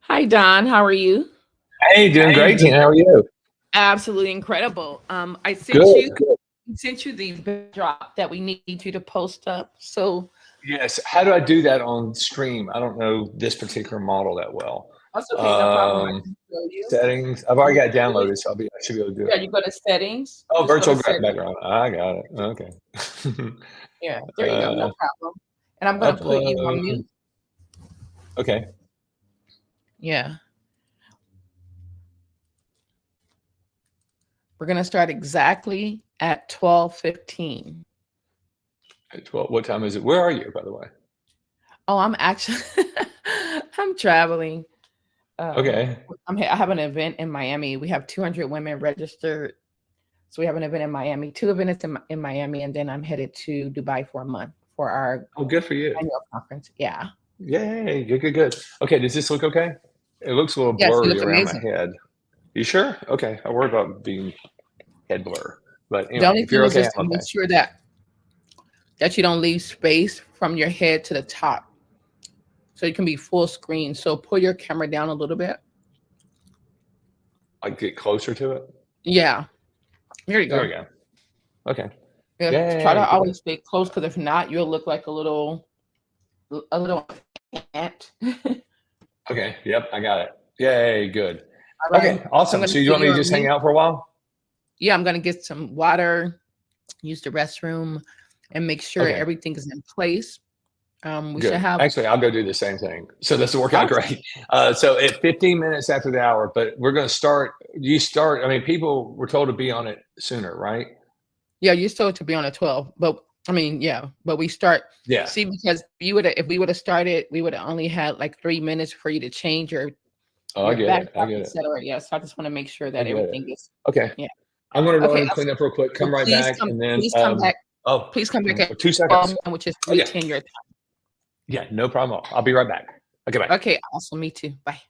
Hi, Don. How are you? Hey, doing Hey, great, doing Tina. How are you? Absolutely incredible. I sent Good, you good. sent you the backdrop that we need you to post up. So Yes. How do I do that on stream? I don't know this particular model that well. that's okay, no problem. I Um, can show you. settings. I've So already what got it you do is, downloaded, so I should be able to do it. yeah, you go to settings. Oh, Just go to virtual settings. background. I got it. Okay. Yeah, there you go. No uh, problem. And I'm gonna put you on upload. mute. Okay. Yeah, we're gonna start exactly at 12:15. At 12. What time is it? Where are you, by the way? Oh, I'm actually I'm traveling. Um, Okay. I have an event in Miami. We have 200 women registered. So we have an event in Miami, two events in Miami, and then I'm headed to Dubai for a month for our Oh, good for you. annual conference. Yeah. Yay. Good, good, good. Okay. Does this look okay? It looks a little Yes, you blurry look around my amazing. head. You sure? Okay. I worry about being head blur. But The anyway, only if thing you're is okay, just to I'm okay. make sure that you don't leave space from your head to the top. So it can be full screen. So pull your camera down a little bit. I get closer to it. Yeah. There you There we go. go. Okay. Yeah. Try to Yay, good. always stay close because if not, you'll look like a little ant. All Okay. Yep, I got it. Yay, good. right. Okay, I'm awesome. gonna So you put want me you to on just hang mute. out for a while? Yeah, I'm gonna get some water, use the restroom, and make sure Okay, everything is in place. We should good. have Actually, I'll go do the same thing. So this will work out awesome. great. So at 15 minutes after the hour, but we're going to start. You start. I mean, people were told to be on it sooner, right? Yeah, you're still to be on a 12, but I mean, yeah, but we start. Yeah. See, because if we would have started, we would have only had like 3 minutes for you to change Oh, I your get it. I backdrop, get it. etc. Yeah, so I just want to make sure I that get it. everything is Okay. yeah. I'm going to run Okay, and clean up real quick. so Come right back, and then please come back, oh, please come back at 2 seconds. 12, which is Oh yeah, 3:10 your time. yeah, no problem. I'll be right back. Okay, bye. Okay, awesome. Me too. Bye.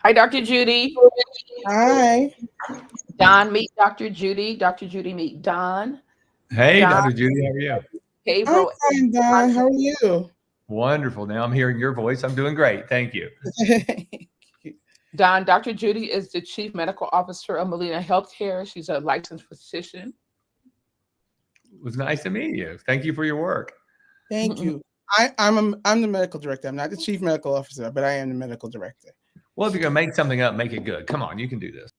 Hi, Dr. Judy. Hi. Don, meet Dr. Judy. Dr. Judy, meet Don. Hey, Don. Dr. Judy, how are you? Gabriel. I'm fine, Don. How are you? Wonderful. Now I'm hearing your voice. I'm doing great. Thank you. Don, Dr. Judy is the Chief Medical Officer of Molina Healthcare. She's a licensed physician. It was nice to meet you. Thank you for your work. Thank you. I'm the medical director. I'm not the chief medical officer, but I am the medical director. Well, if you're going to make something up, make it good. Come on, you can do this.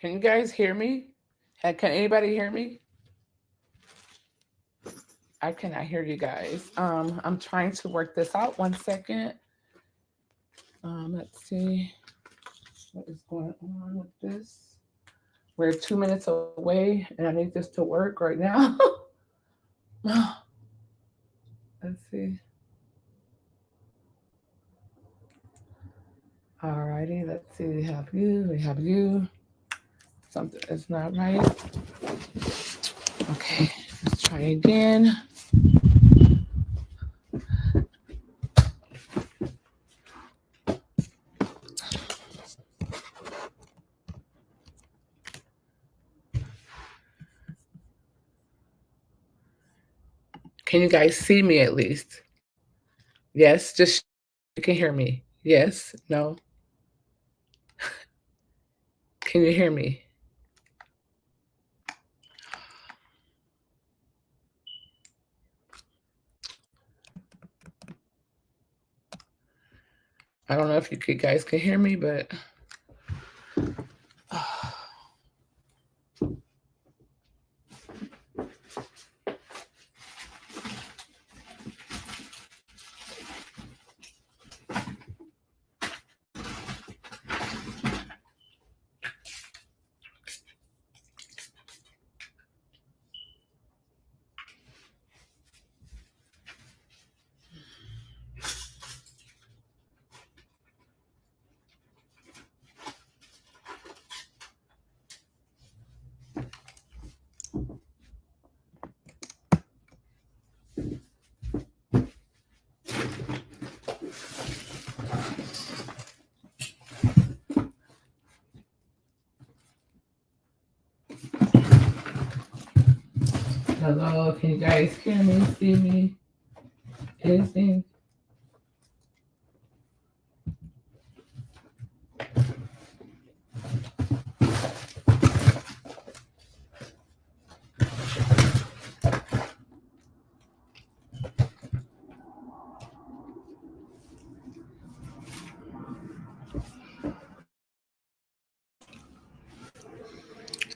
Can you guys hear me? Can anybody hear me? I cannot hear you guys. I'm trying to work this out. 1 second. Let's see what is going on with this. We're 2 minutes away, and I need this to work right now. Let's see. All righty, let's see. We have you. Something is not right. Okay, let's try again. Can you guys see me at least? Yes, just you can hear me. Yes, no. Can you hear me? I don't know if you guys can hear me, but hello, can you guys hear me, see me, anything?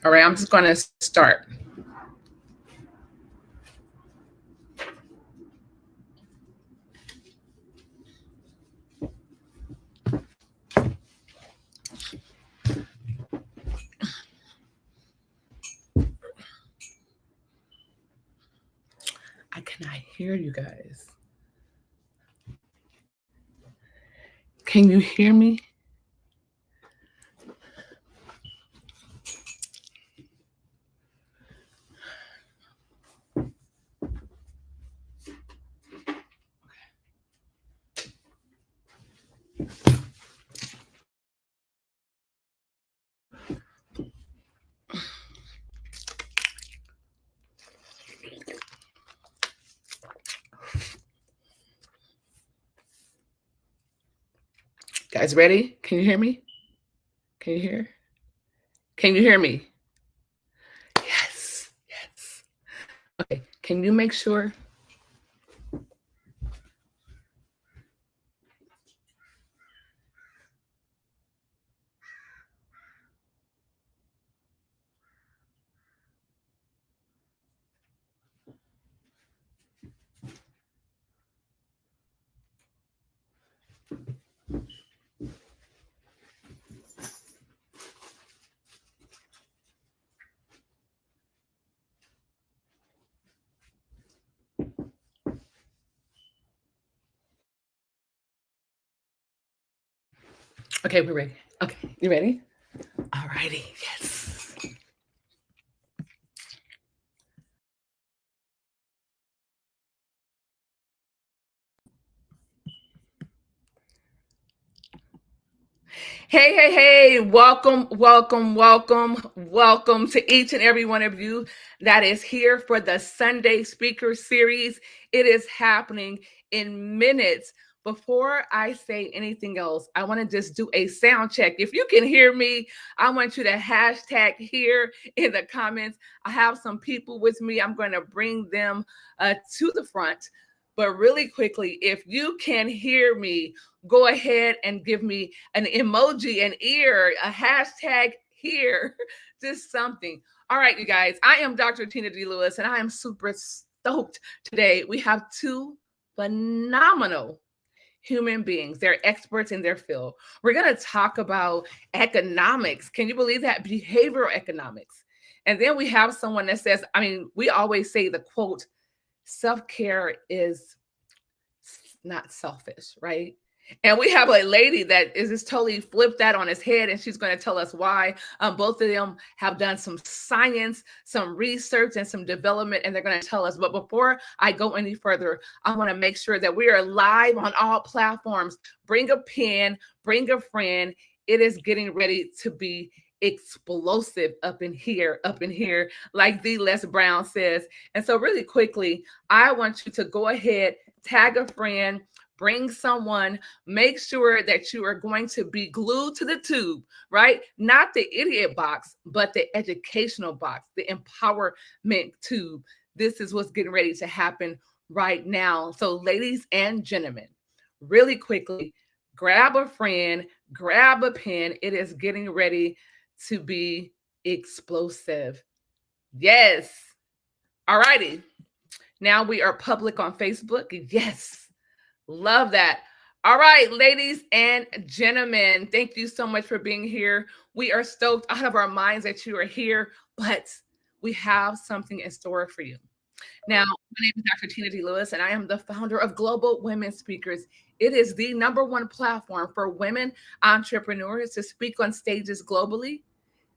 All right, I'm just going to start. I cannot hear you guys. Can you hear me? Guys, ready? Can you hear me? Can you hear? Can you hear me? Yes, yes. Okay, can you make sure? Okay, we're ready. Okay, you ready? All righty, yes. Hey, hey, hey, welcome, welcome, welcome, welcome to each and every one of you that is here for the Sunday Speaker Series. It is happening in minutes. Before I say anything else, I want to just do a sound check. If you can hear me, I want you to hashtag here in the comments. I have some people with me. I'm going to bring them to the front. But really quickly, if you can hear me, go ahead and give me an emoji, an ear, a hashtag here. Just something. All right, you guys. I am Dr. Tina D. Lewis, and I am super stoked today. We have two phenomenal human beings. They're experts in their field. We're going to talk about economics. Can you believe that? Behavioral economics. And then we have someone that says, I mean, we always say the quote, self-care is not selfish, right? And we have a lady that is just totally flipped that on his head, and she's going to tell us why. Both of them have done some science, some research, and some development, and they're going to tell us. But before I go any further, I want to make sure that we are live on all platforms. Bring a pen, bring a friend. It is getting ready to be explosive up in here, like the Les Brown says. And so really quickly, I want you to go ahead, tag a friend, bring someone, make sure that you are going to be glued to the tube, right? Not the idiot box, but the educational box, the empowerment tube. This is what's getting ready to happen right now. So ladies and gentlemen, really quickly, grab a friend, grab a pen. It is getting ready to be explosive. Yes. All righty. Now we are public on Facebook. Yes. Love that. All right, ladies and gentlemen, thank you so much for being here. We are stoked out of our minds that you are here, but we have something in store for you. Now, my name is Dr. Tina D. Lewis, and I am the founder of Global Women Speakers. It is the #1 platform for women entrepreneurs to speak on stages globally,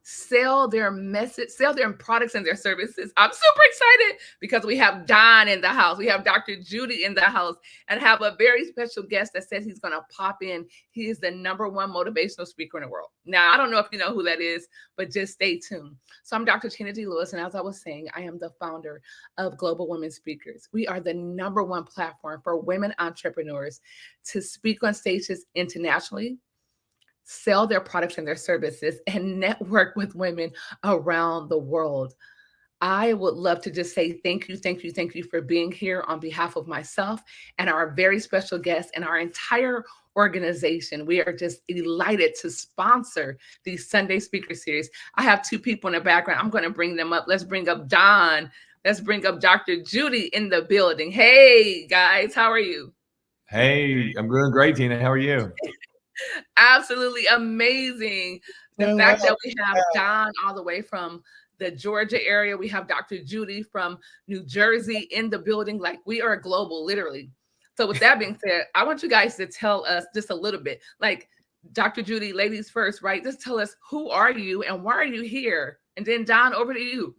sell their message, sell their products and their services. I'm super excited because we have Don in the house. We have Dr. Judy in the house, and have a very special guest that says he's going to pop in. He is the #1 motivational speaker in the world. Now, I don't know if you know who that is, but just stay tuned. So I'm Dr. Tina D. Lewis, and as I was saying, I am the founder of Global Women Speakers. We are the #1 platform for women entrepreneurs to speak on stages internationally, sell their products and their services, and network with women around the world. I would love to just say thank you for being here on behalf of myself and our very special guest and our entire organization. We are just delighted to sponsor the Sunday Speaker Series. I have two people in the background. I'm going to bring them up. Let's bring up Don. Let's bring up Dr. Judy in the building. Hey, guys, how are you? Hey, I'm doing great, Tina. How are you? Absolutely amazing. The fact that we have Don all the way from the Georgia area, we have Dr. Judy from New Jersey in the building. Like, we are global, literally. So with that being said, I want you guys to tell us just a little bit, like Dr. Judy, ladies first, right? Just tell us, who are you and why are you here? And then Don, over to you.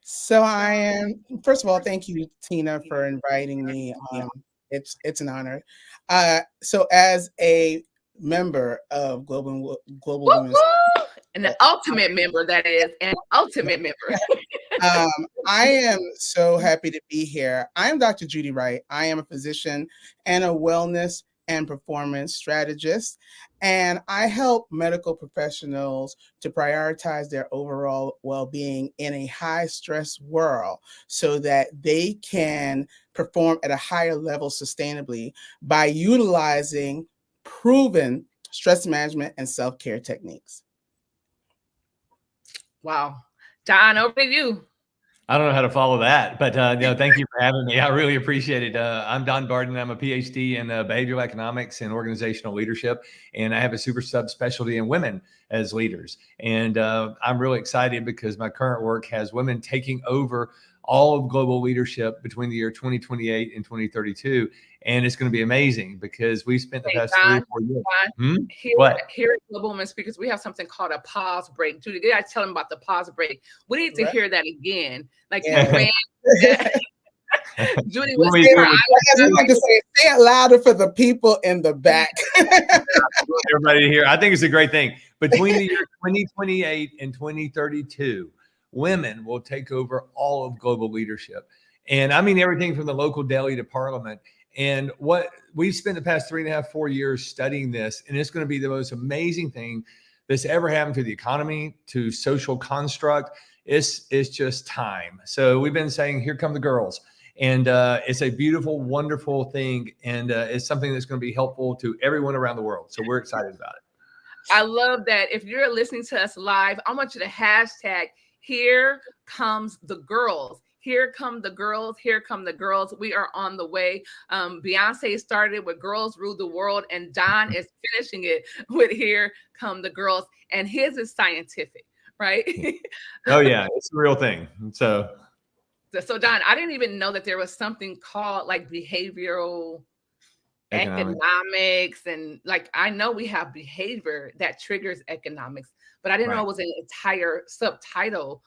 So I am, first of all, thank you, Tina, for inviting me. It's an honor. So as a member of Global Women's, and the ultimate member, that is, an ultimate member. I am so happy to be here. I am Dr. Judy Wright. I am a physician and a wellness and performance strategist, and I help medical professionals to prioritize their overall well-being in a high-stress world so that they can perform at a higher level sustainably by utilizing proven stress management and self-care techniques. Wow. Don, over to you. I don't know how to follow that, but thank you for having me. I really appreciate it. I'm Don Barden. I'm a PhD in behavioral economics and organizational leadership, and I have a super subspecialty in women as leaders. And I'm really excited because my current work has women taking over all of global leadership between the year 2028 and 2032. And it's going to be amazing because we spent the past 3 or 4 years. Here at Global Women Speakers, we have something called a pause break. Judy, did I tell them about the pause break? We need to hear that again. Like, you ran. Judy was there. I want to say it louder for the people in the back. Everybody here. I think it's a great thing. Between the year 2028 and 2032, women will take over all of global leadership. And I mean everything from the local deli to parliament. And what we've spent the past 3.5, 4 years studying this, and it's going to be the most amazing thing that's ever happened to the economy, to social construct. It's just time. So we've been saying, here come the girls. And it's a beautiful, wonderful thing. And it's something that's going to be helpful to everyone around the world. So we're excited about it. I love that. If you're listening to us live, I want you to hashtag here comes the girls. Here come the girls. Here come the girls. We are on the way. Beyonce started with Girls Rule the World, and Don is finishing it with Here Come the Girls. And his is scientific, right? Oh, yeah. It's the real thing. So Don, I didn't even know that there was something called like behavioral economics, and like I know we have behavior that triggers economics, but I didn't know it was an entire subtitle,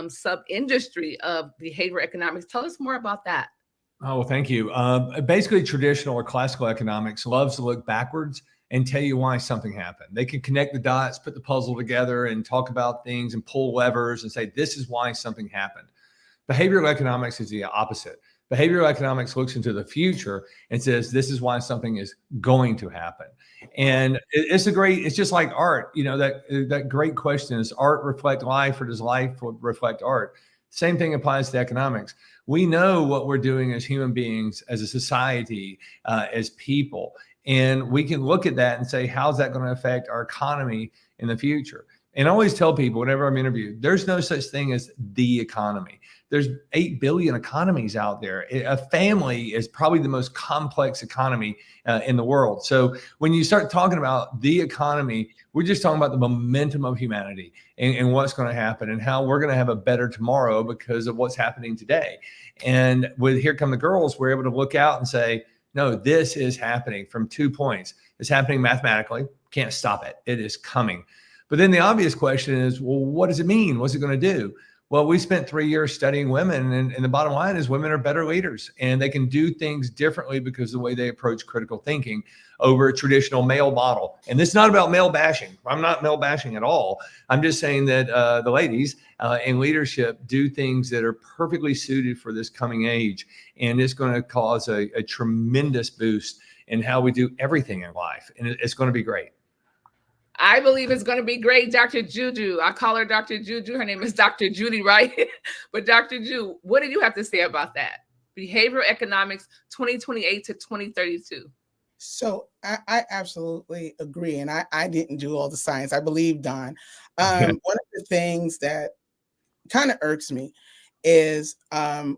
sub industry of behavior economics. Tell us more about that. Oh, well, thank you. Basically, traditional or classical economics loves to look backwards and tell you why something happened. They can connect the dots, put the puzzle together, and talk about things and pull levers and say, this is why something happened. Behavioral economics is the opposite. Behavioral economics looks into the future and says, this is why something is going to happen. And it's just like art. You know, that great question, is art reflect life, or does life reflect art? Same thing applies to economics. We know what we're doing as human beings, as a society, as people. And we can look at that and say, how's that going to affect our economy in the future? And I always tell people whenever I'm interviewed, there's no such thing as the economy. There's 8 billion economies out there. A family is probably the most complex economy in the world. So when you start talking about the economy, we're just talking about the momentum of humanity and what's going to happen and how we're going to have a better tomorrow because of what's happening today. And with Here Come the Girls, we're able to look out and say, no, this is happening from 2 points. It's happening mathematically. Can't stop it. It is coming. But then the obvious question is, well, what does it mean? What's it going to do? Well, we spent 3 years studying women, and the bottom line is women are better leaders, and they can do things differently because of the way they approach critical thinking over a traditional male model. And this is not about male bashing. I'm not male bashing at all. I'm just saying that the ladies in leadership do things that are perfectly suited for this coming age, and it's going to cause a tremendous boost in how we do everything in life, and it's going to be great. I believe it's going to be great. Dr. Juju, I call her Dr. Juju. Her name is Dr. Judy Wright. But Dr. Ju, what do you have to say about that? Behavioral economics 2028 to 2032. So I absolutely agree. And I didn't do all the science. I believe, Don. One of the things that kind of irks me is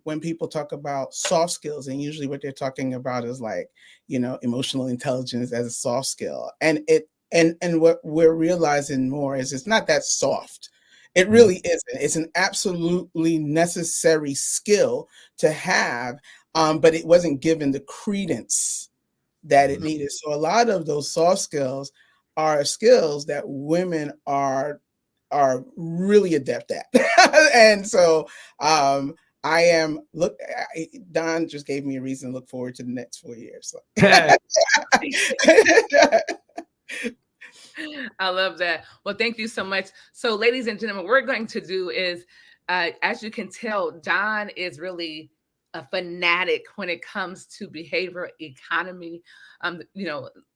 when people talk about soft skills, and usually what they're talking about is like, emotional intelligence as a soft skill. And what we're realizing more is it's not that soft. It really isn't. It's an absolutely necessary skill to have, but it wasn't given the credence that it needed. So a lot of those soft skills are skills that women are really adept at. And so Don just gave me a reason to look forward to the next 4 years. So. I love that. Well, thank you so much. So, ladies and gentlemen, what we're going to do is, as you can tell, Don is really a fanatic when it comes to behavioral economy.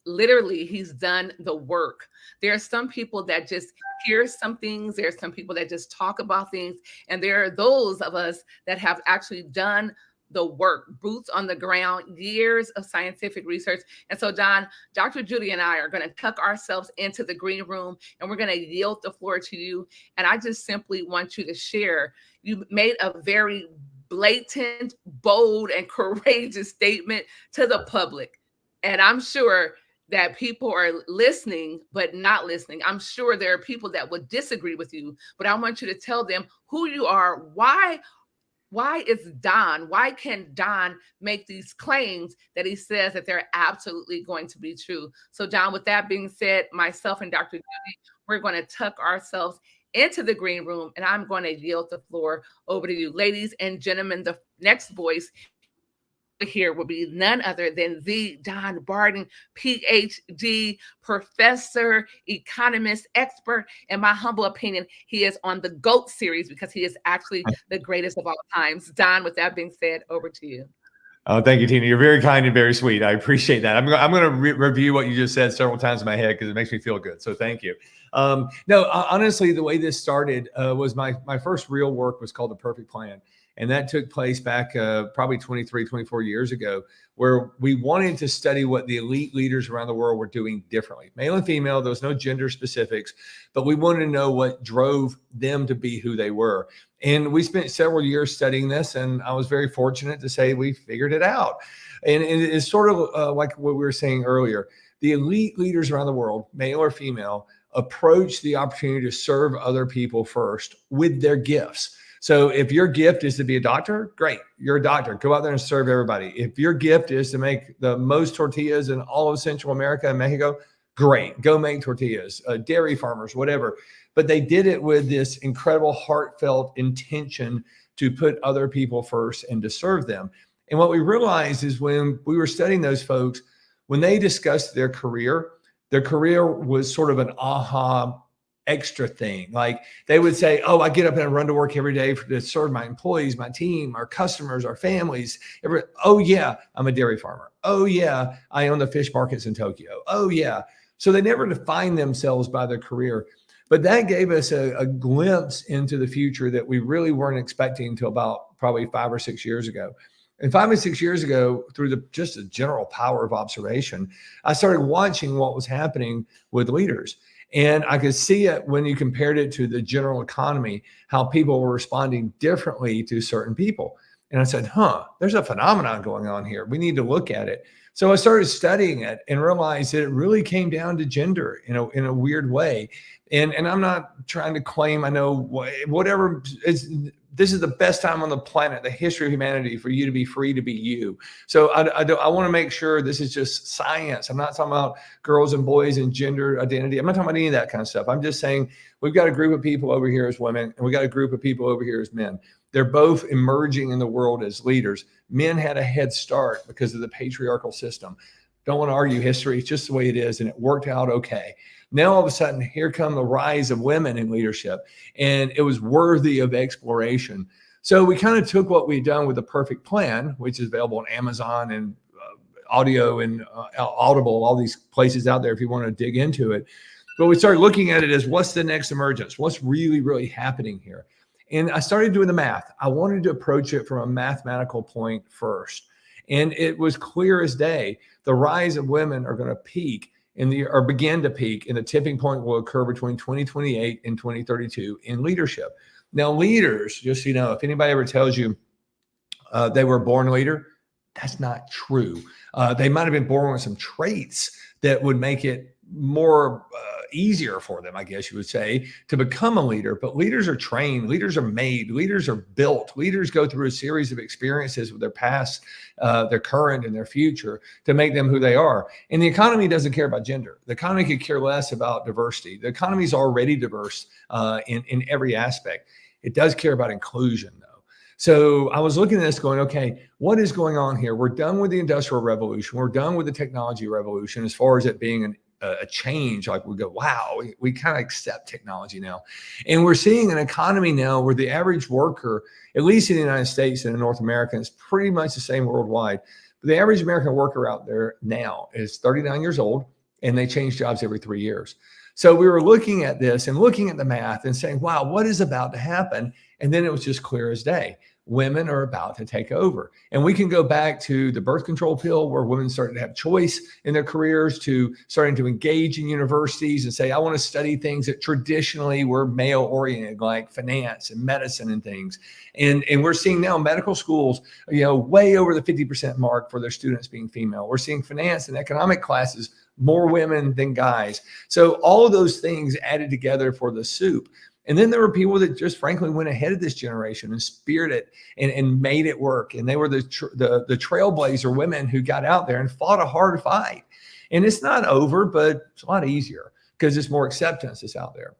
Literally, he's done the work. There are some people that just hear some things. There are some people that just talk about things. And there are those of us that have actually done the work, boots on the ground, years of scientific research. And so, Don, Dr. Judy and I are going to tuck ourselves into the green room, and we're going to yield the floor to you. And I just simply want you to share. You made a very blatant, bold, and courageous statement to the public. And I'm sure that people are listening, but not listening. I'm sure there are people that would disagree with you, but I want you to tell them who you are. Why can Don make these claims that he says that they're absolutely going to be true? So, Don, with that being said, myself and Dr. Judy, we're going to tuck ourselves into the green room, and I'm going to yield the floor over to you. Ladies and gentlemen, the next voice here will be none other than the Don Barden, PhD, professor, economist, expert. In my humble opinion, he is on the GOAT series because he is actually the greatest of all times. Don, with that being said, over to you. Oh, thank you, Tina. You're very kind and very sweet. I appreciate that. I'm going to review what you just said several times in my head because it makes me feel good. So thank you. Honestly, the way this started was my first real work was called The Perfect Plan. And that took place back probably 23, 24 years ago, where we wanted to study what the elite leaders around the world were doing differently. Male and female, there was no gender specifics, but we wanted to know what drove them to be who they were. And we spent several years studying this, and I was very fortunate to say we figured it out. And it's sort of like what we were saying earlier. The elite leaders around the world, male or female, approach the opportunity to serve other people first with their gifts. So if your gift is to be a doctor, great, you're a doctor. Go out there and serve everybody. If your gift is to make the most tortillas in all of Central America and Mexico, great, go make tortillas, dairy farmers, whatever. But they did it with this incredible heartfelt intention to put other people first and to serve them. And what we realized is when we were studying those folks, when they discussed their career was sort of an aha extra thing. Like they would say, oh, I get up and I run to work every day to serve my employees, my team, our customers, our families. Oh yeah, I'm a dairy farmer. Oh yeah, I own the fish markets in Tokyo. Oh yeah. So they never defined themselves by their career. But that gave us a glimpse into the future that we really weren't expecting until about probably 5 or 6 years ago. And 5 or 6 years ago, through just the general power of observation, I started watching what was happening with leaders. And I could see it when you compared it to the general economy, how people were responding differently to certain people. And I said, there's a phenomenon going on here. We need to look at it. So I started studying it and realized that it really came down to gender in a weird way. And I'm not trying to claim I know whatever is. This is the best time on the planet, the history of humanity, for you to be free to be you. So I want to make sure this is just science. I'm not talking about girls and boys and gender identity. I'm not talking about any of that kind of stuff. I'm just saying we've got a group of people over here as women, and we got a group of people over here as men. They're both emerging in the world as leaders. Men had a head start because of the patriarchal system. Don't want to argue history. It's just the way it is, and it worked out okay. Now, all of a sudden, here come the rise of women in leadership, and it was worthy of exploration. So we kind of took what we'd done with the Perfect Plan, which is available on Amazon and Audio and Audible, all these places out there if you want to dig into it. But we started looking at it as what's the next emergence? What's really, really happening here? And I started doing the math. I wanted to approach it from a mathematical point first. And it was clear as day, the rise of women are going to peak begin to peak, and the tipping point will occur between 2028 and 2032 in leadership. Now, leaders, just so you know, if anybody ever tells you they were a born leader, that's not true. They might have been born with some traits that would make it more easier for them, I guess you would say, to become a leader. But leaders are trained, leaders are made, leaders are built. Leaders go through a series of experiences with their past, their current, and their future to make them who they are. And the economy doesn't care about gender. The economy could care less about diversity. The economy is already diverse in every aspect. It does care about inclusion, though. So I was looking at this going, okay, what is going on here? We're done with the Industrial Revolution. We're done with the technology revolution as far as it being a change. Like we go, wow, we kind of accept technology now. And we're seeing an economy now where the average worker, at least in the United States and in North America, is pretty much the same worldwide. But the average American worker out there now is 39 years old, and they change jobs every 3 years. So we were looking at this and looking at the math and saying, wow, what is about to happen? And then it was just clear as day. Women are about to take over. And we can go back to the birth control pill, where women started to have choice in their careers, to starting to engage in universities and say, I want to study things that traditionally were male oriented, like finance and medicine and things. And we're seeing now medical schools, way over the 50% mark for their students being female. We're seeing finance and economic classes, more women than guys. So all of those things added together for the soup. And then there were people that just frankly went ahead of this generation and speared it and made it work. And they were the trailblazer women who got out there and fought a hard fight. And it's not over, but it's a lot easier because there's more acceptance that's out there.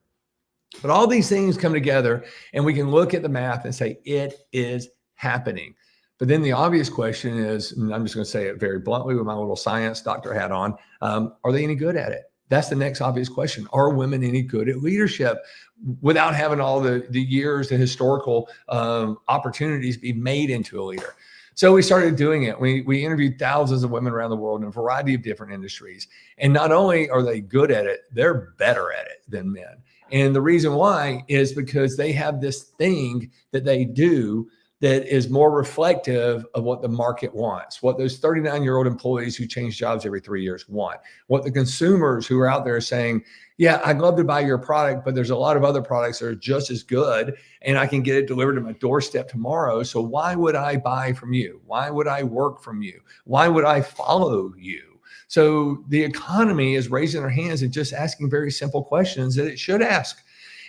But all these things come together, and we can look at the math and say it is happening. But then the obvious question is, and I'm just going to say it very bluntly with my little science doctor hat on, are they any good at it? That's the next obvious question. Are women any good at leadership without having all the years, the historical opportunities be made into a leader? So we started doing it. We interviewed thousands of women around the world in a variety of different industries. And not only are they good at it, they're better at it than men. And the reason why is because they have this thing that they do that is more reflective of what the market wants, what those 39-year-old employees who change jobs every 3 years want, what the consumers who are out there saying, yeah, I'd love to buy your product, but there's a lot of other products that are just as good and I can get it delivered to my doorstep tomorrow. So why would I buy from you? Why would I work from you? Why would I follow you? So the economy is raising their hands and just asking very simple questions that it should ask.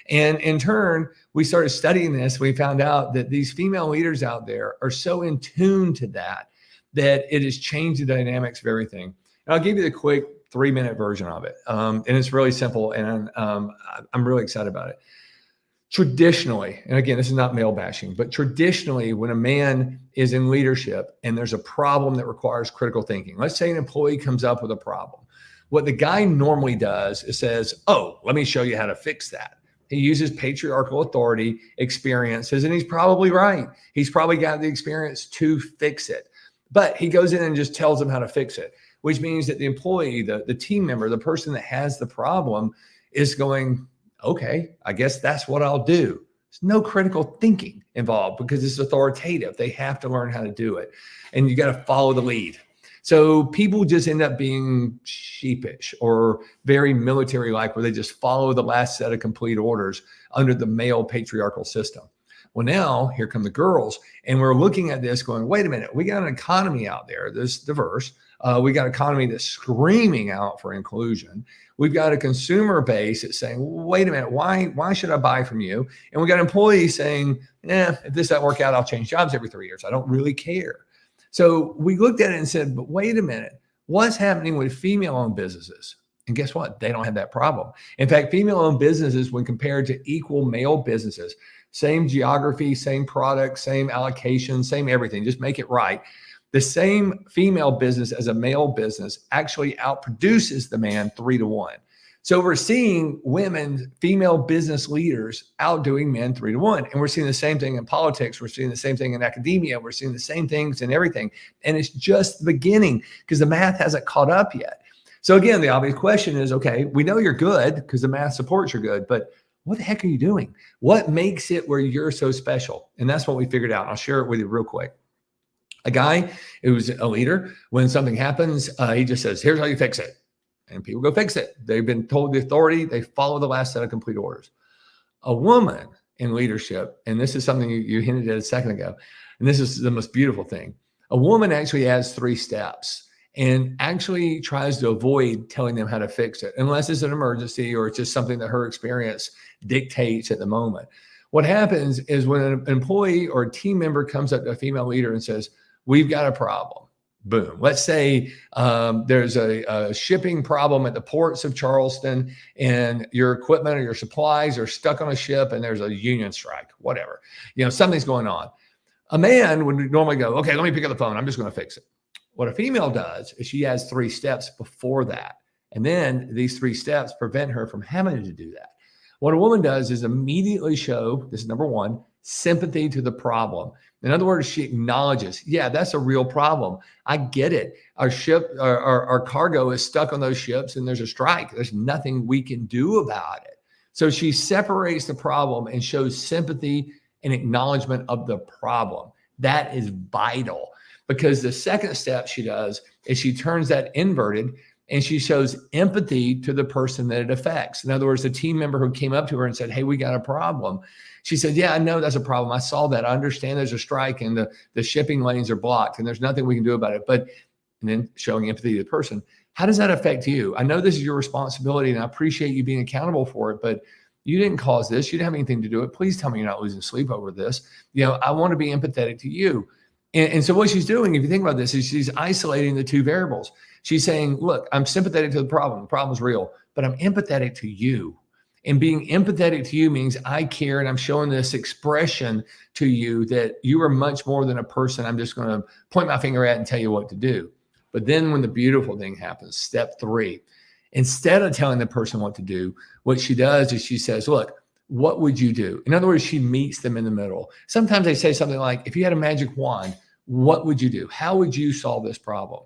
And in turn, we started studying this. We found out that these female leaders out there are so in tune to that it has changed the dynamics of everything. And I'll give you the quick 3-minute version of it. And it's really simple. And I'm really excited about it. Traditionally, and again, this is not male bashing, but traditionally, when a man is in leadership and there's a problem that requires critical thinking, let's say an employee comes up with a problem. What the guy normally does is says, oh, let me show you how to fix that. He uses patriarchal authority, experiences, and he's probably right. He's probably got the experience to fix it. But he goes in and just tells them how to fix it, which means that the employee, the team member, the person that has the problem is going, okay, I guess that's what I'll do. There's no critical thinking involved because it's authoritative. They have to learn how to do it. And you got to follow the lead. So people just end up being sheepish or very military-like, where they just follow the last set of complete orders under the male patriarchal system. Well, now here come the girls, and we're looking at this going, wait a minute, we got an economy out there that's diverse. We got an economy that's screaming out for inclusion. We've got a consumer base that's saying, wait a minute, why should I buy from you? And we got employees saying, if this doesn't work out, I'll change jobs every 3 years. I don't really care. So we looked at it and said, but wait a minute, what's happening with female-owned businesses? And guess what? They don't have that problem. In fact, female-owned businesses, when compared to equal male businesses, same geography, same product, same allocation, same everything, just make it right. The same female business as a male business actually outproduces the man 3-to-1. So we're seeing women, female business leaders outdoing men 3-to-1. And we're seeing the same thing in politics. We're seeing the same thing in academia. We're seeing the same things in everything. And it's just the beginning because the math hasn't caught up yet. So again, the obvious question is, okay, we know you're good because the math supports you're good, but what the heck are you doing? What makes it where you're so special? And that's what we figured out. I'll share it with you real quick. A guy who's a leader, when something happens, he just says, here's how you fix it. And people go fix it. They've been told the authority. They follow the last set of complete orders. A woman in leadership, and this is something you hinted at a second ago, and this is the most beautiful thing. A woman actually has 3 steps and actually tries to avoid telling them how to fix it, unless it's an emergency or it's just something that her experience dictates at the moment. What happens is when an employee or a team member comes up to a female leader and says, we've got a problem. Boom. Let's say there's a shipping problem at the ports of Charleston and your equipment or your supplies are stuck on a ship and there's a union strike, whatever. Something's going on. A man would normally go, okay, let me pick up the phone. I'm just going to fix it. What a female does is she has 3 steps before that. And then these 3 steps prevent her from having to do that. What a woman does is immediately show, this is number 1, sympathy to the problem. In other words, she acknowledges, yeah, that's a real problem. I get it. Our ship, our cargo is stuck on those ships and there's a strike. There's nothing we can do about it. So she separates the problem and shows sympathy and acknowledgement of the problem. That is vital because the second step she does is she turns that inverted and she shows empathy to the person that it affects. In other words, the team member who came up to her and said, hey, we got a problem. She said, yeah, I know that's a problem. I saw that. I understand there's a strike and the shipping lanes are blocked and there's nothing we can do about it. And then showing empathy to the person. How does that affect you? I know this is your responsibility and I appreciate you being accountable for it, but you didn't cause this. You didn't have anything to do with it. Please tell me you're not losing sleep over this. I want to be empathetic to you. And so what she's doing, if you think about this, is she's isolating the 2 variables. She's saying, look, I'm sympathetic to the problem. The problem's real, but I'm empathetic to you. And being empathetic to you means I care and I'm showing this expression to you that you are much more than a person I'm just going to point my finger at and tell you what to do. But then when the beautiful thing happens, step 3, instead of telling the person what to do, what she does is she says, look, what would you do? In other words, she meets them in the middle. Sometimes they say something like, if you had a magic wand, what would you do? How would you solve this problem?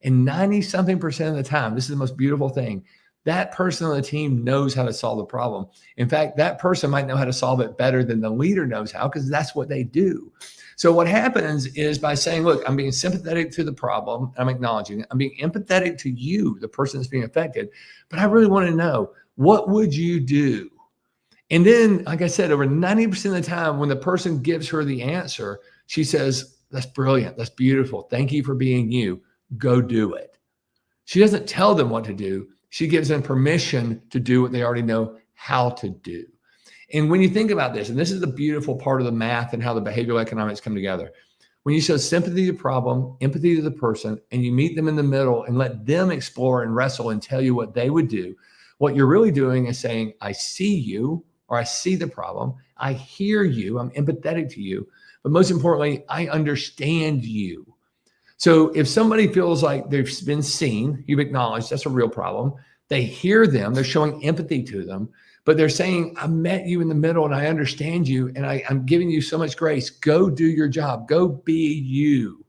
And 90-something% of the time, this is the most beautiful thing, that person on the team knows how to solve the problem. In fact, that person might know how to solve it better than the leader knows how, because that's what they do. So what happens is by saying, look, I'm being sympathetic to the problem. I'm acknowledging it. I'm being empathetic to you, the person that's being affected. But I really want to know, what would you do? And then, like I said, over 90% of the time, when the person gives her the answer, she says, that's brilliant. That's beautiful. Thank you for being you. Go do it. She doesn't tell them what to do. She gives them permission to do what they already know how to do. And when you think about this, and this is the beautiful part of the math and how the behavioral economics come together, when you show sympathy to the problem, empathy to the person, and you meet them in the middle and let them explore and wrestle and tell you what they would do, what you're really doing is saying, I see you, or I see the problem. I hear you. I'm empathetic to you. But most importantly, I understand you. So if somebody feels like they've been seen, you've acknowledged that's a real problem. They hear them, they're showing empathy to them, but they're saying, I met you in the middle and I understand you and I'm giving you so much grace. Go do your job. Go be you.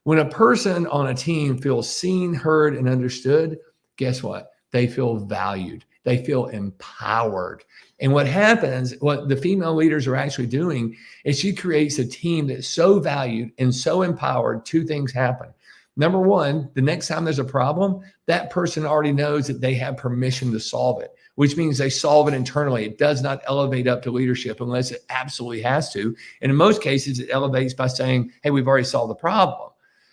When a person on a team feels seen, heard, and understood, guess what? They feel valued. They feel empowered. And what happens, what the female leaders are actually doing is she creates a team that's so valued and so empowered. Two things happen. Number one, the next time there's a problem, that person already knows that they have permission to solve it, which means they solve it internally. It does not elevate up to leadership unless it absolutely has to. And in most cases, it elevates by saying, hey, we've already solved the problem.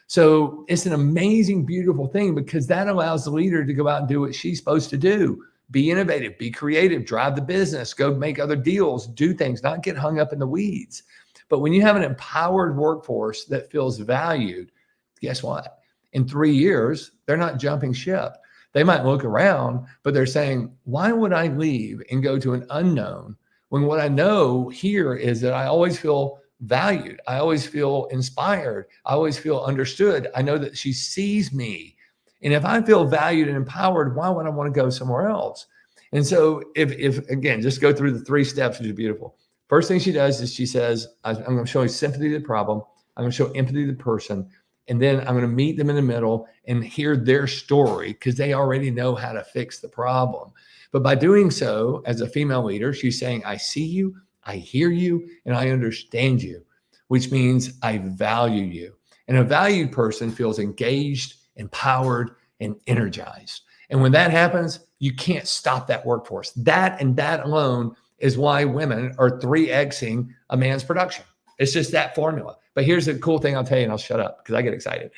So it's an amazing, beautiful thing because that allows the leader to go out and do what she's supposed to do. Be innovative, be creative, drive the business, go make other deals, do things, not get hung up in the weeds. But when you have an empowered workforce that feels valued, guess what? In 3 years, they're not jumping ship. They might look around, but they're saying, why would I leave and go to an unknown when what I know here is that I always feel valued. I always feel inspired. I always feel understood. I know that she sees me. And if I feel valued and empowered, why would I want to go somewhere else? And so if again, just go through the 3 steps, which is beautiful. First thing she does is she says, I'm going to show you sympathy to the problem. I'm going to show empathy to the person. And then I'm going to meet them in the middle and hear their story because they already know how to fix the problem. But by doing so, as a female leader, she's saying, I see you, I hear you, and I understand you, which means I value you. And a valued person feels engaged, empowered, and energized. And when that happens, you can't stop that workforce. That and that alone is why women are 3Xing a man's production. It's just that formula. But here's the cool thing I'll tell you, and I'll shut up because I get excited.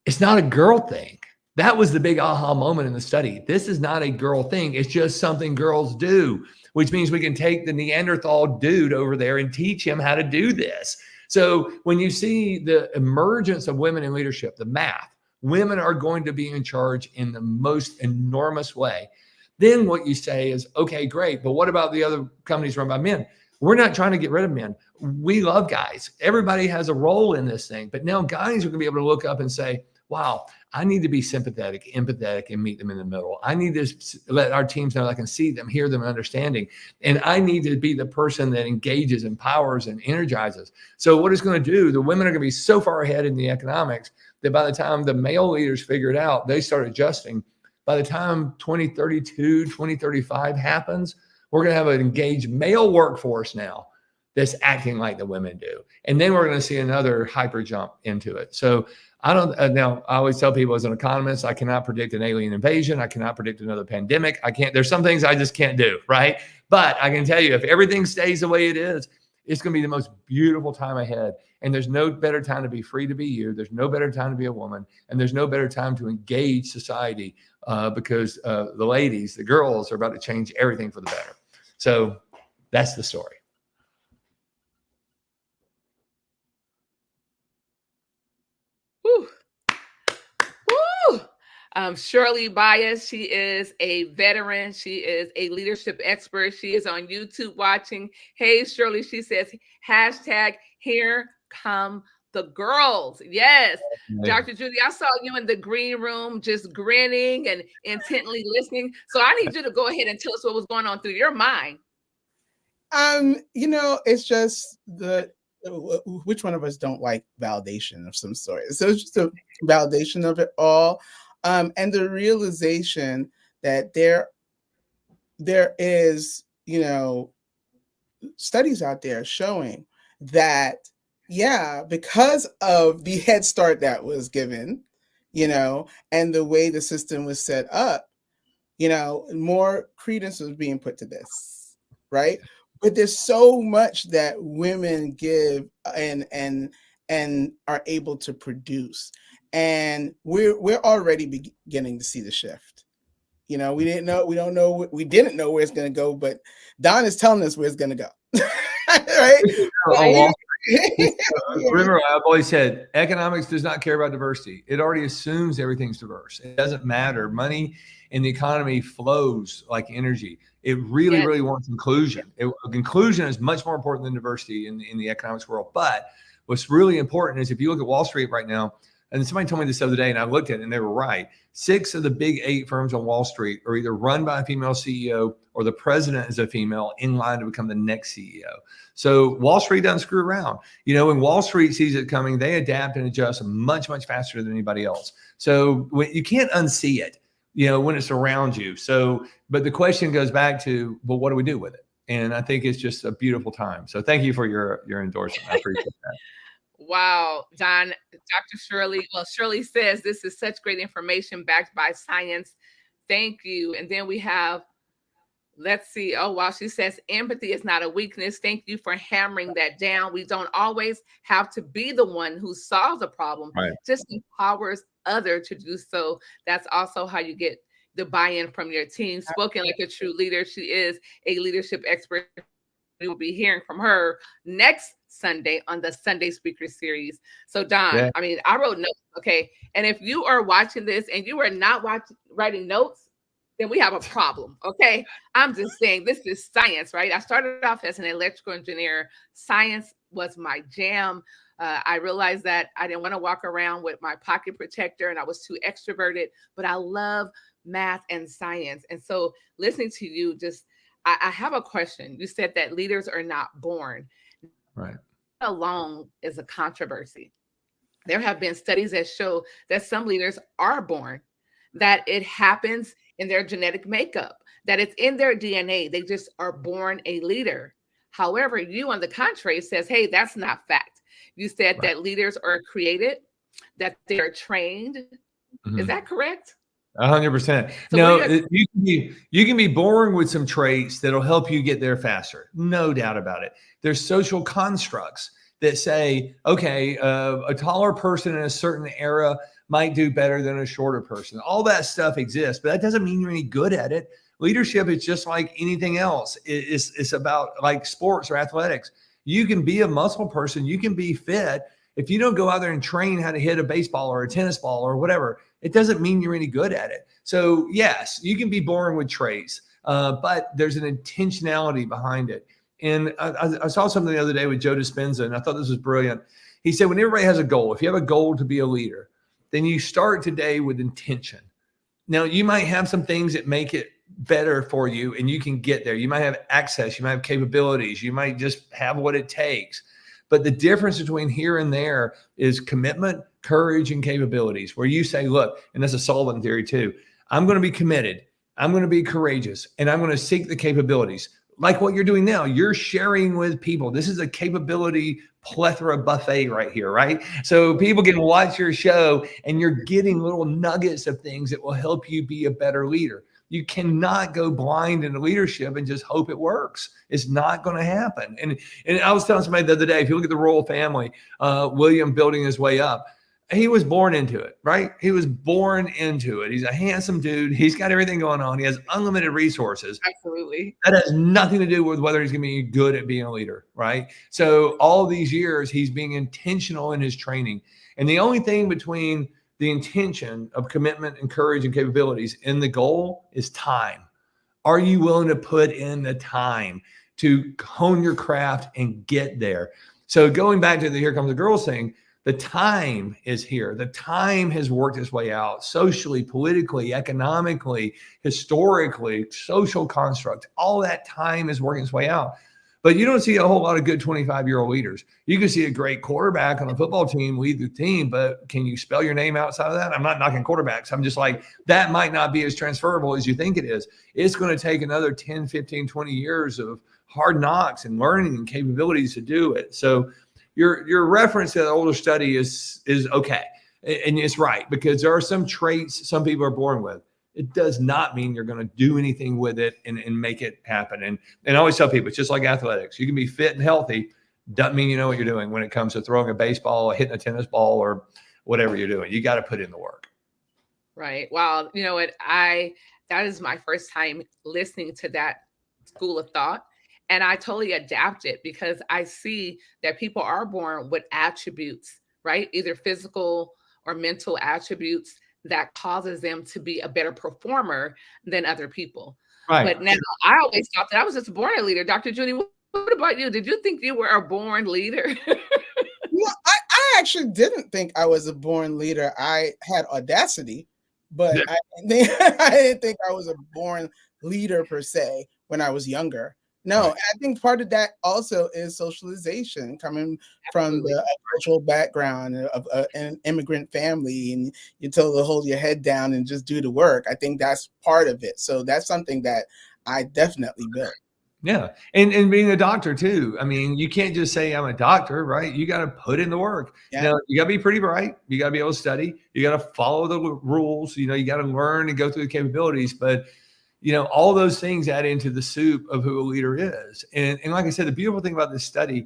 It's not a girl thing. That was the big aha moment in the study. This is not a girl thing. It's just something girls do, which means we can take the Neanderthal dude over there and teach him how to do this. So when you see the emergence of women in leadership, the math, women are going to be in charge in the most enormous way. Then what you say is, okay, great. But what about the other companies run by men? We're not trying to get rid of men. We love guys. Everybody has a role in this thing. But now guys are going to be able to look up and say, wow, I need to be sympathetic, empathetic, and meet them in the middle. I need to let our teams know I can see them, hear them, and understanding. And I need to be the person that engages, empowers, and energizes. So what it's going to do, the women are going to be so far ahead in the economics that by the time the male leaders figure it out, they start adjusting. By the time 2032, 2035 happens, we're going to have an engaged male workforce now that's acting like the women do. And then we're going to see another hyper jump into it. So I don't, now I always tell people as an economist, I cannot predict an alien invasion. I cannot predict another pandemic. There's some things I just can't do, right? But I can tell you, if everything stays the way it is, it's going to be the most beautiful time ahead. And there's no better time to be free to be you. There's no better time to be a woman. And there's no better time to engage society because the ladies, the girls are about to change everything for the better. So that's the story. Woo. Woo. Shirley Bias, she is a veteran. She is a leadership expert. She is on YouTube watching. Hey, Shirley, she says, hashtag here come the girls. Yes. Dr. Judy, I saw you in the green room just grinning and intently listening. So I need you to go ahead and tell us what was going on through your mind. It's just which one of us don't like validation of some sort? So it's just a validation of it all. And the realization that there is, studies out there showing that, yeah, because of the head start that was given, and the way the system was set up, more credence was being put to this, right? But there's so much that women give and are able to produce, and we're already beginning to see the shift. We didn't know where it's going to go, but Don is telling us where it's going to go. Right? Oh, remember, I've always said economics does not care about diversity. It already assumes everything's diverse. It doesn't matter. Money in the economy flows like energy. It really, really wants inclusion. Inclusion is much more important than diversity in the economics world. But what's really important is if you look at Wall Street right now, and somebody told me this the other day, and I looked at it, and they were right. 6 of the big 8 firms on Wall Street are either run by a female CEO or the president is a female in line to become the next CEO. So Wall Street doesn't screw around. When Wall Street sees it coming, they adapt and adjust much, much faster than anybody else. So you can't unsee it, when it's around you. So, but the question goes back to, well, what do we do with it? And I think it's just a beautiful time. So thank you for your endorsement. I appreciate that. Wow, Don, Dr. Shirley. Well, Shirley says this is such great information backed by science. Thank you. And then we have, let's see. Oh, wow. She says empathy is not a weakness. Thank you for hammering that down. We don't always have to be the one who solves a problem. Right. Just empowers others to do so. That's also how you get the buy-in from your team. Spoken like a true leader. She is a leadership expert. We will be hearing from her next Sunday on the Sunday Speaker Series. So Don, I wrote notes. Okay. And if you are watching this and you are not writing notes, then we have a problem. Okay. I'm just saying this is science, right? I started off as an electrical engineer. Science was my jam. I realized that I didn't want to walk around with my pocket protector and I was too extroverted, but I love math and science. And so listening to you, I have a question. You said that leaders are not born. Right. Alone is a controversy. There have been studies that show that some leaders are born, that it happens in their genetic makeup, that it's in their DNA. They just are born a leader. However, you, on the contrary, says, hey, that's not fact. You said that leaders are created, that they're trained. Mm-hmm. Is that correct? 100%. So no, you can be born with some traits that'll help you get there faster. No doubt about it. There's social constructs that say, okay, a taller person in a certain era might do better than a shorter person. All that stuff exists, but that doesn't mean you're any good at it. Leadership is just like anything else. It's about like sports or athletics. You can be a muscle person. You can be fit. If you don't go out there and train how to hit a baseball or a tennis ball or whatever, it doesn't mean you're any good at it. So yes, you can be born with traits, but there's an intentionality behind it. And I saw something the other day with Joe Dispenza, and I thought this was brilliant. He said, when everybody has a goal, if you have a goal to be a leader, then you start today with intention. Now, you might have some things that make it better for you, and you can get there. You might have access. You might have capabilities. You might just have what it takes. But the difference between here and there is commitment, courage, and capabilities, where you say, look, and that's a Sullivan theory too, I'm going to be committed, I'm going to be courageous, and I'm going to seek the capabilities. Like what you're doing now, you're sharing with people. This is a capability plethora buffet right here, right? So people can watch your show and you're getting little nuggets of things that will help you be a better leader. You cannot go blind into leadership and just hope it works. It's not going to happen. And I was telling somebody the other day, if you look at the royal family, William building his way up, he was born into it, right? He was born into it. He's a handsome dude. He's got everything going on. He has unlimited resources. Absolutely. That has nothing to do with whether he's going to be good at being a leader, right? So all these years, he's being intentional in his training. And the only thing between the intention of commitment and courage and capabilities and the goal is time. Are you willing to put in the time to hone your craft and get there? So going back to the Here Comes the Girls thing, the time is here. The time has worked its way out socially, politically, economically, historically, social construct. All that time is working its way out. But you don't see a whole lot of good 25-year-old leaders. You can see a great quarterback on a football team lead the team, but can you spell your name outside of that? I'm not knocking quarterbacks. I'm just like, that might not be as transferable as you think it is. It's going to take another 10, 15, 20 years of hard knocks and learning and capabilities to do it. So your reference to the older study is okay. And it's right, because there are some traits some people are born with. It does not mean you're going to do anything with it and make it happen. And I always tell people, it's just like athletics. You can be fit and healthy. Doesn't mean you know what you're doing when it comes to throwing a baseball or hitting a tennis ball or whatever you're doing. You got to put in the work. Right. Wow. You know what? That is my first time listening to that school of thought. And I totally adapt it because I see that people are born with attributes, right? Either physical or mental attributes that causes them to be a better performer than other people. Right. But now I always thought that I was just born a leader. Dr. Judy, what about you? Did you think you were a born leader? I actually didn't think I was a born leader. I had audacity, but I didn't think I was a born leader per se when I was younger. No, right. I think part of that also is socialization, coming from the cultural background of an immigrant family, and you're told to hold your head down and just do the work. I think that's part of it. So that's something that I definitely built. Yeah. And being a doctor too. I mean, you can't just say I'm a doctor, right? You got to put in the work. Yeah. You know, you got to be pretty bright. You got to be able to study. You got to follow the rules. You know, you got to learn and go through the capabilities. But you know, all those things add into the soup of who a leader is. And like I said, the beautiful thing about this study,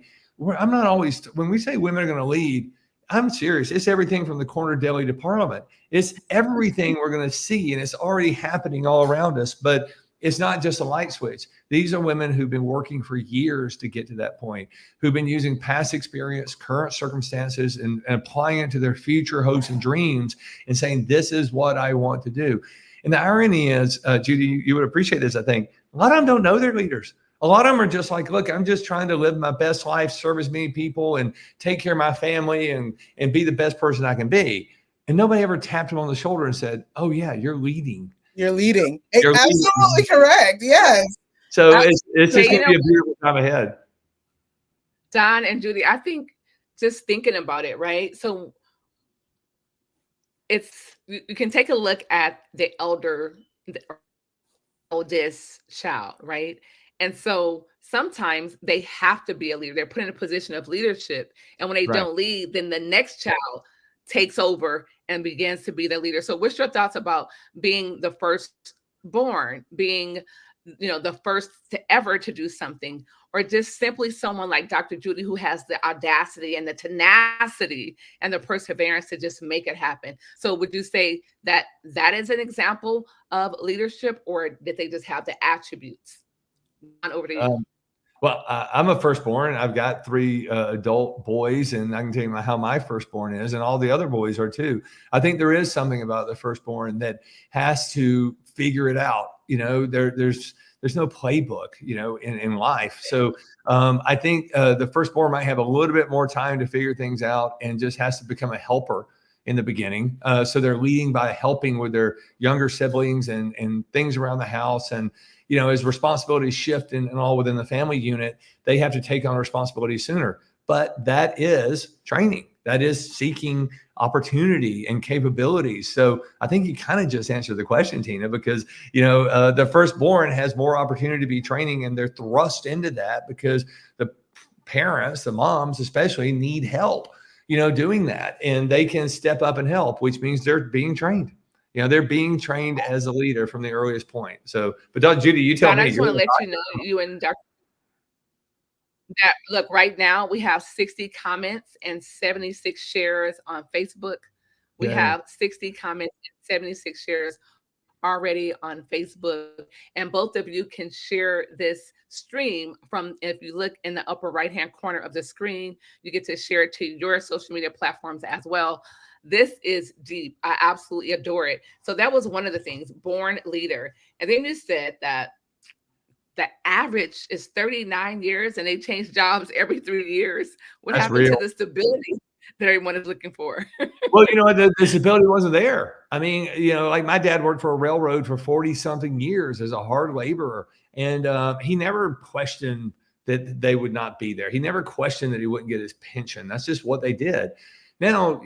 I'm not always, when we say women are going to lead, I'm serious. It's everything from the corner deli to parliament. It's everything we're going to see, and it's already happening all around us. But it's not just a light switch. These are women who've been working for years to get to that point, who've been using past experience, current circumstances, and applying it to their future hopes and dreams and saying, this is what I want to do. And the irony is, Judy, you would appreciate this, I think. A lot of them don't know their leaders. A lot of them are just like, look, I'm just trying to live my best life, serve as many people, and take care of my family and be the best person I can be. And nobody ever tapped them on the shoulder and said, oh, yeah, you're leading. You're leading. You're absolutely leading. Correct. Yes. So it's just going to be a beautiful time ahead. Don and Judy, I think just thinking about it, right? So you can take a look at the oldest child, right? And so sometimes they have to be a leader. They're put in a position of leadership. And when they don't lead, then the next child takes over and begins to be the leader. So what's your thoughts about being the firstborn, being, the first to ever to do something, or just simply someone like Dr. Judy who has the audacity and the tenacity and the perseverance to just make it happen? So would you say that is an example of leadership, or did they just have the attributes? On over to you. Well, I'm a firstborn. I've got 3 adult boys, and I can tell you how my firstborn is, and all the other boys are too. I think there is something about the firstborn that has to figure it out. There's no playbook, in life. So I think the firstborn might have a little bit more time to figure things out and just has to become a helper in the beginning. So they're leading by helping with their younger siblings and things around the house. And as responsibilities shift and all within the family unit, they have to take on responsibility sooner. But that is training. That is seeking opportunity and capabilities. So I think you kind of just answered the question, Tina, because, the firstborn has more opportunity to be training, and they're thrust into that because the parents, the moms especially, need help, doing that. And they can step up and help, which means they're being trained. They're being trained as a leader from the earliest point. So, but Dr. Judy, you tell me. I just want to let you know, you and Dr. That look, right now we have 60 comments and 76 shares on Facebook. We have 60 comments and 76 shares already on Facebook. And both of you can share this stream from, if you look in the upper right-hand corner of the screen, you get to share it to your social media platforms as well. This is deep. I absolutely adore it. So that was one of the things, born leader. And then you said that the average is 39 years and they change jobs every 3 years. What happened to the stability that everyone is looking for? Well, the stability wasn't there. I mean, like my dad worked for a railroad for 40 something years as a hard laborer. And he never questioned that they would not be there. He never questioned that he wouldn't get his pension. That's just what they did. Now,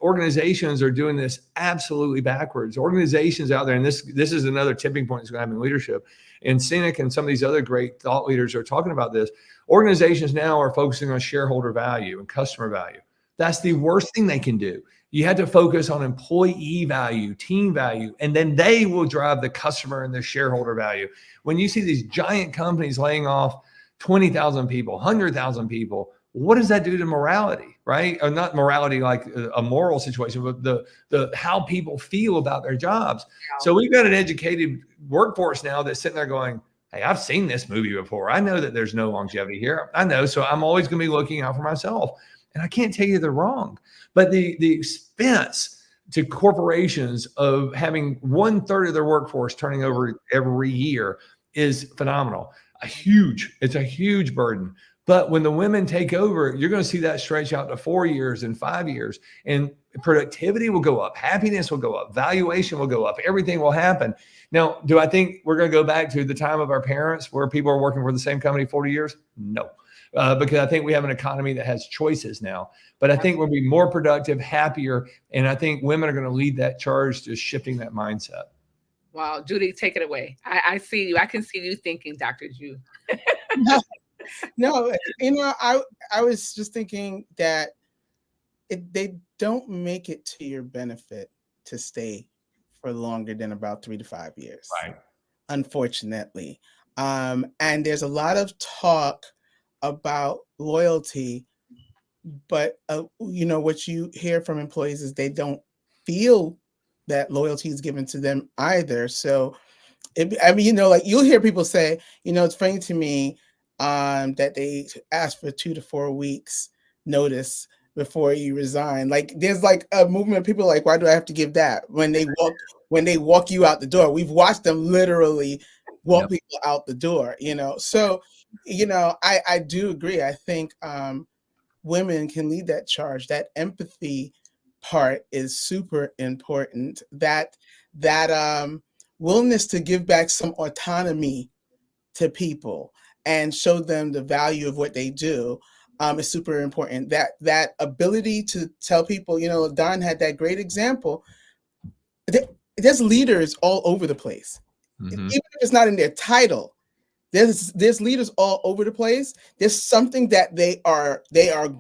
organizations are doing this absolutely backwards. Organizations out there, and this is another tipping point that's going to happen in leadership. And Sinek and some of these other great thought leaders are talking about this. Organizations now are focusing on shareholder value and customer value. That's the worst thing they can do. You had to focus on employee value, team value, and then they will drive the customer and the shareholder value. When you see these giant companies laying off 20,000 people, 100,000 people, what does that do to morality, right? Or not morality like a moral situation, but the how people feel about their jobs. So we've got an educated workforce now that's sitting there going, hey, I've seen this movie before. I know that there's no longevity here. I know, so I'm always going to be looking out for myself. And I can't tell you they're wrong. But the expense to corporations of having 1/3 of their workforce turning over every year is phenomenal. It's a huge burden. But when the women take over, you're going to see that stretch out to 4 years and 5 years, and productivity will go up, happiness will go up, valuation will go up, everything will happen. Now, do I think we're going to go back to the time of our parents where people are working for the same company 40 years? No, because I think we have an economy that has choices now. But I think we'll be more productive, happier, and I think women are going to lead that charge to shifting that mindset. Wow, Judy, take it away. I see you. I can see you thinking, Dr. Ju. No, I was just thinking that they don't make it to your benefit to stay for longer than about 3 to 5 years. Right. Unfortunately. And there's a lot of talk about loyalty, but what you hear from employees is they don't feel that loyalty is given to them either. So, you'll hear people say, it's funny to me that they ask for 2 to 4 weeks notice before you resign. Like there's like a movement of people like, why do I have to give that when they walk you out the door? We've watched them literally walk people out the door, So, I do agree. I think women can lead that charge. That empathy part is super important. That willingness to give back some autonomy to people and show them the value of what they do is super important. That ability to tell people, Don had that great example. There's leaders all over the place. Even if it's not in their title, there's leaders all over the place. There's something that they are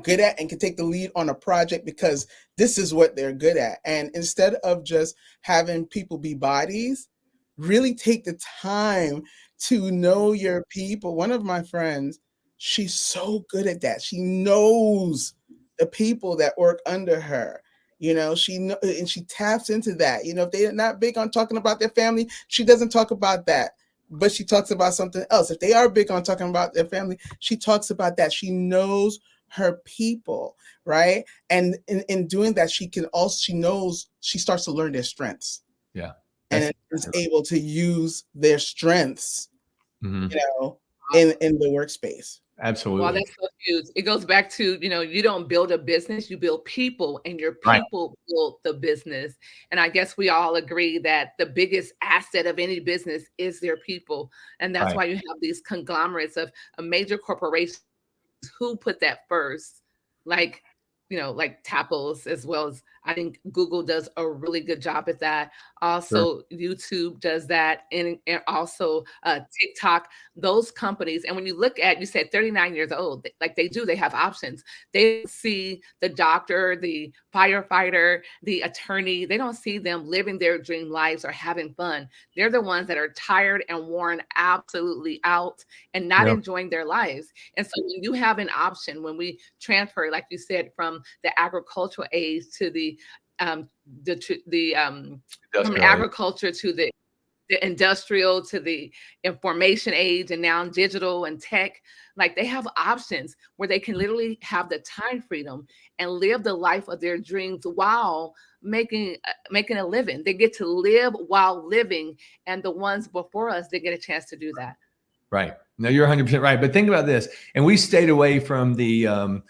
good at and can take the lead on a project because this is what they're good at. And instead of just having people be bodies, really take the time to know your people. One of my friends, she's so good at that. She knows the people that work under her. And she taps into that. If they're not big on talking about their family, she doesn't talk about that, but she talks about something else. If they are big on talking about their family, she talks about that. She knows her people, right? And in doing that, she starts to learn their strengths. Yeah. And is able to use their strengths, in the workspace. Absolutely. Well, that's so huge. It goes back to, you don't build a business, you build people, and your people build the business. And I guess we all agree that the biggest asset of any business is their people. And that's why you have these conglomerates of major corporations who put that first, like Tapples, as well as I think Google does a really good job at that. Also, YouTube does that, and also TikTok, those companies. And when you look at, you said 39 years old, they have options. They see the doctor, the firefighter, the attorney. They don't see them living their dream lives or having fun. They're the ones that are tired and worn absolutely out and not enjoying their lives. And so when you have an option, when we transfer, like you said, from the agricultural age to from agriculture to the industrial to the information age, and now digital and tech, they have options where they can literally have the time freedom and live the life of their dreams while making a living. They get to live while living, and the ones before us, they get a chance to do that. Right. No, you're 100% right. But think about this. And we stayed away from the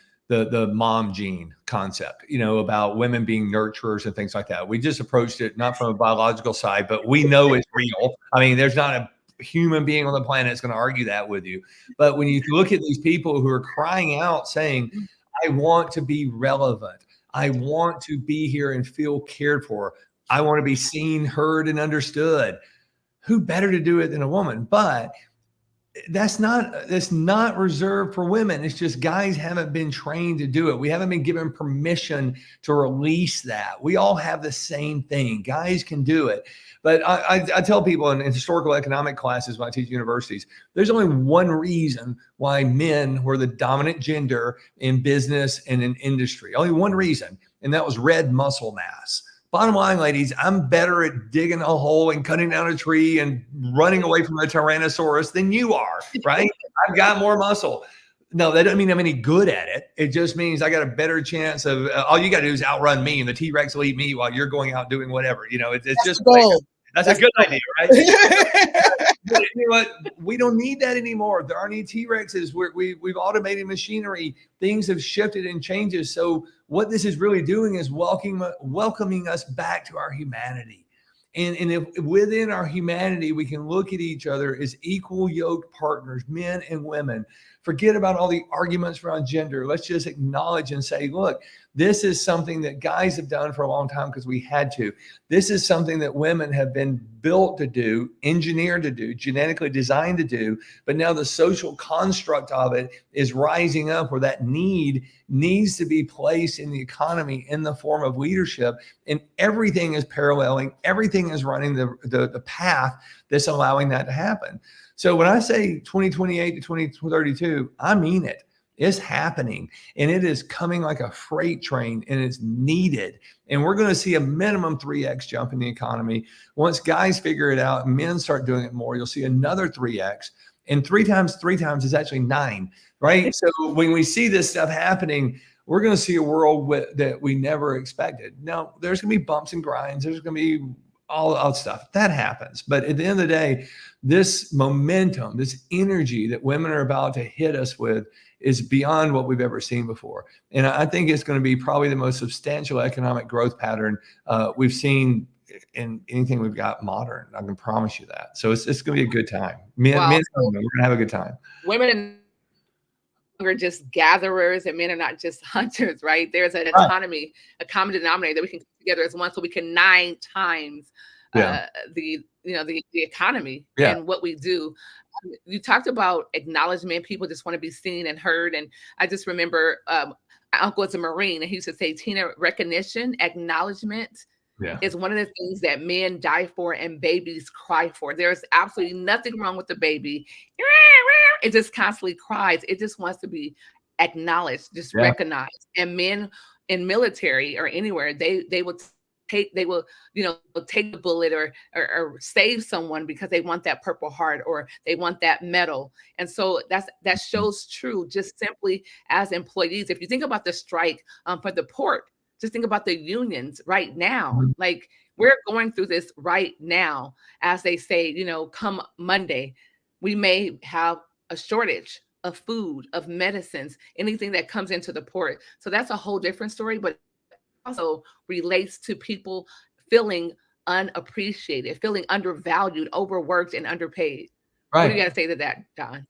mom gene concept, about women being nurturers and things like that. We just approached it not from a biological side, but we know it's real. I mean, there's not human being on the planet is going to argue that with you. But when you look at these people who are crying out saying, I want to be relevant, I want to be here and feel cared for, I want to be seen, heard, and understood, who better to do it than a woman? But that's not reserved for women. It's just guys haven't been trained to do it. We haven't been given permission to release that. We all have the same thing. Guys can do it. But I tell people in historical economic classes when I teach universities, there's only one reason why men were the dominant gender in business and in industry. Only one reason, and that was red muscle mass. Bottom line, ladies, I'm better at digging a hole and cutting down a tree and running away from a Tyrannosaurus than you are, right? I've got more muscle. No, that doesn't mean I'm any good at it. It just means I got a better chance of all you got to do is outrun me, and the T-Rex will eat me while you're going out doing whatever. It's just that's a good idea, right? But you know what? We don't need that anymore. There aren't any T-Rexes. We've automated machinery. Things have shifted and changes. So what this is really doing is welcoming us back to our humanity. And if within our humanity, we can look at each other as equal yoked partners, men and women. Forget about all the arguments around gender. Let's just acknowledge and say, look, this is something that guys have done for a long time because we had to. This is something that women have been built to do, engineered to do, genetically designed to do. But now the social construct of it is rising up where that need needs to be placed in the economy in the form of leadership. And everything is paralleling, everything is running the path that's allowing that to happen. So when I say 2028 to 2032, I mean it. It's happening, and it is coming like a freight train, and it's needed. And we're going to see a minimum 3x jump in the economy. Once guys figure it out, men start doing it more, you'll see another 3x. And 3 times is actually 9, right? So when we see this stuff happening, we're going to see a world that we never expected. Now, there's going to be bumps and grinds. There's going to be all stuff that happens. But at the end of the day, this momentum, this energy that women are about to hit us with is beyond what we've ever seen before. And I think it's going to be probably the most substantial economic growth pattern we've seen in anything we've got modern. I can promise you that. So it's going to be a good time. Men, we're going to have a good time. Women are just gatherers and men are not just hunters, right? There's an autonomy, a common denominator that we can come together as one, so we can 9 times the economy and what we do. You talked about acknowledgement. People just want to be seen and heard. And I just remember my uncle was a Marine, and he used to say, Tina, recognition, acknowledgement is one of the things that men die for and babies cry for. There's absolutely nothing wrong with the baby. It just constantly cries. It just wants to be acknowledged, just recognized. And men in military or anywhere, they will take the bullet or save someone because they want that Purple Heart or they want that medal. And so that shows true just simply as employees. If you think about the strike for the port, just think about the unions right now. Like, we're going through this right now. As they say, come Monday, we may have a shortage of food, of medicines, anything that comes into the port. So that's a whole different story, but also relates to people feeling unappreciated, feeling undervalued, overworked, and underpaid. Right. What do you got to say to that, Don?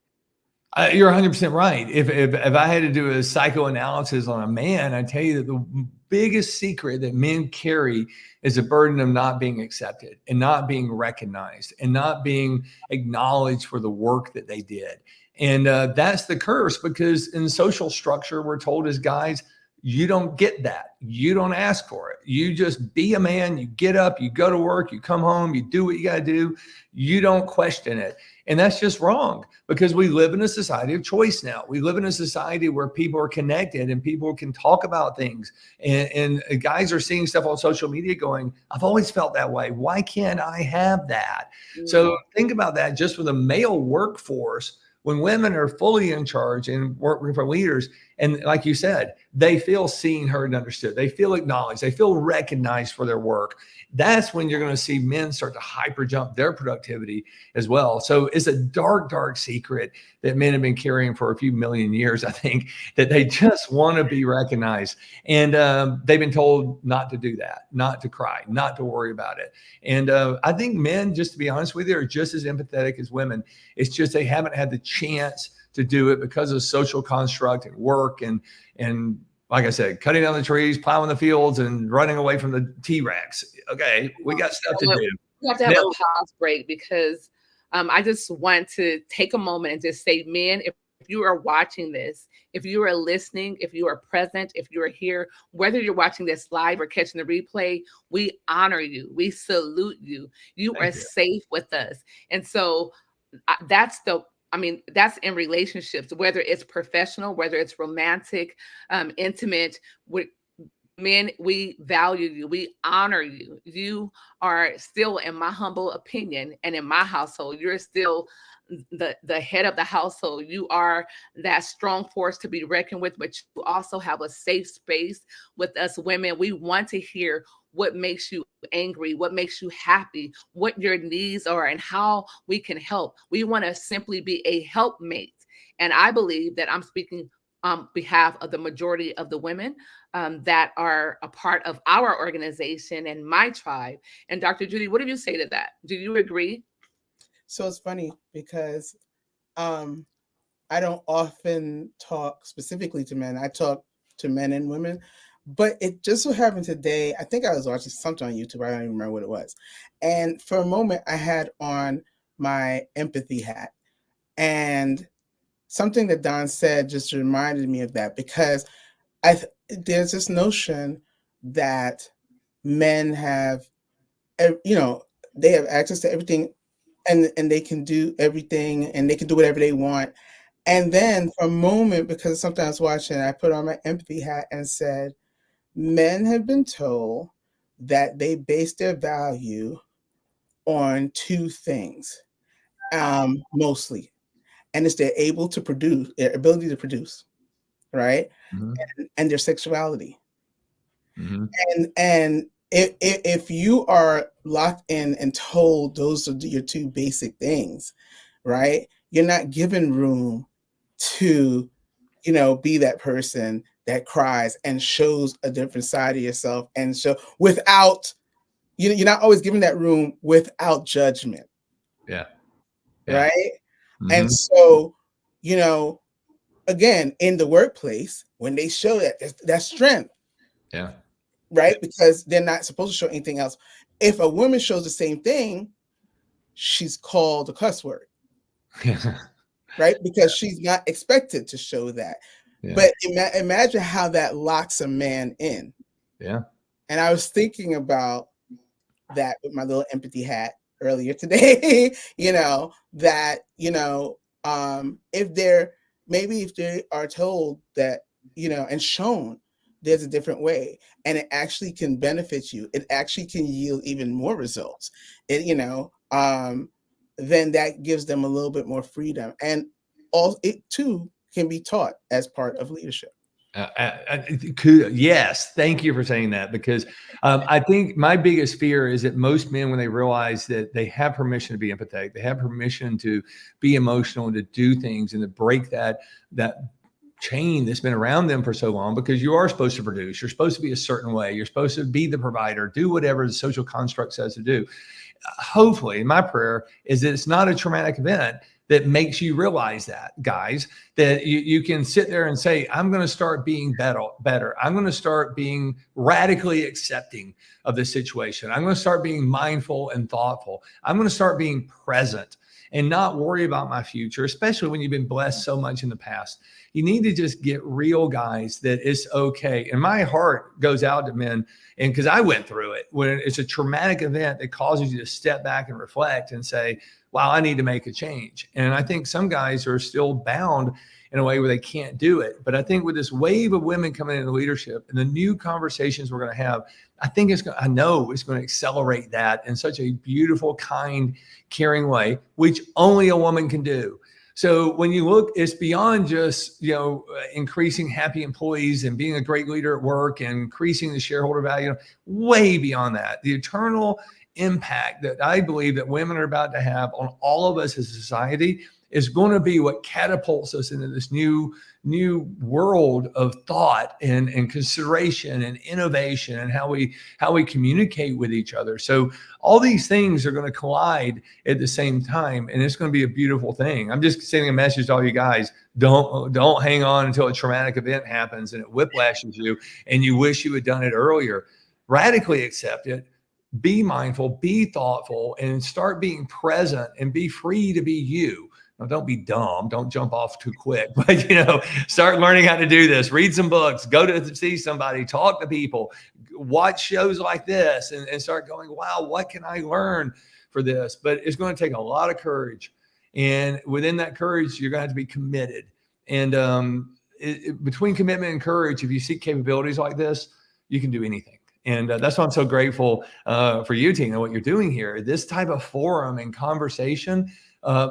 You're 100% right. If I had to do a psychoanalysis on a man, I'd tell you that the biggest secret that men carry is a burden of not being accepted and not being recognized and not being acknowledged for the work that they did. And that's the curse, because in social structure, we're told as guys, you don't get that. You don't ask for it. You just be a man. You get up, you go to work, you come home, you do what you got to do. You don't question it. And that's just wrong, because we live in a society of choice now. We live in a society where people are connected and people can talk about things. And guys are seeing stuff on social media going, I've always felt that way. Why can't I have that? Mm-hmm. So think about that just for the male workforce. When women are fully in charge and working for leaders, And like you said, they feel seen, heard, and understood. They feel acknowledged. They feel recognized for their work. That's when you're going to see men start to hyper jump their productivity as well. So it's a dark, dark secret that men have been carrying for a few million years, I think, that they just want to be recognized. And they've been told not to do that, not to cry, not to worry about it. And I think men, just to be honest with you, are just as empathetic as women. It's just they haven't had the chance to do it because of social construct and work and like I said, cutting down the trees, plowing the fields, and running away from the T-Rex. Okay, we got stuff to do. We have to have a pause break because I just want to take a moment and just say, men, if you are watching this, if you are listening, if you are present, if you are here, whether you're watching this live or catching the replay, we honor you. We salute you. You are safe with us. And so that's in relationships, whether it's professional, whether it's romantic, intimate, with men, we value you. We honor you. You are still, in my humble opinion, and in my household, you're still the head of the household. You are that strong force to be reckoned with, but you also have a safe space with us women. We want to hear what makes you angry, what makes you happy, what your needs are, and how we can help. We want to simply be a helpmate. And I believe that I'm speaking on behalf of the majority of the women that are a part of our organization and my tribe. And Dr. Judy, what do you say to that? Do you agree? So it's funny because I don't often talk specifically to men. I talk to men and women, but it just so happened today, I think I was watching something on YouTube. I don't even remember what it was. And for a moment, I had on my empathy hat. And something that Don said just reminded me of that, because there's this notion that men have, they have access to everything, and they can do everything, and they can do whatever they want. And then for a moment, because sometimes watching, I put on my empathy hat and said, men have been told that they base their value on two things, mostly. And it's their their ability to produce, right? Mm-hmm. And their sexuality. Mm-hmm. And if you are locked in and told those are your two basic things, right? You're not given room to, be that person that cries and shows a different side of yourself, and without, you're not always given that room without judgment. Yeah. Right. Mm-hmm. And so, again, in the workplace, when they show that strength. Yeah. Right. Because they're not supposed to show anything else. If a woman shows the same thing, she's called a cuss word. Right. Because she's not expected to show that. Yeah. But imagine how that locks a man in. Yeah. And I was thinking about that with my little empathy hat earlier today, that, if they are told that, and shown there's a different way, and it actually can benefit you, it actually can yield even more results, then that gives them a little bit more freedom. And it too can be taught as part of leadership. Yes. Thank you for saying that, because I think my biggest fear is that most men, when they realize that they have permission to be empathetic, they have permission to be emotional and to do things and to break that chain that's been around them for so long, because you are supposed to produce, you're supposed to be a certain way, you're supposed to be the provider, do whatever the social construct says to do. Hopefully, my prayer is that it's not a traumatic event that makes you realize that, guys, that you can sit there and say, I'm going to start being better. I'm going to start being radically accepting of the situation. I'm going to start being mindful and thoughtful. I'm going to start being present and not worry about my future, especially when you've been blessed so much in the past. You need to just get real, guys, that it's okay. And my heart goes out to men, and because I went through it, when it's a traumatic event that causes you to step back and reflect and say, wow, I need to make a change. And I think some guys are still bound in a way where they can't do it. But I think with this wave of women coming into leadership and the new conversations we're going to have, I know it's going to accelerate that in such a beautiful, kind, caring way, which only a woman can do. So when you look, it's beyond just, increasing happy employees and being a great leader at work and increasing the shareholder value, way beyond that. The eternal impact that I believe that women are about to have on all of us as a society is going to be what catapults us into this new world of thought and consideration and innovation and how we communicate with each other. So all these things are going to collide at the same time, and it's going to be a beautiful thing. I'm just sending a message to all you guys. Don't hang on until a traumatic event happens and it whiplashes you and you wish you had done it earlier. Radically accept it. Be mindful, be thoughtful, and start being present and be free to be you. Now, don't be dumb. Don't jump off too quick, but, start learning how to do this. Read some books, go to see somebody, talk to people, watch shows like this and start going, wow, what can I learn for this? But it's going to take a lot of courage. And within that courage, you're going to have to be committed. And between commitment and courage, if you seek capabilities like this, you can do anything. And that's why I'm so grateful for you, Tina, what you're doing here. This type of forum and conversation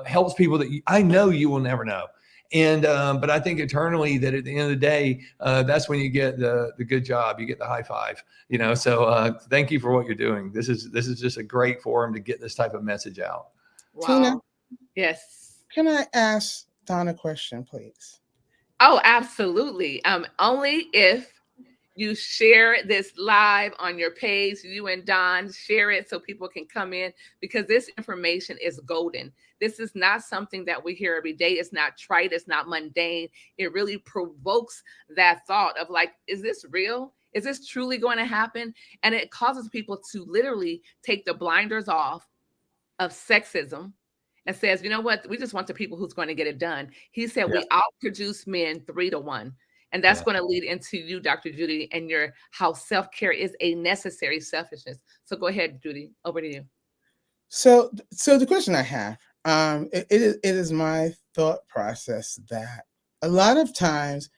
helps people that I know you will never know. And but I think eternally that at the end of the day, that's when you get the good job, you get the high five. So thank you for what you're doing. This is just a great forum to get this type of message out. Wow. Tina? Yes. Can I ask Don a question, please? Oh, absolutely. Only if you share this live on your page, you and Don share it so people can come in, because this information is golden. This is not something that we hear every day. It's not trite. It's not mundane. It really provokes that thought of like, is this real? Is this truly going to happen? And it causes people to literally take the blinders off of sexism and says, you know what? We just want the people who's going to get it done. He said, we outproduce men 3-1. And that's going to lead into you, Dr. Judy, and how self-care is a necessary selfishness. So go ahead, Judy, over to you. So the question I have, it is my thought process that a lot of times,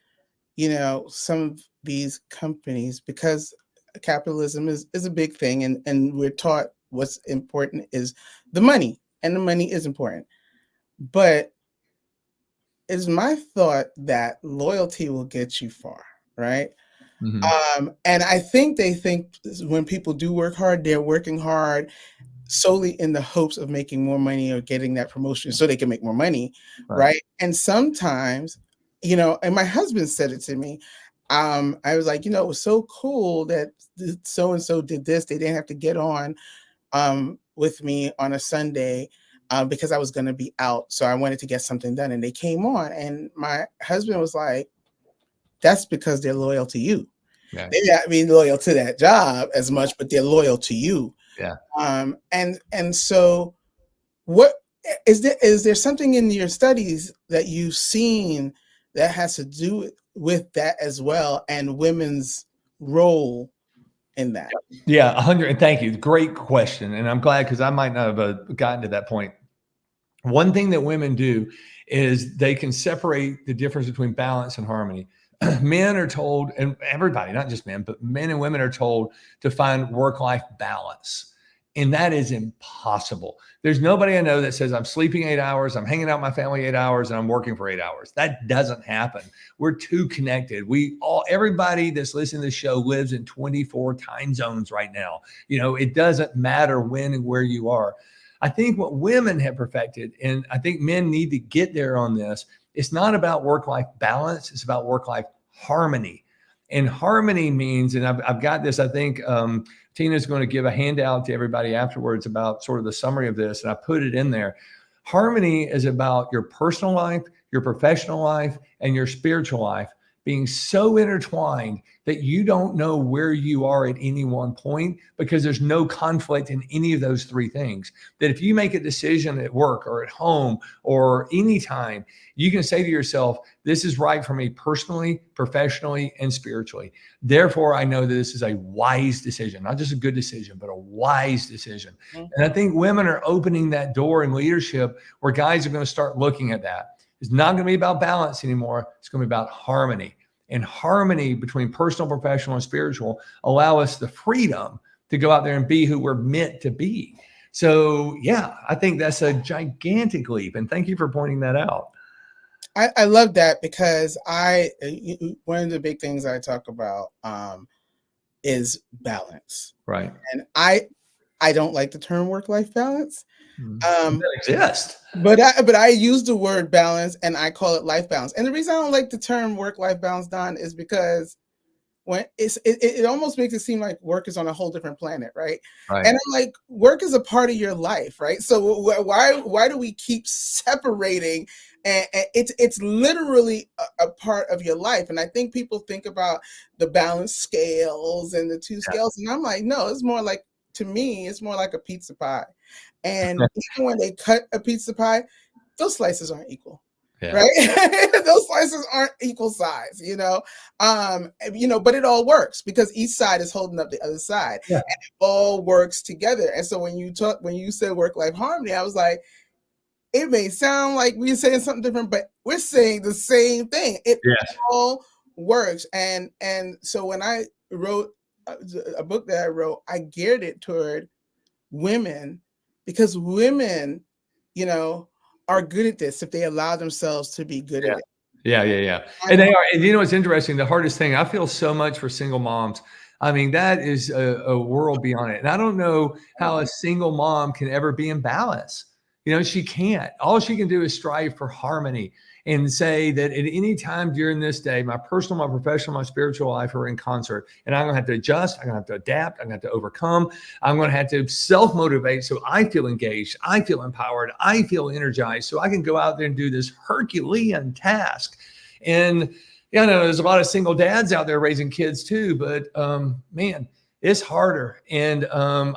some of these companies, because capitalism is a big thing, and we're taught what's important is the money, and the money is important. But it's my thought that loyalty will get you far, right? Mm-hmm. And I think they think when people do work hard, they're working hard solely in the hopes of making more money or getting that promotion so they can make more money, right? And sometimes, and my husband said it to me, I was like, it was so cool that so-and-so did this. They didn't have to get on with me on a Sunday because I was going to be out. So I wanted to get something done, and they came on, and my husband was like, that's because they're loyal to you. Yeah. They may not be loyal to that job as much, but they're loyal to you. Yeah. And so what is there something in your studies that you've seen that has to do with that as well, and women's role in that? Yeah, 100. And thank you. Great question. And I'm glad, because I might not have gotten to that point. One thing that women do is they can separate the difference between balance and harmony. Men are told, and everybody, not just men, but men and women are told to find work-life balance. And that is impossible. There's nobody I know that says I'm sleeping 8 hours, I'm hanging out with my family 8 hours, and I'm working for 8 hours. That doesn't happen. We're too connected. Everybody that's listening to this show lives in 24 time zones right now. It doesn't matter when and where you are. I think what women have perfected, and I think men need to get there on this, it's not about work-life balance. It's about work-life harmony. And harmony means, and I've got this, I think Tina's going to give a handout to everybody afterwards about sort of the summary of this, and I put it in there. Harmony is about your personal life, your professional life, and your spiritual life being so intertwined that you don't know where you are at any one point, because there's no conflict in any of those three things. That if you make a decision at work or at home or anytime, you can say to yourself, this is right for me personally, professionally, and spiritually. Therefore, I know that this is a wise decision, not just a good decision, but a wise decision. Mm-hmm. And I think women are opening that door in leadership where guys are going to start looking at that. It's not going to be about balance anymore. It's going to be about harmony. And harmony between personal, professional, and spiritual allow us the freedom to go out there and be who we're meant to be. So, yeah, I think that's a gigantic leap. And thank you for pointing that out. I love that because one of the big things I talk about is balance. Right. And I don't like the term work-life balance. That exist. But I use the word balance and I call it life balance. And the reason I don't like the term work-life balance, Don, is because when it almost makes it seem like work is on a whole different planet, right? Right. And I'm like, work is a part of your life, right? So why do we keep separating? And it's literally a part of your life. And I think people think about the balance scales and the two scales, and I'm like, no, it's more like, to me, it's more like a pizza pie. And even when they cut a pizza pie, those slices aren't equal. Yeah. Right? Those slices aren't equal size, but it all works because each side is holding up the other side. Yeah. And it all works together. And so when you said work-life harmony, I was like, it may sound like we're saying something different, but we're saying the same thing. It all works. And so when I wrote a book that I wrote, I geared it toward women because women, are good at this if they allow themselves to be good at it. Yeah. And they are. And you know what's interesting? The hardest thing, I feel so much for single moms. I mean, that is a world beyond it. And I don't know how a single mom can ever be in balance. She can't. All she can do is strive for harmony and say that at any time during this day, my personal, my professional, my spiritual life are in concert. And I'm going to have to adjust. I'm going to have to adapt. I'm going to have to overcome. I'm going to have to self-motivate so I feel engaged. I feel empowered. I feel energized so I can go out there and do this Herculean task. And I know there's a lot of single dads out there raising kids too, but man, it's harder. And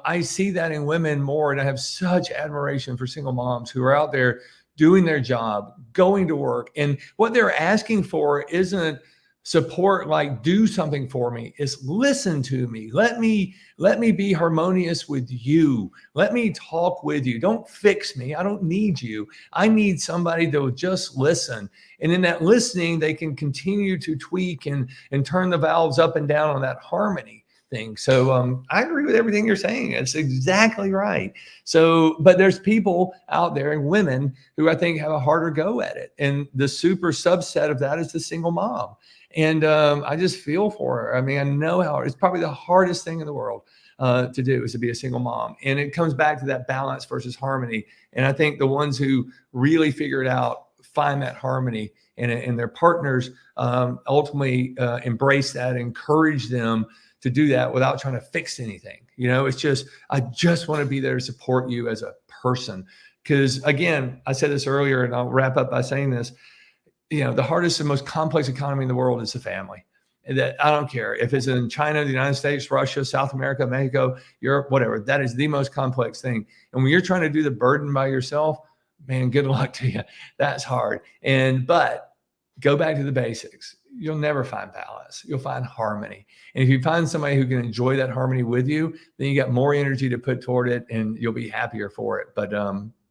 I see that in women more. And I have such admiration for single moms who are out there doing their job, going to work. And what they're asking for isn't support, like do something for me. It's listen to me. Let me be harmonious with you. Let me talk with you. Don't fix me. I don't need you. I need somebody that will just listen. And in that listening, they can continue to tweak and turn the valves up and down on that harmony thing. So I agree with everything you're saying. It's exactly right. So, but there's people out there and women who I think have a harder go at it. And the super subset of that is the single mom. And I just feel for her. I mean, I know how it's probably the hardest thing in the world to do is to be a single mom. And it comes back to that balance versus harmony. And I think the ones who really figure it out find that harmony and their partners ultimately embrace that, encourage them to do that without trying to fix anything. It's just, I just want to be there to support you as a person. Because again, I said this earlier and I'll wrap up by saying this, the hardest and most complex economy in the world is the family. And that I don't care if it's in China, the United States, Russia, South America, Mexico, Europe, whatever, that is the most complex thing. And when you're trying to do the burden by yourself, man, good luck to you. That's hard. But go back to the basics. You'll never find balance. You'll find harmony. And if you find somebody who can enjoy that harmony with you, then you got more energy to put toward it and you'll be happier for it. But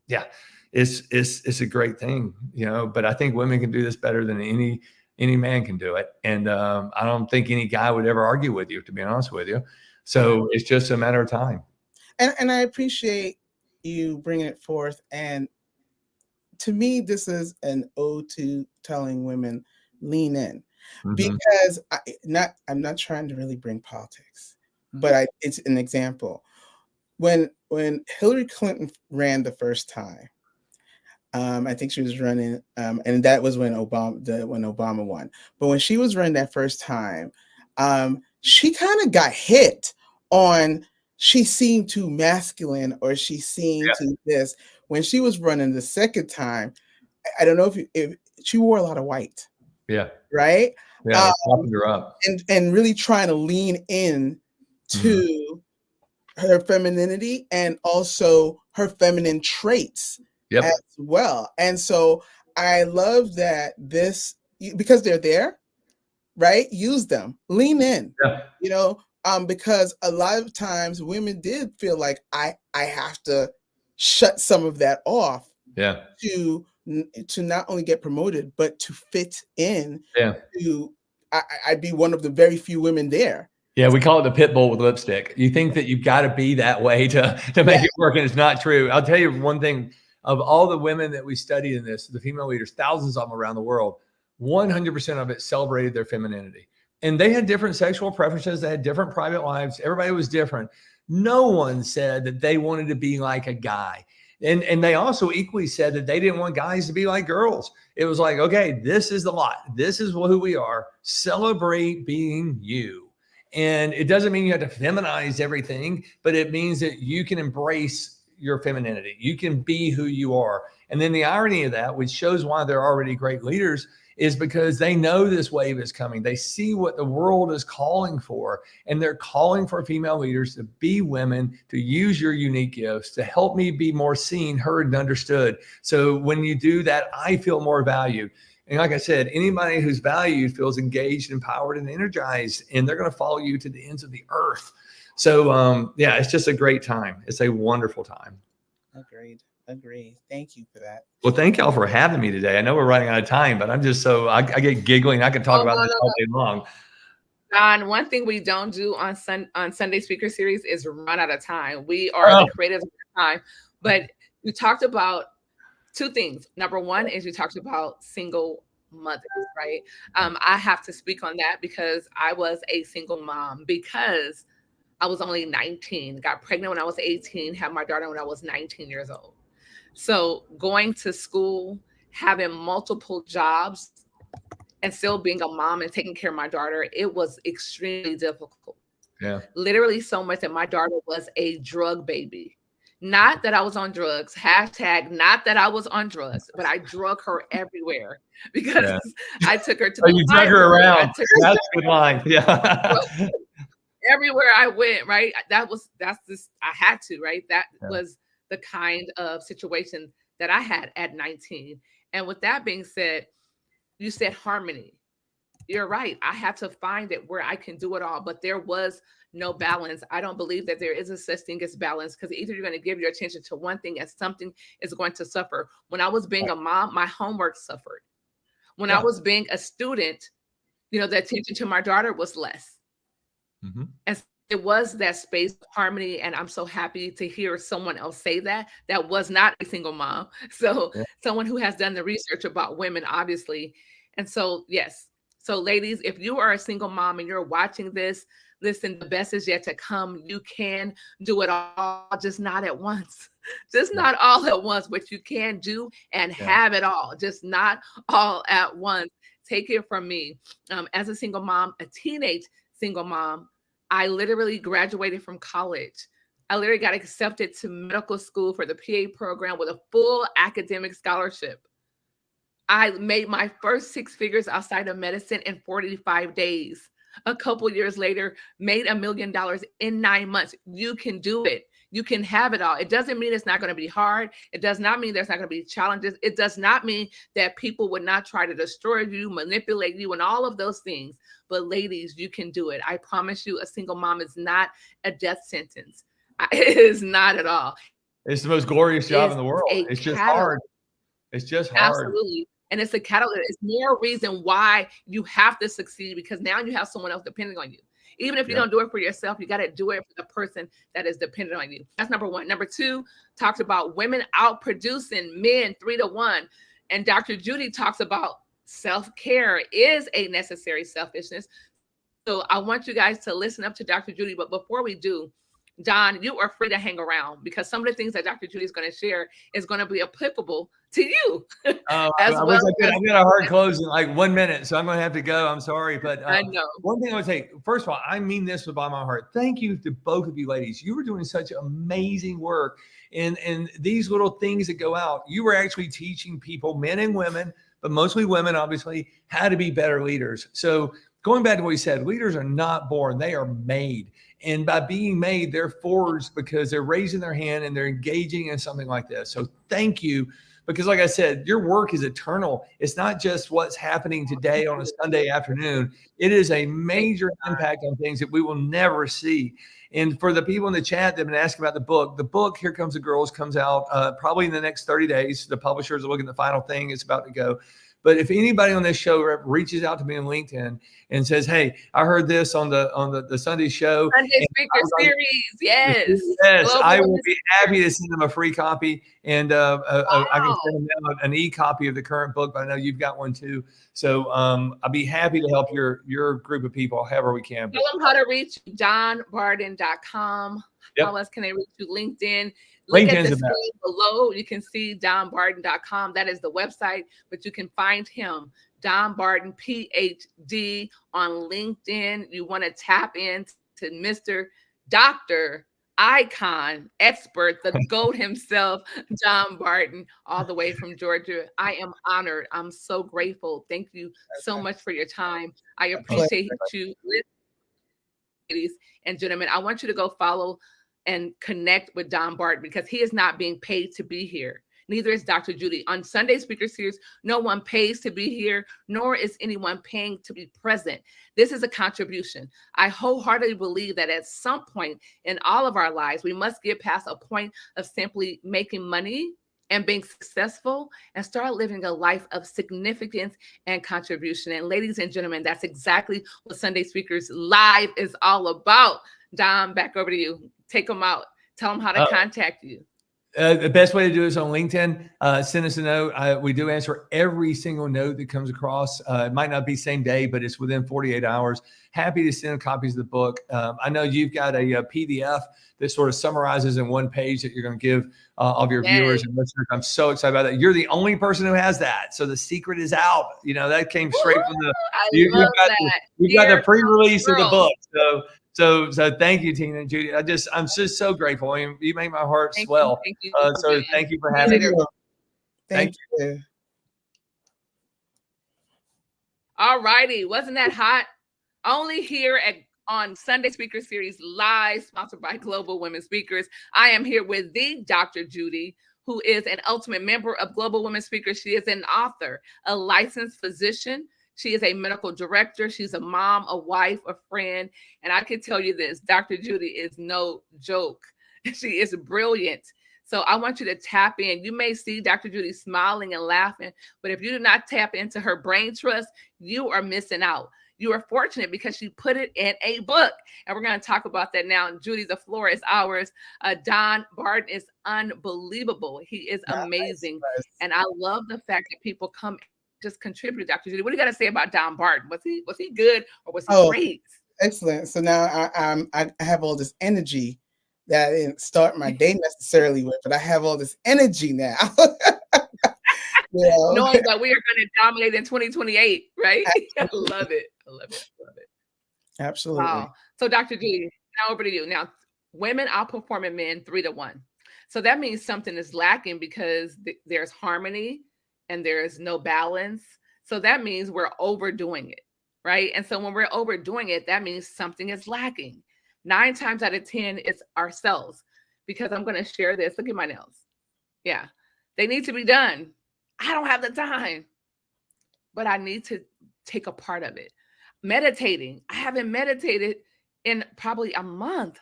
yeah, it's a great thing, but I think women can do this better than any man can do it. And I don't think any guy would ever argue with you, to be honest with you. So it's just a matter of time. And I appreciate you bringing it forth. And to me, this is an ode to telling women, lean in. Mm-hmm. Because I'm not trying to really bring politics, but it's an example. When Hillary Clinton ran the first time, I think she was running, and that was when Obama won. But when she was running that first time, she kind of got hit on. She seemed too masculine, or she seemed to this. When she was running the second time, I don't know if she wore a lot of white. Yeah. Right. Yeah. Popping her up. And really trying to lean in to her femininity and also her feminine traits as well. And so I love that because they're there, right? Use them, lean in, because a lot of times women did feel like I have to shut some of that off to not only get promoted, but to fit in. I'd be one of the very few women there. Yeah, we call it the pit bull with lipstick. You think that you've got to be that way to make it work, and it's not true. I'll tell you one thing. of all the women that we studied in this, the female leaders, thousands of them around the world, 100% of it celebrated their femininity. And they had different sexual preferences. They had different private lives. Everybody was different. No one said that they wanted to be like a guy. And they also equally said that they didn't want guys to be like girls. It was like, okay, this is the lot. This is who we are. Celebrate being you. And it doesn't mean you have to feminize everything, but it means that you can embrace your femininity. You can be who you are. And then the irony of that, which shows why they're already great leaders, is because they know this wave is coming. They see what the world is calling for, and they're calling for female leaders to be women, to use your unique gifts, to help me be more seen, heard, and understood. So when you do that, I feel more valued. And like I said, anybody who's valued feels engaged, empowered, and energized, and they're going to follow you to the ends of the earth. So yeah, it's just a great time. It's a wonderful time. Agreed. Thank you for that. Well, thank y'all for having me today. I know we're running out of time, but I'm just I get giggling. I can talk about this all day long. Don, one thing we don't do on Sunday Speaker Series is run out of time. We are the creatives of time. But you talked about two things. Number one is you talked about single mothers, right? I have to speak on that because I was a single mom because I was only 19, got pregnant when I was 18, had my daughter when I was 19 years old. So going to school, having multiple jobs, and still being a mom and taking care of my daughter, it was extremely difficult. Yeah. Literally so much that my daughter was a drug baby. Not that I was on drugs, hashtag not that I was on drugs, but I drug her everywhere because I took her to you drug her around. That's a good line. Yeah. Everywhere I went, right? That's just, I had to, right? That was the kind of situation that I had at 19. And with that being said, you said harmony. You're right. I had to find it where I can do it all, but there was no balance. I don't believe that there is a such thing as balance because either you're going to give your attention to one thing and something is going to suffer. When I was being a mom, my homework suffered. When I was being a student, the attention to my daughter was less. Mm-hmm. And it was that space of harmony. And I'm so happy to hear someone else say that was not a single mom. So someone who has done the research about women, obviously. And so, yes. So ladies, if you are a single mom and you're watching this, listen, the best is yet to come. You can do it all, just not at once. Just not all at once, but you can do and have it all, just not all at once. Take it from me. As a single mom, a teenage single mom, I literally graduated from college. I literally got accepted to medical school for the PA program with a full academic scholarship. I made my first 6 figures outside of medicine in 45 days. A couple years later, made $1 million in 9 months. You can do it. You can have it all. It doesn't mean it's not going to be hard. It does not mean there's not going to be challenges. It does not mean that people would not try to destroy you, manipulate you, and all of those things. But ladies, you can do it. I promise you, a single mom is not a death sentence. It is not at all. It's the most glorious job in the world. It's just hard. It's just hard. Absolutely. And it's a catalyst. It's more reason why you have to succeed because now you have someone else depending on you. Even if you don't do it for yourself, you got to do it for the person that is dependent on you. That's number one. Number two, talks about women outproducing men 3-1. And Dr. Judy talks about self-care is a necessary selfishness. So I want you guys to listen up to Dr. Judy. But before we do, Don, you are free to hang around because some of the things that Dr. Judy is going to share is going to be applicable to you. I've got a hard close in like 1 minute, so I'm going to have to go. I'm sorry. But I know. One thing I would say, first of all, I mean this with all my heart. Thank you to both of you ladies. You were doing such amazing work. And these little things that go out, you were actually teaching people, men and women, but mostly women, obviously, how to be better leaders. So going back to what you said, leaders are not born, they are made. And by being made, they're forged because they're raising their hand and they're engaging in something like this. So thank you. Because like I said, your work is eternal. It's not just what's happening today on a Sunday afternoon. It is a major impact on things that we will never see. And for the people in the chat that have been asking about the book, Here Comes the Girls, comes out probably in the next 30 days. The publishers are looking at the final thing. It's about to go. But if anybody on this show reaches out to me on LinkedIn and says, "Hey, I heard this on the Sunday show, Sunday speaker series, yes. yes, Global I will Women's be happy to send them a free copy, and I can send them out an e-copy of the current book. But I know you've got one too, so I'll be happy to help your group of people however we can. Tell them how to reach johnbarden.com. Yep. How else can they reach you? LinkedIn. Look at the LinkedIn's screen below. You can see johnbarden.com. That is the website, but you can find him, Don Barden, PhD, on LinkedIn. You want to tap into Mr. Dr. Icon, expert, the GOAT himself, John Barden, all the way from Georgia. I am honored. I'm so grateful. Thank you so much for your time. I appreciate you. Ladies and gentlemen, I want you to go follow and connect with Don Barden because he is not being paid to be here. Neither is Dr. Judy. On Sunday Speaker Series, no one pays to be here, nor is anyone paying to be present. This is a contribution. I wholeheartedly believe that at some point in all of our lives, we must get past a point of simply making money and being successful and start living a life of significance and contribution. And ladies and gentlemen, that's exactly what Sunday Speakers Live is all about. Don, back over to you. Take them out. Tell them how to contact you. The best way to do it is on LinkedIn. Send us a note. We do answer every single note that comes across. It might not be same day, but it's within 48 hours. Happy to send copies of the book. I know you've got a PDF that sort of summarizes in one page that you're going to give of your viewers and listeners. I'm so excited about that. You're the only person who has that. So the secret is out. You know, that came straight from the, you've got the pre-release of the book. So thank you, Tina and Judy. I'm just so grateful. I mean, you make my heart swell. Thank you so thank you for having me. Thank you. All righty. Wasn't that hot? Only here on Sunday Speaker Series Live, sponsored by Global Women Speakers. I am here with the Dr. Judy, who is an ultimate member of Global Women Speakers. She is an author, a licensed physician. She is a medical director. She's a mom, a wife, a friend. And I can tell you this, Dr. Judy is no joke. She is brilliant. So I want you to tap in. You may see Dr. Judy smiling and laughing, but if you do not tap into her brain trust, you are missing out. You are fortunate because she put it in a book. And we're going to talk about that now. And Judy, the floor is ours. Don Barden is unbelievable. He is amazing. Nice. And I love the fact that people come just contribute. Dr. Judy, what do you got to say about Don Barden? Was he good or was he great? Excellent. So now I have all this energy that I didn't start my day necessarily with, but I have all this energy now. Knowing that we are going to dominate in 2028, right? I love it. Absolutely. Wow. So Dr. Judy, now over to you. Now, women outperforming men 3-1. So that means something is lacking because there's harmony and there is no balance. So that means we're overdoing it, right? And so when we're overdoing it, that means something is lacking. 9 times out of 10, it's ourselves. Because I'm going to share this. Look at my nails. Yeah, they need to be done. I don't have the time, but I need to take a part of it. Meditating. I haven't meditated in probably a month.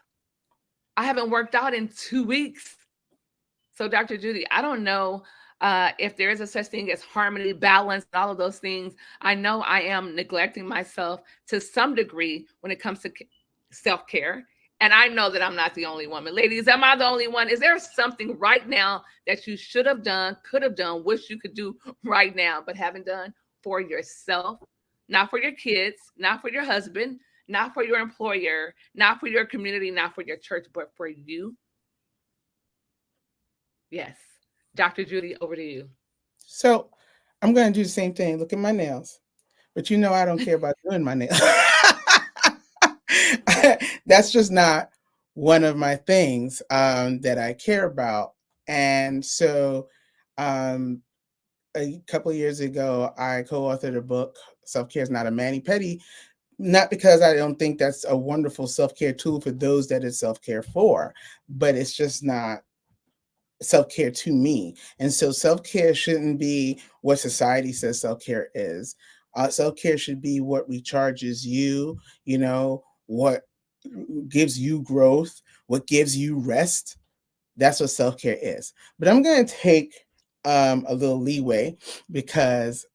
I haven't worked out in 2 weeks. So Dr. Judy, I don't know if there is a such thing as harmony, balance, all of those things. I know I am neglecting myself to some degree when it comes to self-care. And I know that I'm not the only woman. Ladies, am I the only one? Is there something right now that you should have done, could have done, wish you could do right now, but haven't done for yourself? Not for your kids, not for your husband, not for your employer, not for your community, not for your church, but for you? Yes. Dr. Judy, over to you. So I'm going to do the same thing. Look at my nails. But you know I don't care about doing my nails. That's just not one of my things that I care about. And so a couple of years ago, I co-authored a book, Self-Care is Not a Mani-Pedi, not because I don't think that's a wonderful self-care tool for those that it's self-care for, but it's just not self-care to me. And so self-care shouldn't be what society says self-care is. Self-care should be what recharges you, what gives you growth, what gives you rest. That's what self-care is. But I'm going to take a little leeway because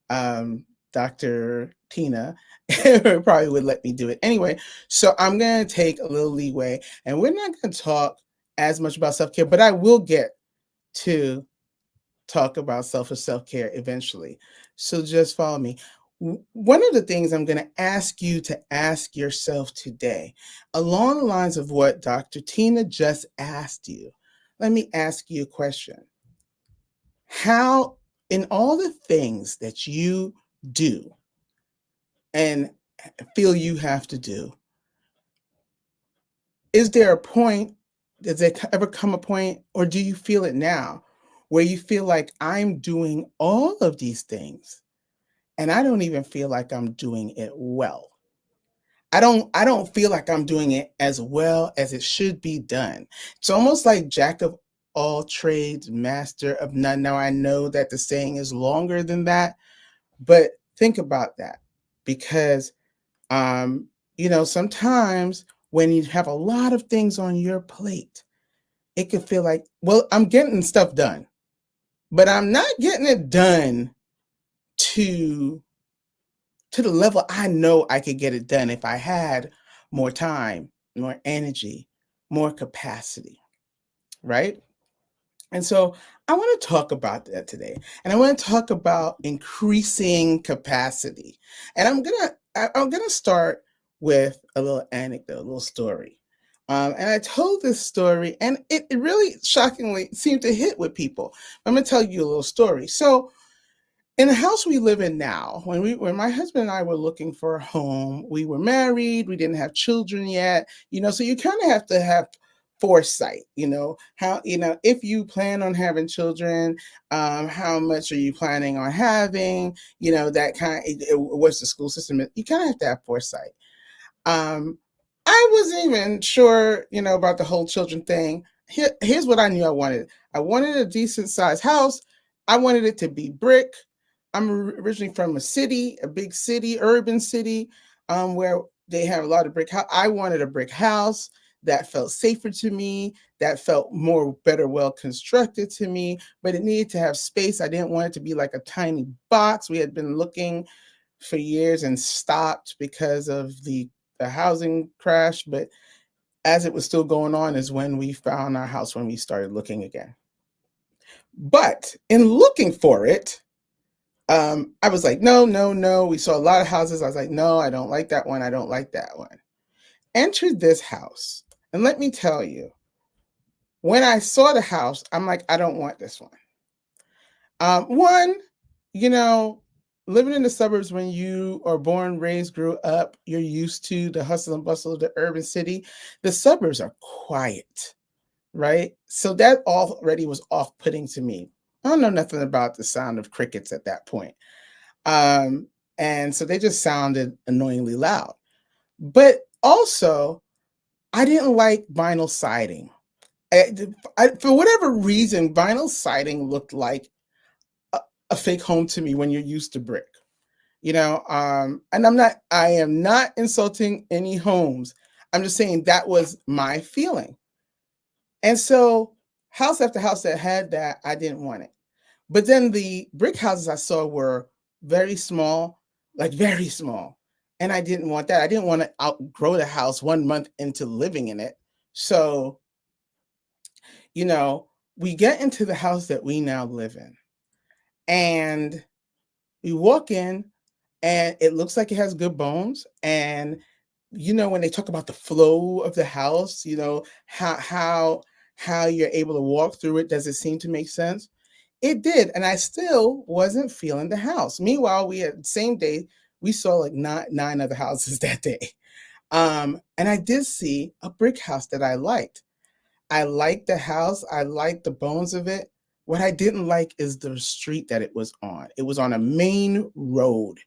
Dr. Tina probably would let me do it anyway. So I'm going to take a little leeway, and we're not going to talk as much about self-care, but I will get to talk about self-care eventually. So just follow me. One of the things I'm going to ask you to ask yourself today, along the lines of what Dr. Tina just asked you, let me ask you a question. How, in all the things that you do and feel you have to do, is there a point, does there ever come a point, or do you feel it now, where you feel like I'm doing all of these things and I don't even feel like I'm doing it well? I don't feel like I'm doing it as well as it should be done. It's almost like jack of all trades, master of none. Now I know that the saying is longer than that, but think about that, because sometimes when you have a lot of things on your plate, it can feel like, well, I'm getting stuff done, but I'm not getting it done to the level I know I could get it done if I had more time, more energy, more capacity, right? And so I want to talk about that today. And I want to talk about increasing capacity. And I'm gonna start with a little anecdote, a little story. And I told this story, and it really shockingly seemed to hit with people. I'm gonna tell you a little story. So in the house we live in now, when my husband and I were looking for a home, we were married, we didn't have children yet, so you kind of have to have foresight, how, if you plan on having children, how much are you planning on having, that kind of, what's the school system, you kind of have to have foresight. I wasn't even sure, about the whole children thing. Here's what I knew I wanted. I wanted a decent sized house. I wanted it to be brick. I'm originally from a big city, urban city, where they have a lot of brick house. I wanted a brick house that felt safer to me, that felt better, well constructed to me, but it needed to have space. I didn't want it to be like a tiny box. We had been looking for years and stopped because of the housing crash, but as it was still going on is when we found our house, when we started looking again. But in looking for it, I was like, no, no, no. We saw a lot of houses. I was like, no, I don't like that one. I don't like that one. Entered this house. And let me tell you, when I saw the house, I'm like, I don't want this one. One, living in the suburbs, when you are born, raised, grew up, you're used to the hustle and bustle of the urban city. The suburbs are quiet, right? So that already was off-putting to me. I don't know nothing about the sound of crickets at that point. And so they just sounded annoyingly loud. But also, I didn't like vinyl siding. For whatever reason, vinyl siding looked like a fake home to me when you're used to brick. And I am not insulting any homes. I'm just saying that was my feeling. And so house after house that had that, I didn't want it. But then the brick houses I saw were very small, like very small. And I didn't want that. I didn't want to outgrow the house 1 month into living in it. So, we get into the house that we now live in. And we walk in, and it looks like it has good bones. And when they talk about the flow of the house, how you're able to walk through it, does it seem to make sense? It did, and I still wasn't feeling the house. Meanwhile, same day we saw like nine other houses that day, and I did see a brick house that I liked. I liked the house. I liked the bones of it. What I didn't like is the street that it was on. It was on a main road,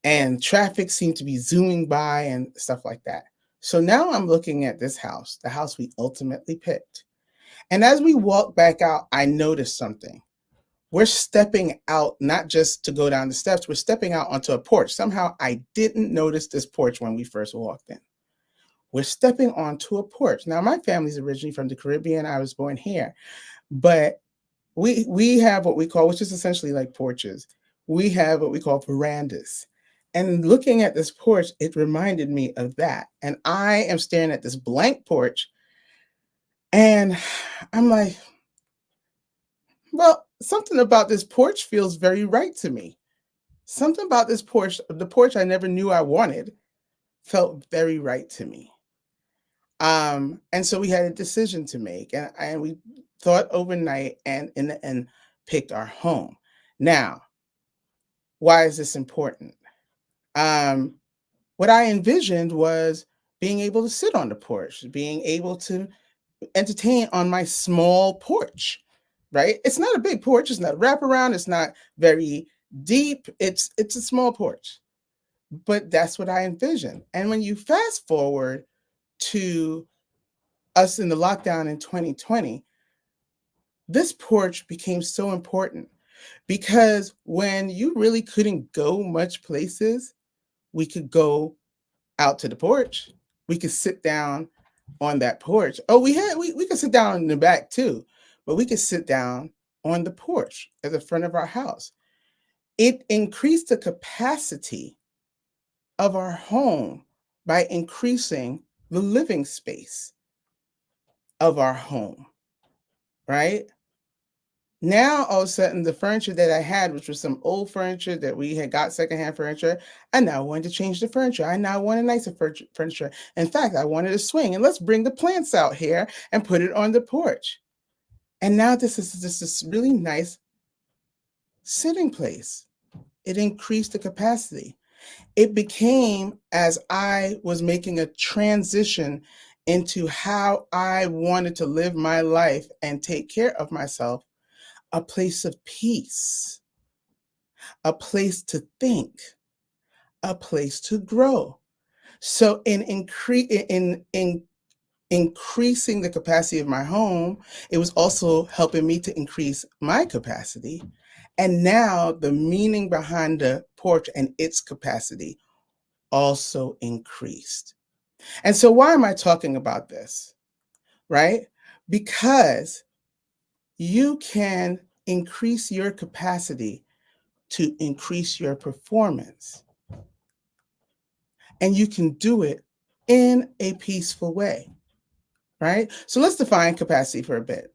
and traffic seemed to be zooming by and stuff like that. So now I'm looking at this house, the house we ultimately picked. And as we walk back out, I noticed something. We're stepping out, not just to go down the steps, we're stepping out onto a porch. Somehow I didn't notice this porch when we first walked in. We're stepping onto a porch. Now, my family's originally from the Caribbean. I was born here, but we have what we call, which is essentially like porches. we have what we call verandas. And looking at this porch, it reminded me of that. And I am staring at this blank porch, and I'm like, well, something about this porch feels very right to me. Something about this porch, the porch I never knew I wanted, felt very right to me. And so we had a decision to make, and we thought overnight, and in the end picked our home. Now, why is this important? Um, what I envisioned was being able to sit on the porch, being able to entertain on my small porch, right? It's not a big porch, it's not a wraparound, it's not very deep, it's a small porch. But that's what I envisioned. And when you fast forward to us in the lockdown in 2020, this porch became so important because when you really couldn't go much places, we could go out to the porch. We could sit down on that porch. Oh, we could sit down in the back too, but we could sit down on the porch at the front of our house. It increased the capacity of our home by increasing the living space of our home, right? Now, all of a sudden, the furniture that I had, which was some old furniture that we had got secondhand furniture, I now wanted to change the furniture. I now wanted nicer furniture. In fact, I wanted a swing, and let's bring the plants out here and put it on the porch. And now this is just this really nice sitting place. It increased the capacity. It became, as I was making a transition into how I wanted to live my life and take care of myself, a place of peace, a place to think, a place to grow. So in increasing the capacity of my home, it was also helping me to increase my capacity. And now the meaning behind the porch and its capacity also increased. And so why am I talking about this? Right? Because you can increase your capacity to increase your performance. And you can do it in a peaceful way, right? So let's define capacity for a bit,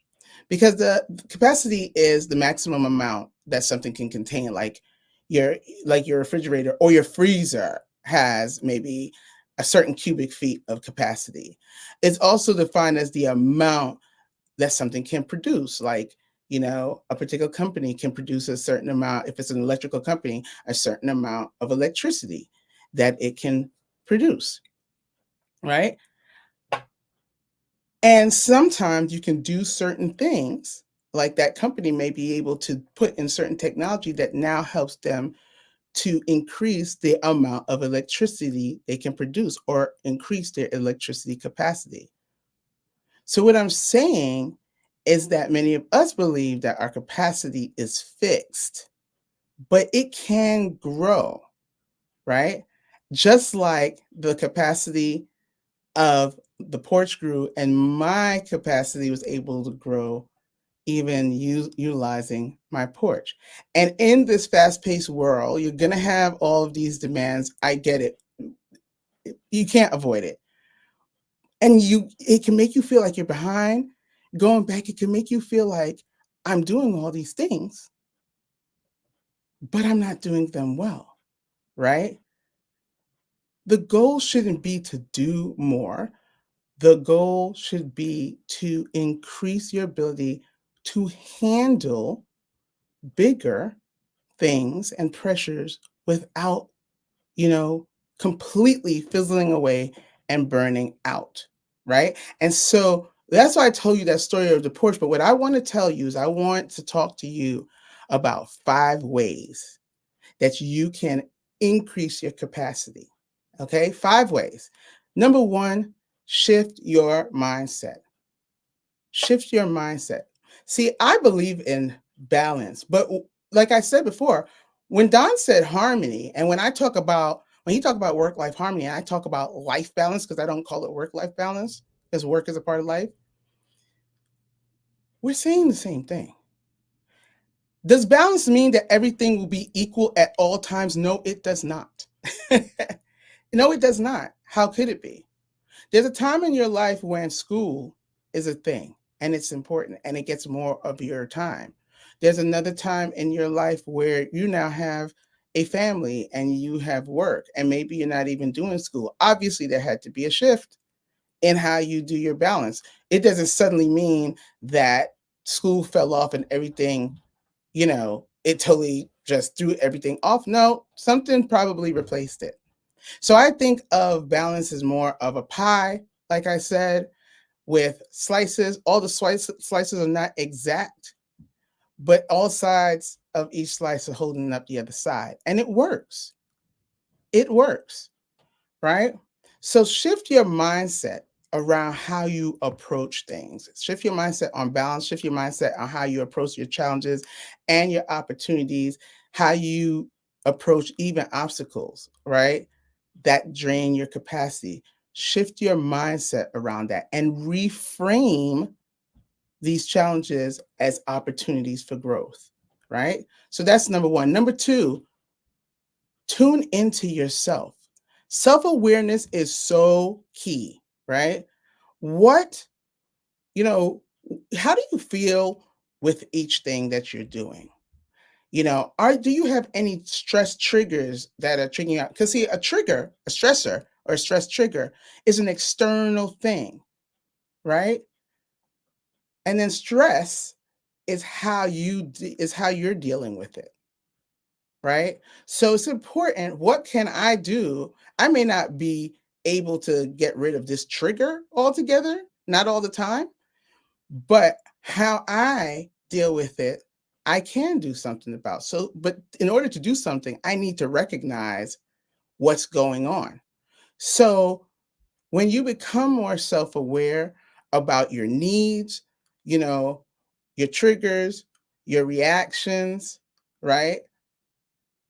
because the capacity is the maximum amount that something can contain, like your refrigerator or your freezer has maybe a certain cubic feet of capacity. It's also defined as the amount that something can produce, like, a particular company can produce a certain amount. If it's an electrical company, a certain amount of electricity that it can produce, right? And sometimes you can do certain things, like that company may be able to put in certain technology that now helps them to increase the amount of electricity they can produce or increase their electricity capacity. So what I'm saying is that many of us believe that our capacity is fixed, but it can grow, right? Just like the capacity of the porch grew and my capacity was able to grow even utilizing my porch. And in this fast-paced world, you're going to have all of these demands. I get it. You can't avoid it. And it can make you feel like you're behind. Going back, it can make you feel like I'm doing all these things, but I'm not doing them well, right? The goal shouldn't be to do more. The goal should be to increase your ability to handle bigger things and pressures without, you know, completely fizzling away and burning out, right? And so that's why I told you that story of the porch. But what I want to tell you is I want to talk to you about 5 ways that you can increase your capacity. Okay, 5 ways. Number 1, shift your mindset. Shift your mindset. See, I believe in balance, but like I said before, when Don said harmony, and when he talked about work-life harmony, and I talk about life balance, because I don't call it work-life balance, because work is a part of life, we're saying the same thing. Does balance mean that everything will be equal at all times? No, it does not. No, it does not. How could it be? There's a time in your life when school is a thing and it's important and it gets more of your time. There's another time in your life where you now have a family and you have work and maybe you're not even doing school. Obviously, there had to be a shift in how you do your balance. It doesn't suddenly mean that school fell off and everything, it totally just threw everything off. No, something probably replaced it. So I think of balance as more of a pie, like I said, with slices. All the slices are not exact, but all sides of each slice are holding up the other side. And it works. It works, right? So shift your mindset around how you approach things. Shift your mindset on balance, shift your mindset on how you approach your challenges and your opportunities, how you approach even obstacles, right? That drain your capacity. Shift your mindset around that and reframe these challenges as opportunities for growth, right? So that's number one. Number two, tune into yourself. Self awareness is so key, right? What, you know, how do you feel with each thing that you're doing? Do you have any stress triggers that are triggering out? Because see, a trigger, a stressor or a stress trigger is an external thing, right? And then stress is is how you're dealing with it, right? So it's important. What can I do? I may not be able to get rid of this trigger altogether, not all the time, but how I deal with it, I can do something about. So, but in order to do something, I need to recognize what's going on. So, when you become more self aware about your needs, you know, your triggers, your reactions, right?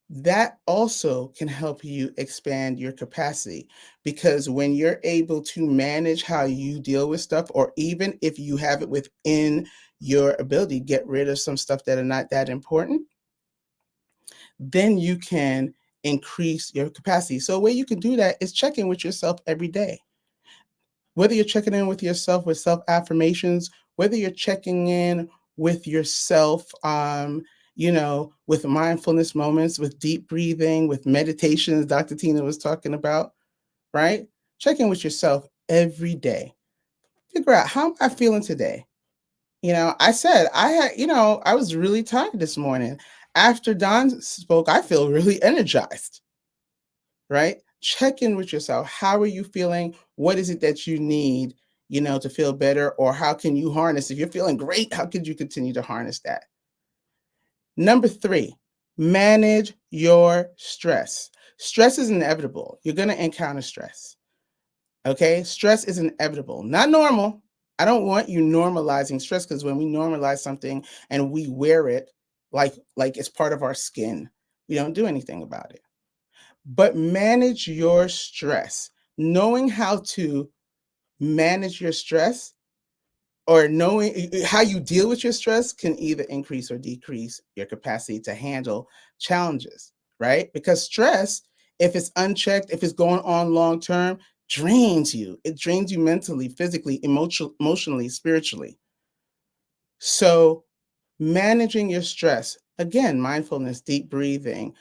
That also can help you expand your capacity because when you're able to manage how you deal with stuff, or even if you have it within your ability, get rid of some stuff that are not that important, then you can increase your capacity. So, a way you can do that is check in with yourself every day. Whether you're checking in with yourself with self affirmations, whether you're checking in with yourself, with mindfulness moments, with deep breathing, with meditations, Dr. Tina was talking about, right? Check in with yourself every day. Figure out, how am I feeling today? I said I was really tired this morning. After Don spoke, I feel really energized, right? Check in with yourself. How are you feeling? What is it that you need, to feel better? Or how can you harness? If you're feeling great, how could you continue to harness that? Number three, manage your stress. Stress is inevitable. You're going to encounter stress. Okay. Stress is inevitable, not normal. I don't want you normalizing stress, because when we normalize something and we wear it like it's part of our skin, we don't do anything about it. But manage your stress. Knowing how to manage your stress, or knowing how you deal with your stress, can either increase or decrease your capacity to handle challenges, right? Because stress, if it's unchecked, if it's going on long term, drains you. It drains you mentally, physically, emotionally, spiritually. So, managing your stress, again, mindfulness, deep breathing,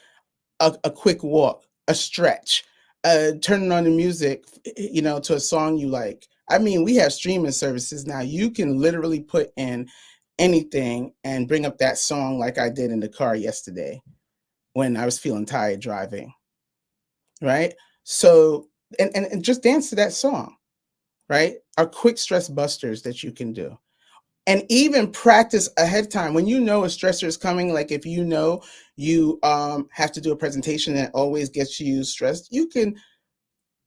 a quick walk, a stretch, turning on the music, to a song you like. I mean, we have streaming services now. You can literally put in anything and bring up that song, like I did in the car yesterday when I was feeling tired driving, right? So, and just dance to that song, right? Are quick stress busters that you can do. And even practice ahead of time when you know a stressor is coming. Like if you know you have to do a presentation that always gets you stressed, you can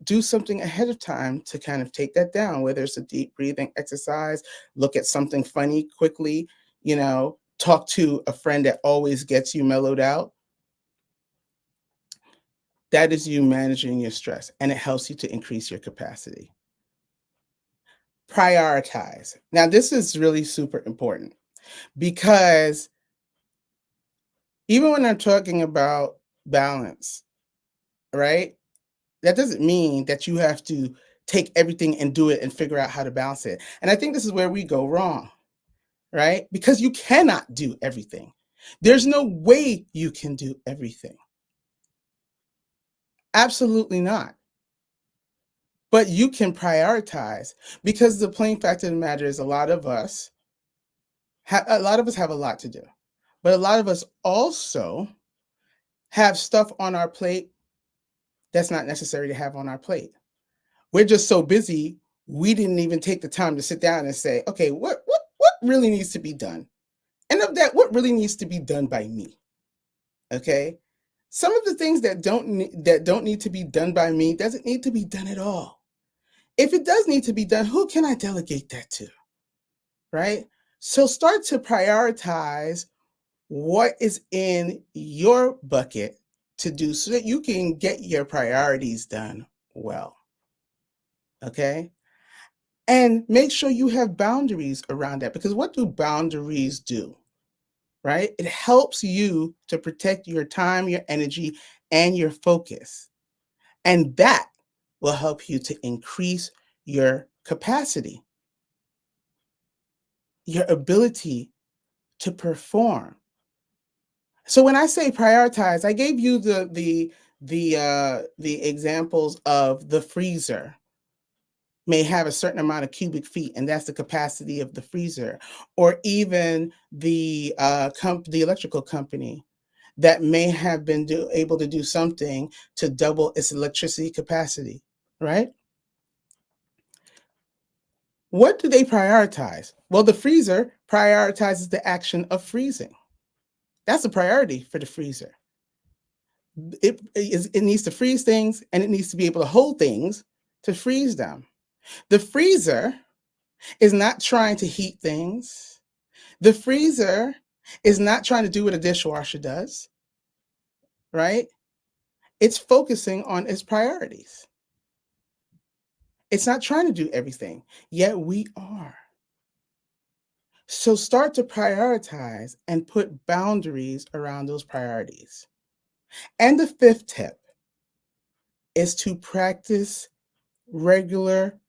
do something ahead of time to kind of take that down, whether it's a deep breathing exercise, look at something funny quickly, talk to a friend that always gets you mellowed out. That is you managing your stress, and it helps you to increase your capacity. Prioritize. Now, this is really super important because Even when I'm talking about balance, right? That doesn't mean that you have to take everything and do it and figure out how to balance it. And I think this is where we go wrong, right? Because you cannot do everything. There's no way you can do everything. Absolutely not. But you can prioritize, because the plain fact of the matter is a lot of us have a lot to do. But a lot of us also have stuff on our plate that's not necessary to have on our plate. We're just so busy, we didn't even take the time to sit down and say, okay, what really needs to be done? And of that, what really needs to be done by me? Okay? Some of the things that don't need to be done by me doesn't need to be done at all. If it does need to be done, who can I delegate that to? Right? So start to prioritize what is in your bucket to do so that you can get your priorities done well. Okay? And make sure you have boundaries around that, because what do boundaries do? Right? It helps you to protect your time, your energy, and your focus. And that will help you to increase your capacity, your ability to perform. So when I say prioritize, I gave you the examples of the freezer may have a certain amount of cubic feet, and that's the capacity of the freezer, or even the the electrical company that may have been able to do something to double its electricity capacity, right? What do they prioritize? Well, the freezer prioritizes the action of freezing. That's a priority for the freezer. It needs to freeze things, and it needs to be able to hold things to freeze them. The freezer is not trying to heat things. The freezer is not trying to do what a dishwasher does, right? It's focusing on its priorities. It's not trying to do everything, yet we are. So start to prioritize and put boundaries around those priorities. And the fifth tip is to practice regular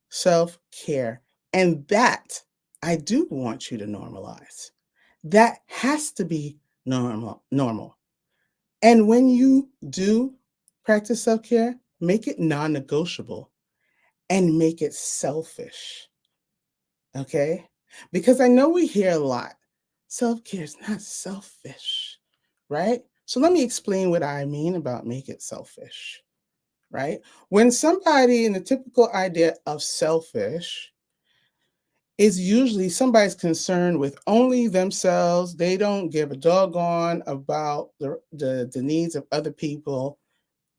self-care. And that I do want you to normalize. That has to be normal. And when you do practice self-care, make it non-negotiable and make it selfish. Okay? Because I know we hear a lot. Self-care is not selfish, right? So let me explain what I mean about make it selfish, right? When somebody in the typical idea of selfish is usually somebody's concerned with only themselves. They don't give a doggone about the needs of other people.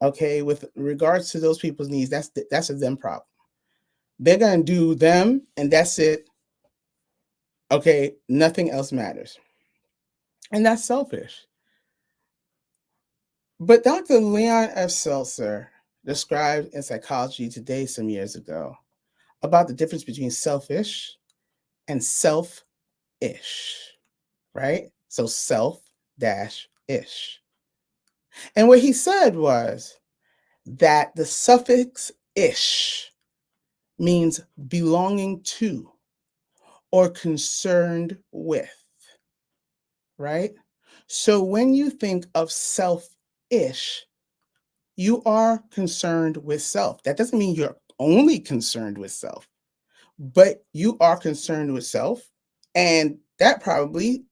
Okay, with regards to those people's needs, that's a them problem. They're gonna do them, and that's it. Okay, nothing else matters, and that's selfish. But Dr. Leon F. Seltzer described in Psychology Today some years ago about the difference between selfish and self-ish, right? So self-ish. And what he said was that the suffix ish means belonging to or concerned with, right? So when you think of self-ish, you are concerned with self. That doesn't mean you're only concerned with self, but you are concerned with self. And that probably,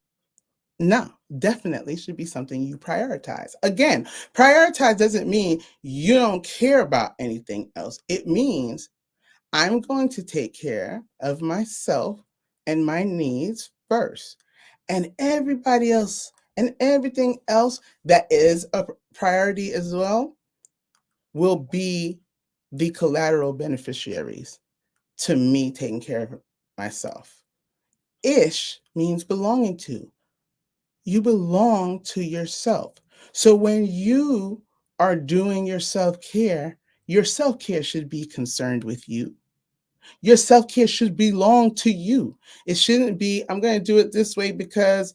no, definitely should be something you prioritize. Again, prioritize doesn't mean you don't care about anything else. It means I'm going to take care of myself and my needs first. And everybody else and everything else that is a priority as well will be the collateral beneficiaries to me taking care of myself. Ish means belonging to. You belong to yourself. So when you are doing your self-care should be concerned with you. Your self-care should belong to you. It shouldn't be, I'm going to do it this way because,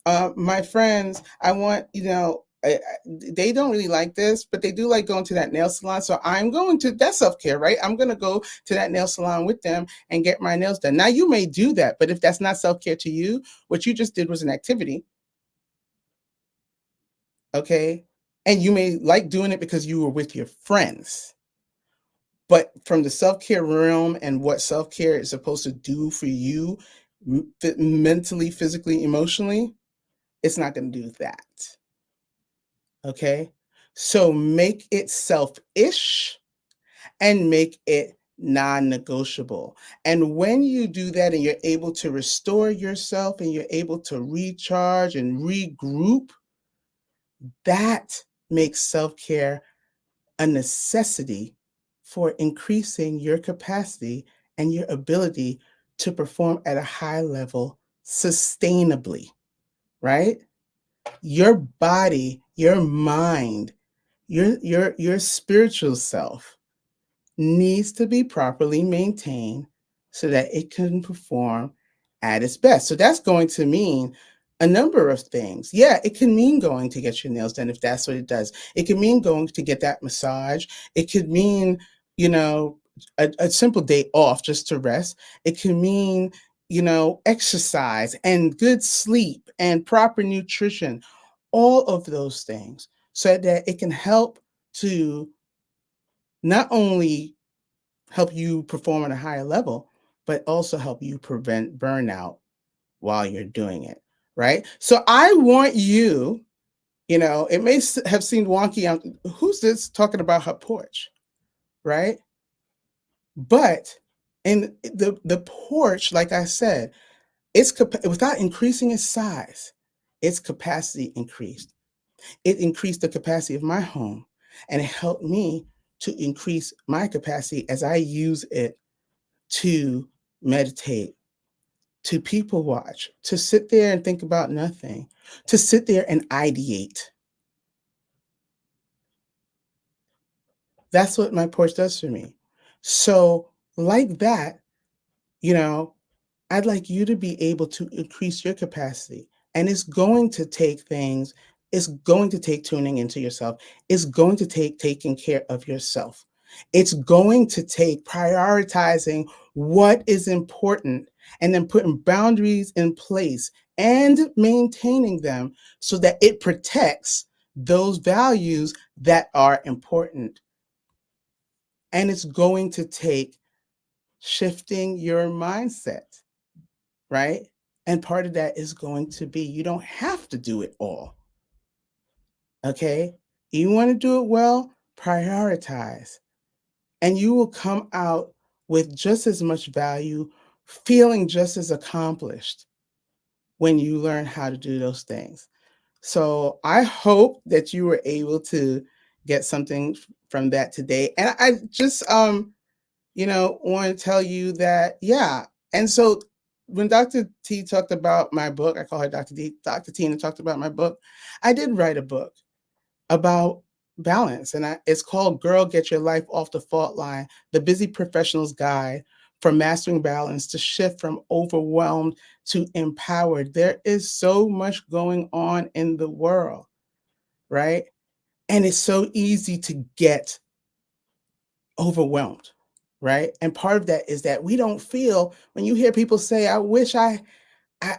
My friends, I want, they don't really like this, but they do like going to that nail salon. So I'm going to, that's self-care, right? I'm going to go to that nail salon with them and get my nails done. Now you may do that, but if that's not self-care to you, what you just did was an activity. Okay. And you may like doing it because you were with your friends. But from the self-care realm and what self-care is supposed to do for you mentally, physically, emotionally, it's not going to do that. Okay. So make it selfish and make it non-negotiable. And when you do that and you're able to restore yourself and you're able to recharge and regroup, that makes self-care a necessity for increasing your capacity and your ability to perform at a high level sustainably, right? Your body, your mind, your spiritual self needs to be properly maintained so that it can perform at its best. So that's going to mean a number of things. Yeah, it can mean going to get your nails done if that's what it does. It can mean going to get that massage. It could mean, a simple day off just to rest. It can mean, exercise and good sleep and proper nutrition, all of those things, so that it can help to not only help you perform at a higher level, but also help you prevent burnout while you're doing it, right? So I want you, it may have seemed wonky. Who's this talking about her porch, right? But in the porch, like I said, without increasing its size, its capacity increased. It increased the capacity of my home, and it helped me to increase my capacity as I use it to meditate, to people watch, to sit there and think about nothing, to sit there and ideate. That's what my porch does for me. So, like that, you know, I'd like you to be able to increase your capacity. And it's going to take things, it's going to take tuning into yourself. It's going to take taking care of yourself. It's going to take prioritizing what is important and then putting boundaries in place and maintaining them so that it protects those values that are important. And it's going to take shifting your mindset, right? And part of that is going to be you don't have to do it all. Okay? You want to do it well, prioritize. And you will come out with just as much value, feeling just as accomplished when you learn how to do those things. So I hope that you were able to get something from that today. And I just want to tell you that, yeah. And so when Dr. T talked about my book, I call her Dr. D, Dr. Tina talked about my book. I did write a book about balance, and it's called Girl, Get Your Life Off the Fault Line, The Busy Professional's Guide for Mastering Balance to Shift from Overwhelmed to Empowered. There is so much going on in the world, right? And it's so easy to get overwhelmed, right? And part of that is that we don't feel, when you hear people say, I wish I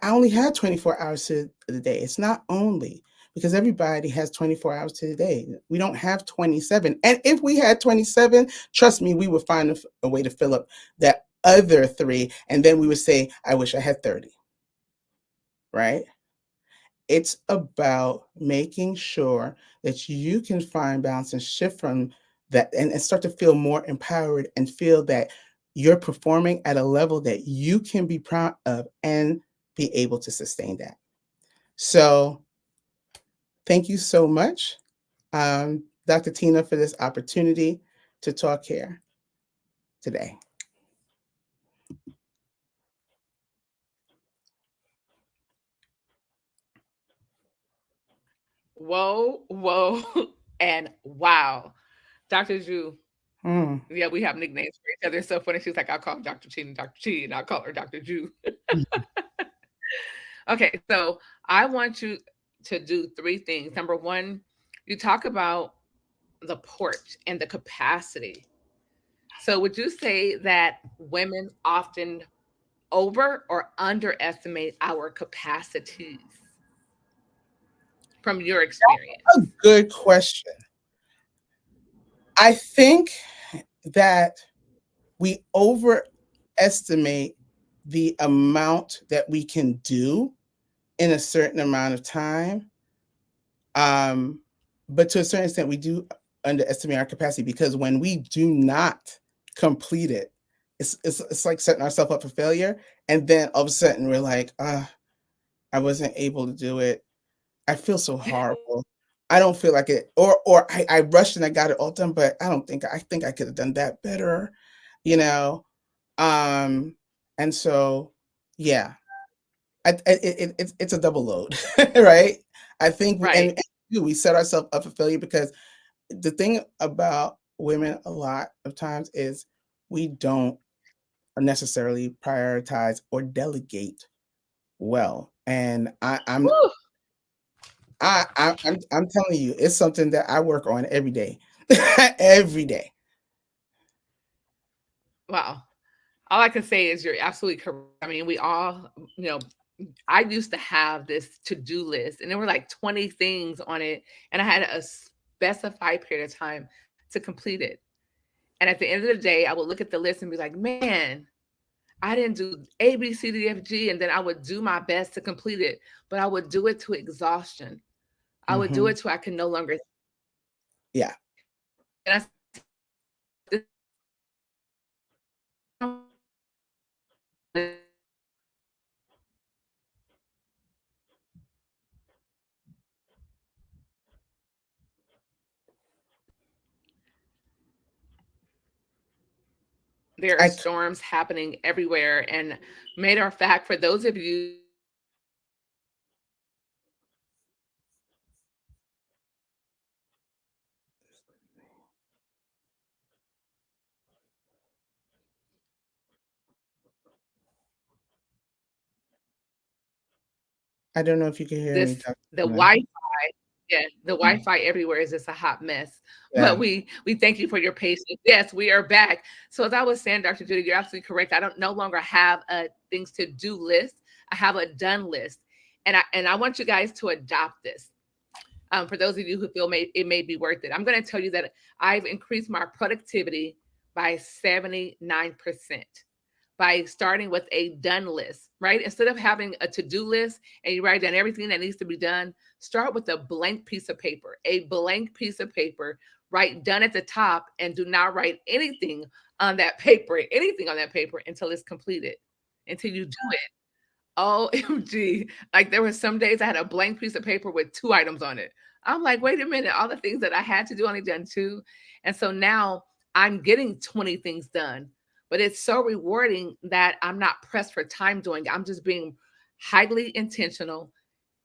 only had 24 hours to the day. It's not only, because everybody has 24 hours to the day. We don't have 27. And if we had 27, trust me, we would find a way to fill up that other 3. And then we would say, I wish I had 30, right? It's about making sure that you can find balance and shift from that and start to feel more empowered and feel that you're performing at a level that you can be proud of and be able to sustain that. So thank you so much, Dr. Tina, for this opportunity to talk here today. Whoa, whoa, and wow. Dr. Ju, Hmm. yeah, we have nicknames for each other. It's so funny. She's like, I'll call Dr. Chi and Dr. Chi, and I'll call her Dr. Ju. Okay, so I want you to do three things. Number one, you talk about the porch and the capacity. So, would you say that women often over or underestimate our capacities from your A experience? good question. I think that we overestimate the amount that we can do in a certain amount of time. Um, but to a certain extent, we do underestimate our capacity, because when we do not complete it, it's like setting ourselves up for failure. And then all of a sudden we're like, I wasn't able to do it. I feel so horrible. I don't feel like it, or I rushed and I got it all done, but I think I could have done that better, you know. Um, and so yeah, it's a double load, right? I think Right. we set ourselves up for failure, because the thing about women a lot of times is we don't necessarily prioritize or delegate well. And Woo. I'm telling you, it's something that I work on every day. Every day. Wow. All I can say is you're absolutely correct. I mean, we all, you know, I used to have this to do list and there were like 20 things on it, and I had a specified period of time to complete it. And at the end of the day, I would look at the list and be like, man, I didn't do A, B, C, D, F, G. And then I would do my best to complete it, but I would do it to exhaustion. I would do Mhm. it till I could no longer. Yeah. And there are I storms happening everywhere. And matter of fact, for those of you I don't know if you can hear me, this Dr. the Glenn. Wi-Fi, yeah, the Wi-Fi everywhere is just a hot mess. But Yeah. we thank you for your patience. Yes, we are back. So as I was saying, Dr. Judy, you're absolutely correct. I don't no longer have a things to do list. I have a done list, and I want you guys to adopt this. For those of you who feel it may be worth it, I'm going to tell you that I've increased my productivity by 79% by starting with a done list, right? Instead of having a to-do list and you write down everything that needs to be done, start with a blank piece of paper, write done at the top, and do not write anything on that paper until it's completed, until you do it. OMG. Like there were some days I had a blank piece of paper with 2 items on it. I'm like, wait a minute, all the things that I had to do only done 2. And so now I'm getting 20 things done. But it's so rewarding that I'm not pressed for time doing it. I'm just being highly intentional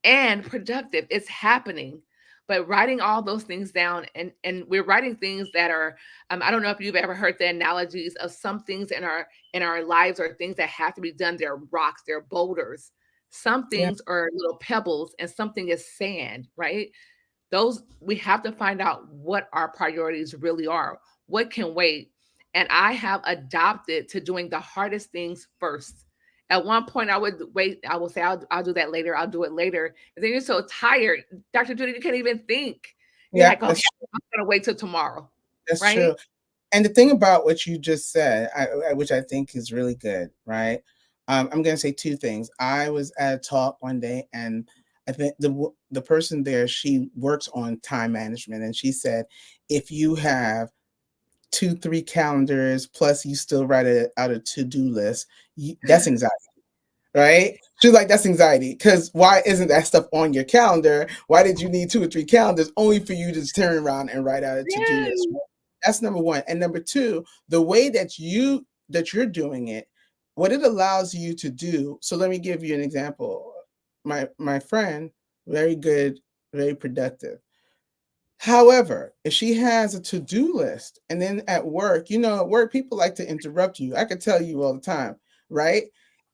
and productive. It's happening. But writing all those things down, and we're writing things that are I don't know if you've ever heard the analogies of some things in our lives are things that have to be done. They're rocks, they're boulders. Some Yeah. things are little pebbles and something is sand, right? Those we have to find out what our priorities really are, what can wait. And I have adopted to doing the hardest things first. At one point I would wait, I will say I'll do that later, I'll do it later, and then you're so tired, Dr. Judy, you can't even think. You're Yeah, like, okay, that's I'm gonna wait till tomorrow, that's right? true. And the thing about what you just said, which I think is really good, right? I'm going to say two things. I was at a talk one day, and I think the person there, she works on time management, and she said, if you have 2, 3 calendars plus you still write it out a to-do list, that's anxiety. Right? She's like, that's anxiety. Because why isn't that stuff on your calendar? Why did you need 2 or 3 calendars only for you to turn around and write out a to-do list? Yes. That's number one. And number two, the way that you're doing it, what it allows you to do. So let me give you an example. My friend, very good, very productive. However, if she has a to-do list and then at work, at work, people like to interrupt you. I could tell you all the time, right?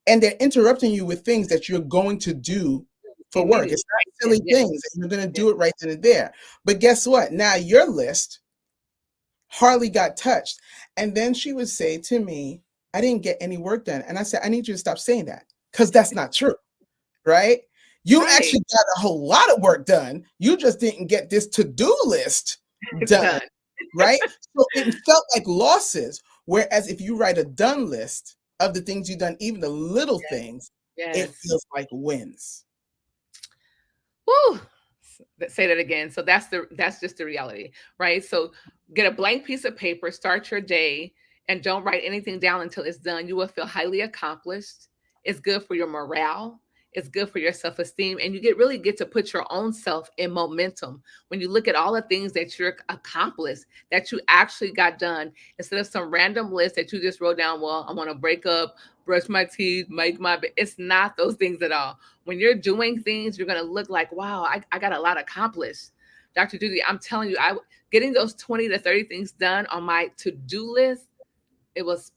And they're interrupting you with things that you're going to do for work. It's not silly things. You're going to do it right then and there. But guess what? Now your list hardly got touched. And then she would say to me, I didn't get any work done. And I said, I need you to stop saying that because that's not true, right? You actually got a whole lot of work done. You just didn't get this to-do list done, right? So it felt like losses. Whereas if you write a done list of the things you've done, even the little things, it feels like wins. Woo! Say that again. So that's just the reality, right? So get a blank piece of paper, start your day, and don't write anything down until it's done. You will feel highly accomplished. It's good for your morale. It's good for your self-esteem. And you really get to put your own self in momentum when you look at all the things that you're accomplished, that you actually got done, instead of some random list that you just wrote down. Well, I want to break up, brush my teeth, make my bed. It's not those things at all. When you're doing things, you're going to look like, wow, I got a lot accomplished. Dr. Judy, I'm telling you, getting those 20 to 30 things done on my to-do list, it was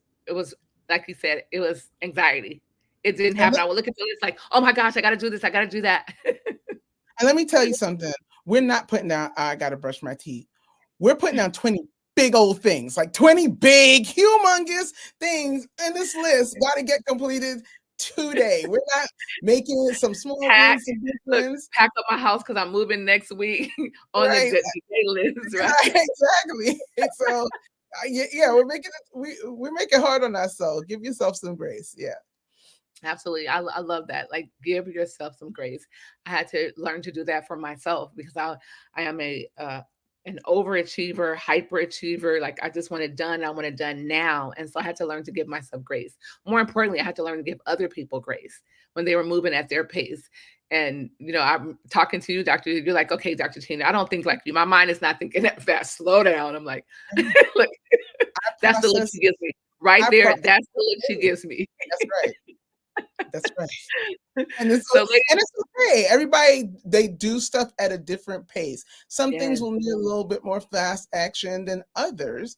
like you said, it was anxiety. It didn't happen. I would look at the list like, oh my gosh, I got to do this. I got to do that. And let me tell you something. We're not putting down, I got to brush my teeth. We're putting down 20 big old things, like 20 big, humongous things in this list. Got to get completed today. We're not making it some small wins, some big wins. Pack up my house because I'm moving next week on the day list. Right? Exactly. So yeah, we're making it hard on ourselves. Give yourself some grace. Yeah. Absolutely. I love that. Like, give yourself some grace. I had to learn to do that for myself because I am an overachiever, hyperachiever. Like, I just want it done. I want it done now. And so I had to learn to give myself grace. More importantly, I had to learn to give other people grace when they were moving at their pace. And, I'm talking to you, Doctor. You're like, okay, Dr. Tina, I don't think like you. My mind is not thinking that fast. Slow down. I'm like, look, that's the look she gives me. Right there. That's the look she gives me. That's right. That's right. And it's okay. Everybody, they do stuff at a different pace. Some things will need a little bit more fast action than others,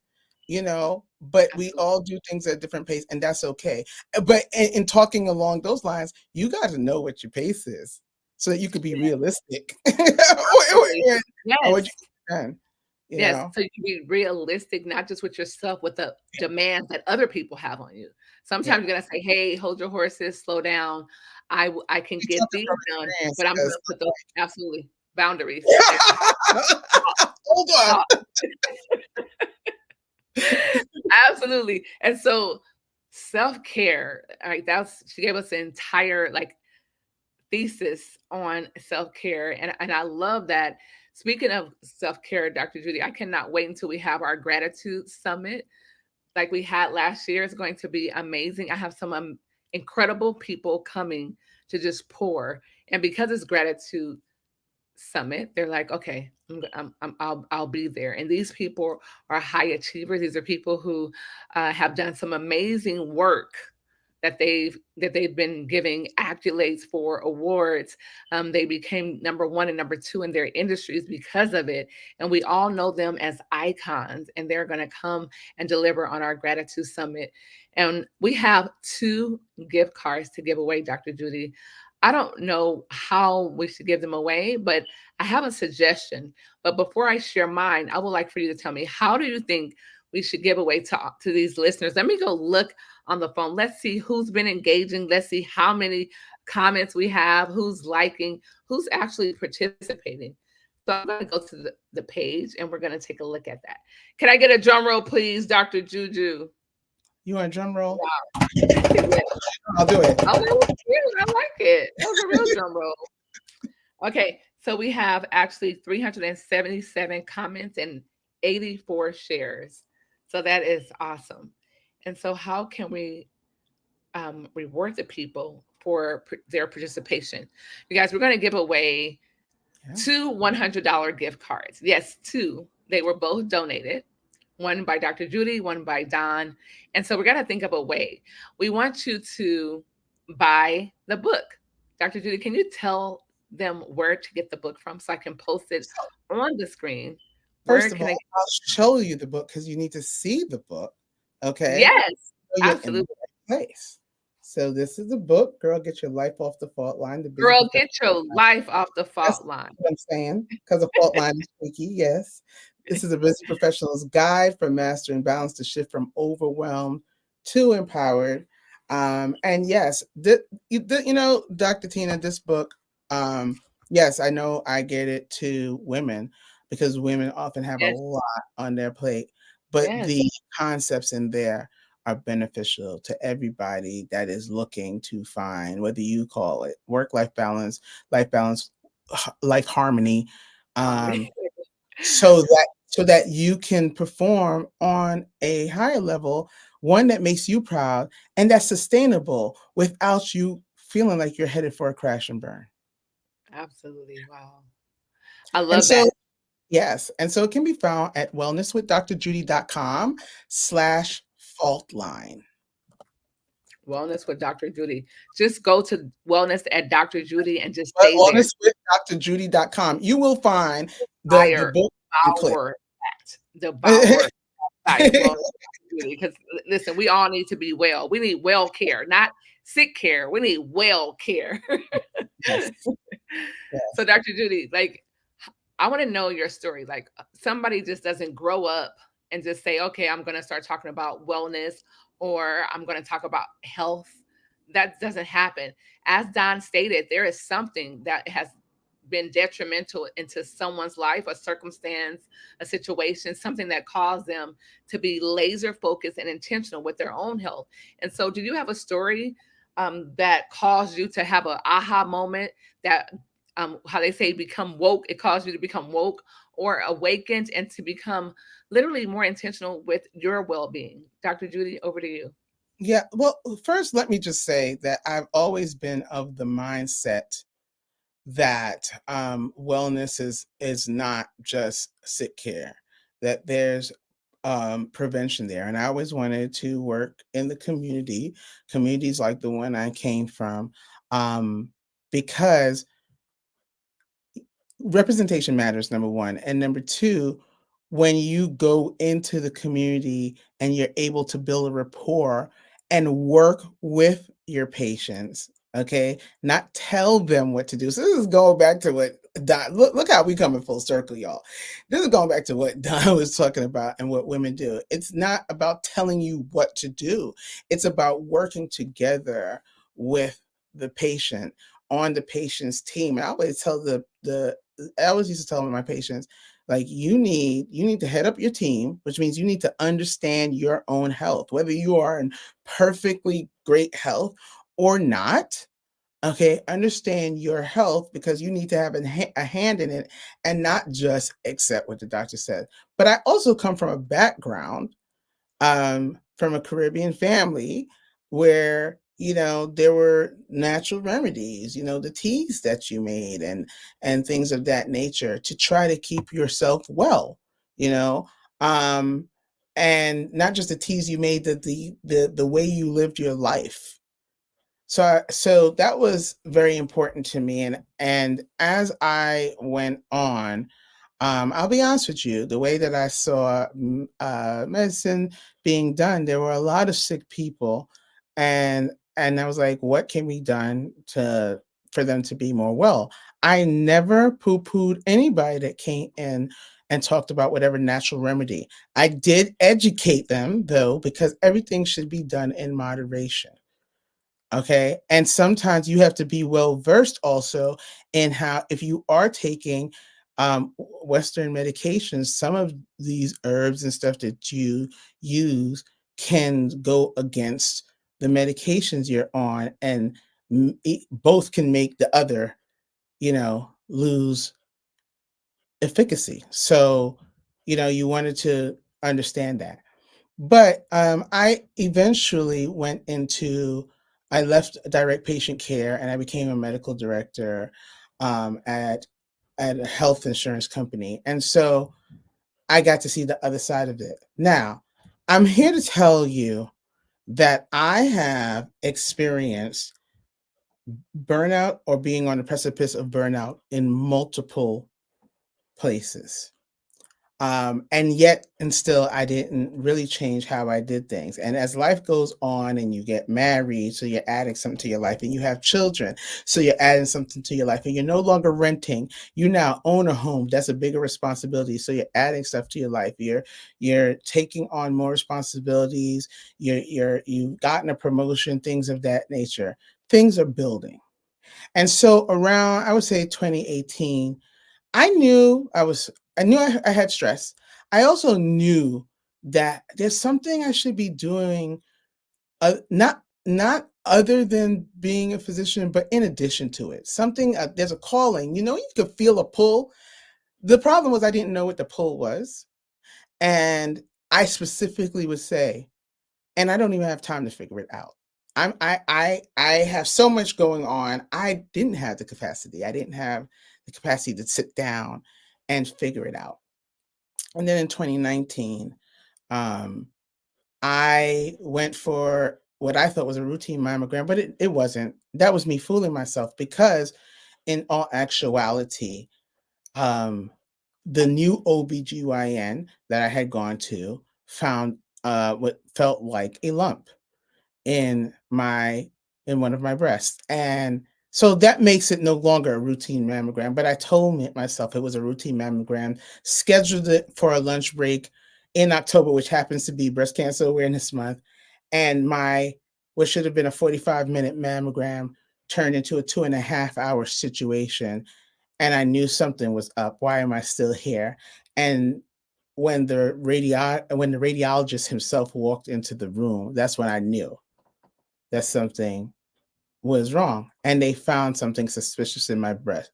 but we all do things at a different pace, and that's okay. But in talking along those lines, you got to know what your pace is so that you could be realistic. Yes, so you can be realistic, not just with yourself, with the demands that other people have on you. Sometimes you're gonna say, "Hey, hold your horses, slow down. I can get these done, but I'm gonna put those absolutely boundaries." Hold on. Absolutely. And so self-care, all right, she gave us an entire thesis on self-care. And I love that. Speaking of self-care, Dr. Judy, I cannot wait until we have our gratitude summit like we had last year. It's going to be amazing. I have some incredible people coming to just pour. And because it's gratitude summit, they're like, okay, I'll be there. And these people are high achievers. These are people who have done some amazing work that they've been giving accolades for, awards. They became number one and number two in their industries because of it. And we all know them as icons, and they're going to come and deliver on our gratitude summit. And we have 2 gift cards to give away, Dr. Judy. I don't know how we should give them away, but I have a suggestion. But before I share mine, I would like for you to tell me, how do you think we should give away to these listeners? Let me go look on the phone. Let's see who's been engaging. Let's see how many comments we have, who's liking, who's actually participating. So I'm going to go to the page and we're going to take a look at that. Can I get a drum roll, please, Dr. Juju? You want a drum roll? Wow. I'll do it. Oh, that was cute. I like it. That was a real drum roll. Okay, so we have actually 377 comments and 84 shares. So that is awesome. And so how can we reward the people for their participation? You guys, we're going to give away 2 $100 gift cards. Yes, 2. They were both donated. One by Dr. Judy, one by Don. And so we're going to think of a way. We want you to buy the book. Dr. Judy, can you tell them where to get the book from so I can post it on the screen? First of all, I'll show you the book because you need to see the book. Okay. Yes, absolutely. Place. So this is the book, Girl, Get Your Life Off the Fault Line, the busy Girl, professional. get your life off the That's fault line. what I'm saying, because the fault line is tricky. Yes. This is a busy professional's guide for mastering balance to shift from overwhelmed to empowered. And yes, Dr. Tina, this book, yes, I know I get it to women because women often have a Yes, lot on their plate, but yes, the concepts in there are beneficial to everybody that is looking to find, whether you call it life balance, life harmony, harmony. so that you can perform on a higher level, one that makes you proud and that's sustainable without you feeling like you're headed for a crash and burn. Absolutely. Wow. I And love that. so, yes, and so it can be found at wellnesswithdrjudy.com/fault line. Wellness with Dr. Judy. Just go to wellness at Dr. Judy and just But stay there. wellnesswithdrjudy.com, you will find the Fire, book and click. power, devour fire. Wellness with Dr. Judy. Because listen, we all need to be well. We need well care, not sick care. We need well care. Yes. Yes. So, Dr. Judy, like, I want to know your story. Like, somebody just doesn't grow up and just say, okay, I'm going to start talking about wellness or I'm going to talk about health. That doesn't happen. As Don stated, there is something that has been detrimental into someone's life, a circumstance, a situation, something that caused them to be laser focused and intentional with their own health. And so, do you have a story that caused you to have an aha moment that how they say become woke, it caused you to become woke or awakened and to become literally more intentional with your well-being? Dr. Judy, over to you. Yeah. Well, first, let me just say that I've always been of the mindset that wellness is not just sick care, that there's prevention there. And I always wanted to work in the communities like the one I came from, um, because representation matters, number one. And number two, when you go into the community and you're able to build a rapport and work with your patients, okay, not tell them what to do. So this is going back to what Don, look how we coming full circle, y'all. This is going back to what Don was talking about and what women do. It's not about telling you what to do. It's about working together with the patient on the patient's team. And I always tell I always used to tell my patients, like, you need to head up your team, which means you need to understand your own health, whether you are in perfectly great health or not. Okay, understand your health because you need to have a hand in it and not just accept what the doctor said. But I also come from a background, from a Caribbean family where there were natural remedies, the teas that you made and things of that nature to try to keep yourself well, you know, um, and not just the teas you made, the way you lived your life. So that was very important to me, and as I went on, I'll be honest with you, the way that I saw medicine being done, there were a lot of sick people, and I was like, what can be done to for them to be more well? I never poo-pooed anybody that came in and talked about whatever natural remedy. I did educate them though, because everything should be done in moderation. Okay. And sometimes you have to be well versed also in how, if you are taking Western medications, some of these herbs and stuff that you use can go against the medications you're on, and both can make the other, lose efficacy. So, you wanted to understand that. But I eventually I left direct patient care and I became a medical director at a health insurance company. And so I got to see the other side of it. Now, I'm here to tell you that I have experienced burnout or being on the precipice of burnout in multiple places. And yet, and still, I didn't really change how I did things. And as life goes on and you get married, so you're adding something to your life, and you have children, so you're adding something to your life, and you're no longer renting. You now own a home. That's a bigger responsibility. So you're adding stuff to your life. You're taking on more responsibilities. You've gotten a promotion, things of that nature. Things are building. And so around, I would say 2018, I knew I had stress. I also knew that there's something I should be doing, not other than being a physician, but in addition to it. Something, there's a calling. You could feel a pull. The problem was I didn't know what the pull was. And I specifically would say, and I don't even have time to figure it out. I have so much going on. I didn't have the capacity. I didn't have the capacity to sit down and figure it out. And then in 2019, I went for what I thought was a routine mammogram, but it wasn't. That was me fooling myself, because in all actuality, the new OBGYN that I had gone to found what felt like a lump in one of my breasts. And so that makes it no longer a routine mammogram, but I told myself it was a routine mammogram, scheduled it for a lunch break in October, which happens to be Breast Cancer Awareness Month. And what should have been a 45-minute mammogram turned into a 2.5-hour situation. And I knew something was up. Why am I still here? And when the radiologist himself walked into the room, that's when I knew that something was wrong, and they found something suspicious in my breast.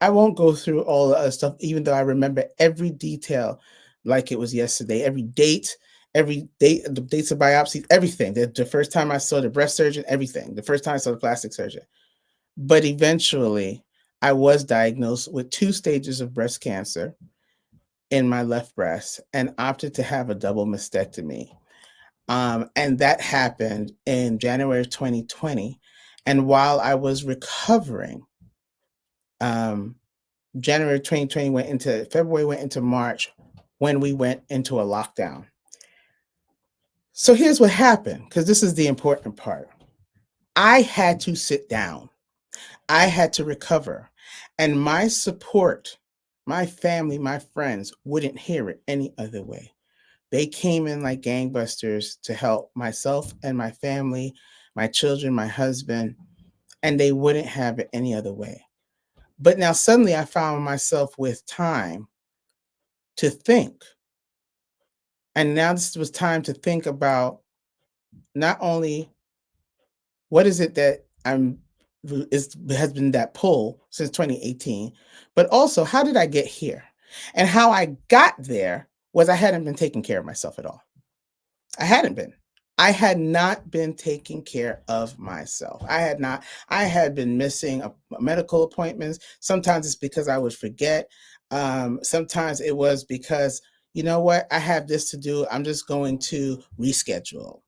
I won't go through all the other stuff, even though I remember every detail like it was yesterday, every date, the dates of biopsy, everything. The first time I saw the breast surgeon, everything. The first time I saw the plastic surgeon. But eventually, I was diagnosed with 2 stages of breast cancer in my left breast and opted to have a double mastectomy. And that happened in January of 2020. And while I was recovering, January 2020 February went into March, when we went into a lockdown. So here's what happened, because this is the important part. I had to sit down. I had to recover. And my support, my family, my friends wouldn't hear it any other way. They came in like gangbusters to help myself and my family, my children, my husband, and they wouldn't have it any other way. But now suddenly I found myself with time to think. And now this was time to think about not only what is it that has been that pull since 2018, but also how did I get here? And how I got there was I hadn't been taking care of myself at all. I hadn't been. I had not been taking care of myself. I had been missing medical appointments. Sometimes it's because I would forget. Sometimes it was because, you know what, I have this to do. I'm just going to reschedule.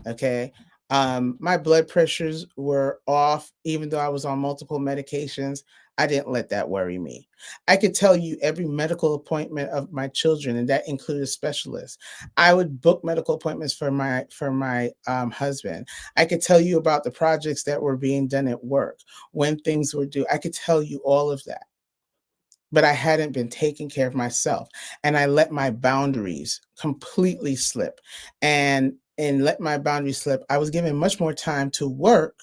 Okay. My blood pressures were off, even though I was on multiple medications. I didn't let that worry me. I could tell you every medical appointment of my children, and that included specialists. I would book medical appointments for my husband. I could tell you about the projects that were being done at work, when things were due. I could tell you all of that. But I hadn't been taking care of myself, and I let my boundaries completely slip. And let my boundaries slip, I was given much more time to work,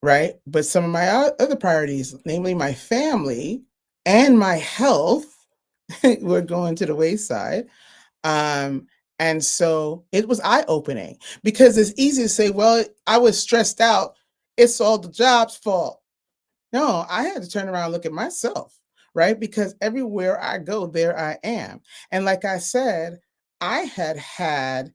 right? But some of my other priorities, namely my family and my health, were going to the wayside. And so it was eye-opening, because it's easy to say, well, I was stressed out, it's all the job's fault. No, I had to turn around and look at myself, right? Because everywhere I go, there I am. And like I said, I had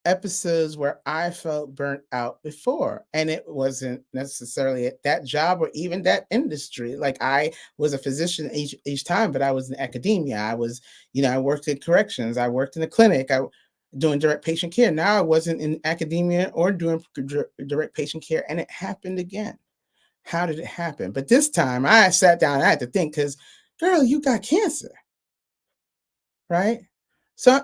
episodes where I felt burnt out before, and it wasn't necessarily at that job or even that industry. Like, I was a physician each time, but I was in academia. I was, I worked in corrections. I worked in a clinic. I doing direct patient care. Now I wasn't in academia or doing direct patient care, and it happened again. How did it happen? But this time I sat down, I had to think, because, girl, you got cancer. right? So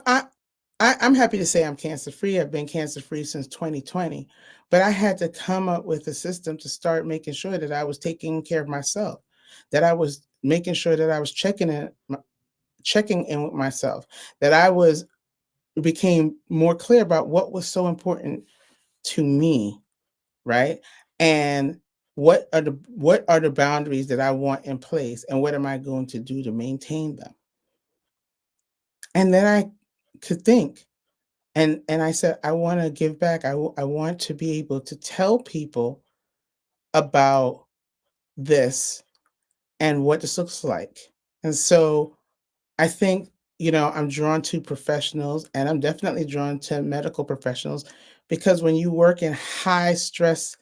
I'm happy to say I'm cancer free. I've been cancer free since 2020, but I had to come up with a system to start making sure that I was taking care of myself, that I was making sure that I was checking in with myself, that I was became more clear about what was so important to me, right? And what are the boundaries that I want in place, and what am I going to do to maintain them? And then I could think, and I said, I want to give back. I want to be able to tell people about this and what this looks like. And so I think, I'm drawn to professionals, and I'm definitely drawn to medical professionals, because when you work in high stress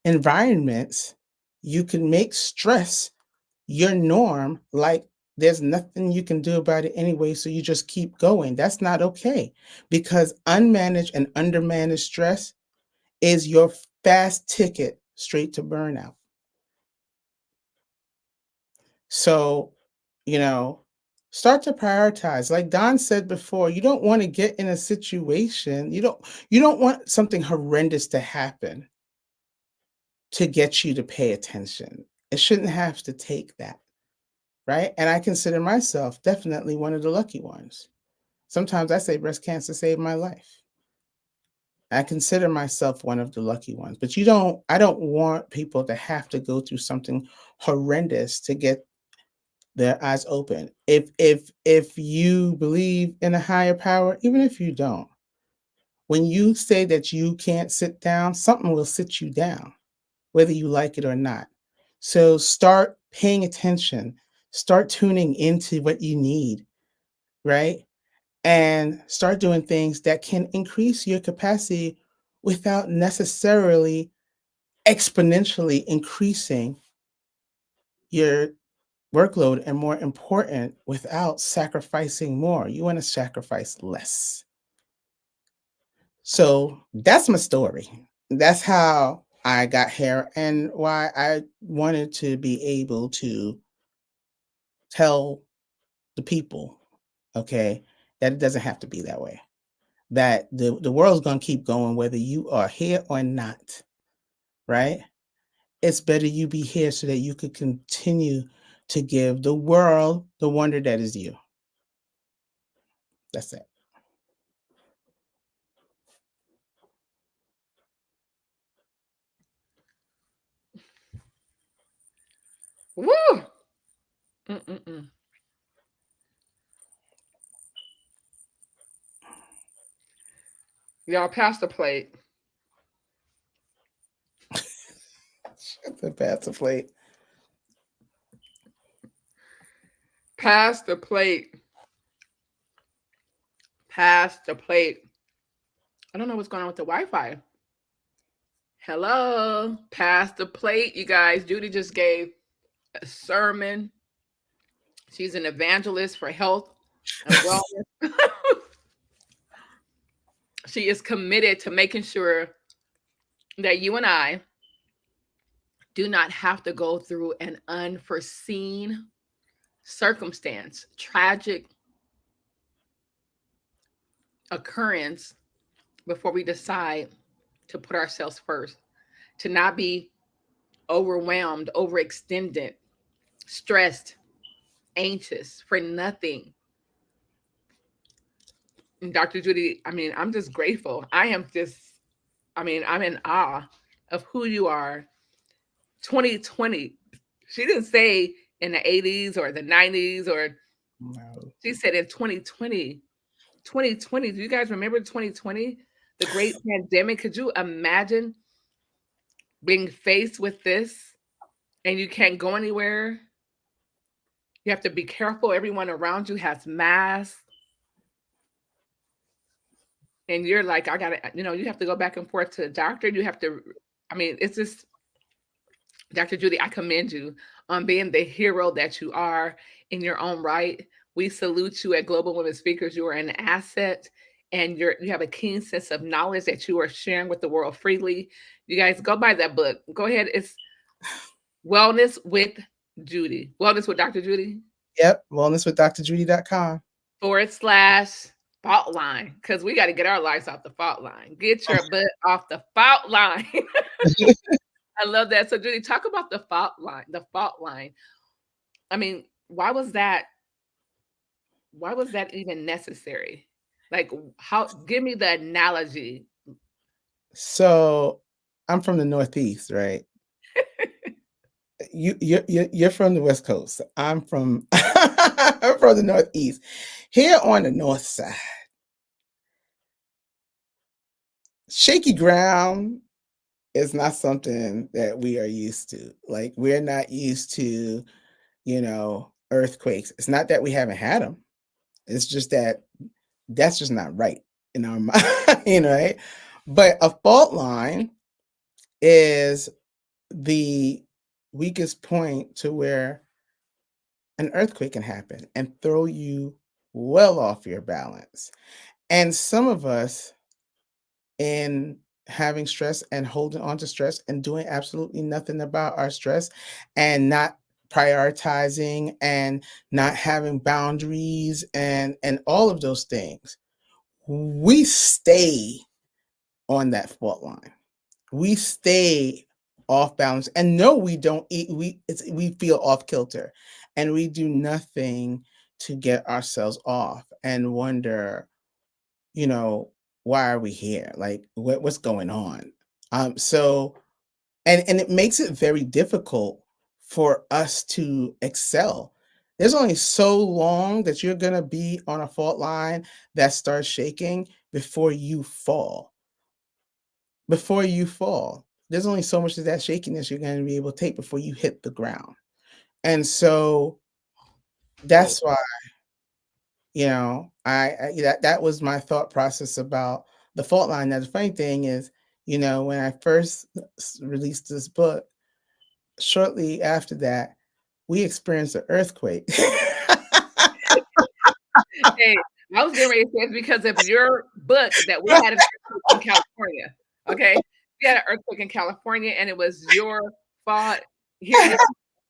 environments, you can make stress your norm. Like, there's nothing you can do about it anyway, so you just keep going. That's not okay, because unmanaged and undermanaged stress is your fast ticket straight to burnout. So, you know, start to prioritize. Like Don said before, you don't want to get in a situation, you don't want something horrendous to happen to get you to pay attention. It shouldn't have to take that, right? And I consider myself definitely one of the lucky ones. Sometimes I say breast cancer saved my life. I consider myself one of the lucky ones. But I don't want people to have to go through something horrendous to get their eyes open. If you believe in a higher power, even if you don't, when you say that you can't sit down, something will sit you down, whether you like it or not. So start paying attention, start tuning into what you need, right? And start doing things that can increase your capacity without necessarily exponentially increasing your workload, and more important, without sacrificing more. You want to sacrifice less. So that's my story. That's how I got here, and why I wanted to be able to tell the people, okay, that it doesn't have to be that way. That the world's going to keep going whether you are here or not, right? It's better you be here so that you could continue to give the world the wonder that is you. That's it. Woo! Mm-mm-mm. Y'all pass the plate. The pass the plate. Pass the plate. Pass the plate. I don't know what's going on with the Wi-Fi. Hello. Pass the plate, you guys. Judy just gave a sermon. She's an evangelist for health and wellness. She is committed to making sure that you and I do not have to go through an unforeseen circumstance, tragic occurrence before we decide to put ourselves first, to not be overwhelmed, overextended, stressed, anxious for nothing. And Dr. Judy, I'm just grateful. I'm in awe of who you are. 2020. She didn't say in the 80s or the 90s, or No. she said in 2020. 2020. Do you guys remember 2020? The great pandemic. Could you imagine being faced with this and you can't go anywhere? You have to be careful. Everyone around you has masks. And you're like, I gotta, you have to go back and forth to the doctor. You have to, it's just, Dr. Judy, I commend you on being the hero that you are in your own right. We salute you at Global Women Speakers. You are an asset, and you have a keen sense of knowledge that you are sharing with the world freely. You guys go buy that book. Go ahead. It's Wellness with Judy. Wellness with Dr. Judy. Yep. Wellnesswithdrjudy.com. / fault line, because we got to get our lives off the fault line. Get your butt off the fault line. I love that. So, Judy, talk about the fault line. The fault line. I mean, why was that? Why was that even necessary? Like, how? Give me the analogy. So I'm from the Northeast, right? You're from the West Coast. I'm from I'm from the Northeast. Here on the North Side, shaky ground is not something that we are used to. Like, we're not used to, earthquakes. It's not that we haven't had them. It's just that that's just not right in our mind, right? But a fault line is the weakest point to where an earthquake can happen and throw you well off your balance. And some of us, in having stress and holding on to stress and doing absolutely nothing about our stress and not prioritizing and not having boundaries and all of those things, we stay on that fault line. We stay off balance, and no, we don't eat. We feel off kilter, and we do nothing to get ourselves off and wonder, why are we here? Like, what's going on? So, and it makes it very difficult for us to excel. There's only so long that you're gonna be on a fault line that starts shaking before you fall. Before you fall, there's only so much of that shakiness you're going to be able to take before you hit the ground. And so that's why, that was my thought process about the fault line. Now, the funny thing is, when I first released this book, shortly after that, we experienced an earthquake. Hey, I was getting ready to say it's because of your book that we had an earthquake in California. Okay, we had an earthquake in California, and it was your fault. Here you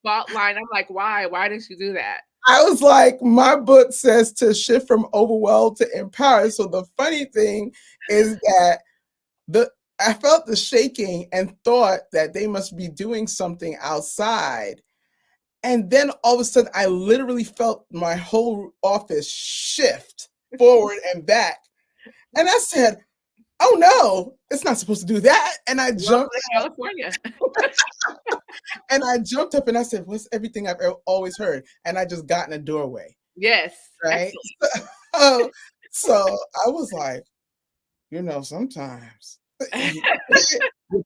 fault line. I'm like, why? Why didn't you do that? I was like, my book says to shift from overwhelmed to empowered. So the funny thing is that I felt the shaking and thought that they must be doing something outside. And then all of a sudden, I literally felt my whole office shift forward and back. And I said, oh no, it's not supposed to do that. And I Welcome jumped to California. and I jumped up and I said, what's everything I've always heard? And I just got in a doorway. Yes. Right. So I was like, sometimes you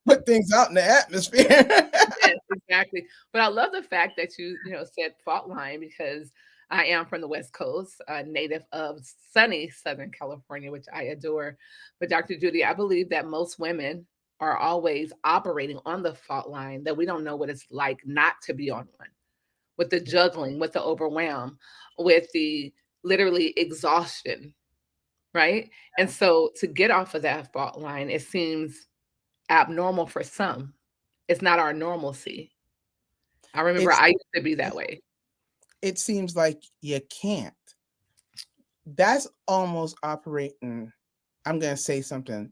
put things out in the atmosphere. Yes, exactly. But I love the fact that you said fault line, because I am from the West Coast, a native of sunny Southern California, which I adore. But Dr. Judy, I believe that most women are always operating on the fault line, that we don't know what it's like not to be on one, with the juggling, with the overwhelm, with the literally exhaustion, right? And so to get off of that fault line, it seems abnormal for some. It's not our normalcy. I remember It's, I used to be that way. it seems like you can't. That's almost operating. I'm going to say something.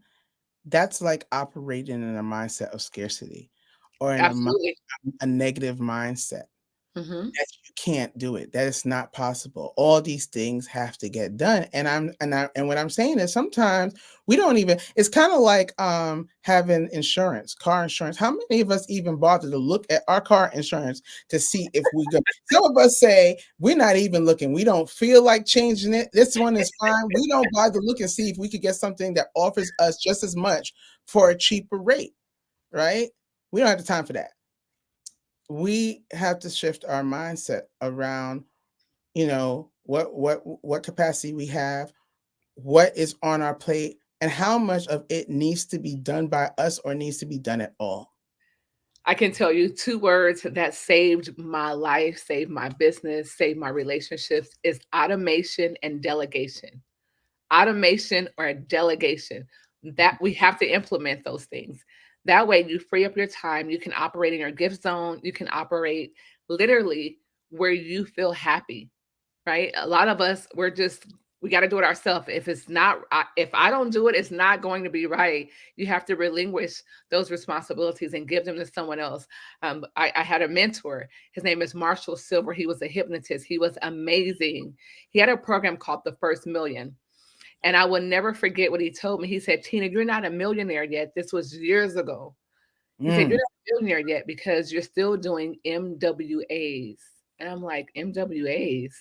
That's like operating in a mindset of scarcity or in Absolutely. a negative mindset. Mhm. That you can't do it. That is not possible. All these things have to get done. And what I'm saying is sometimes we don't even, it's kind of like having insurance, car insurance. How many of us even bother to look at our car insurance to see if we go? Some of us say we're not even looking. We don't feel like changing it. This one is fine. We don't bother to look and see if we could get something that offers us just as much for a cheaper rate, right? We don't have the time for that. We have to shift our mindset around, what capacity we have, what is on our plate, and how much of it needs to be done by us or needs to be done at all. I can tell you 2 words that saved my life, saved my business, saved my relationships is automation and delegation. Automation or delegation. That we have to implement those things. That way you free up your time, you can operate in your gift zone, you can operate literally where you feel happy, right? A lot of us, we're just We got to do it ourselves. If it's not, if I don't do it, it's not going to be right. You have to relinquish those responsibilities and give them to someone else. I had a mentor. His name is Marshall Silver. He was a hypnotist. He was amazing. He had a program called The First Million. And I will never forget what he told me. He said, Tina, you're not a millionaire yet. This was years ago. He said, you're not a millionaire yet because you're still doing MWAs. And I'm like, MWAs?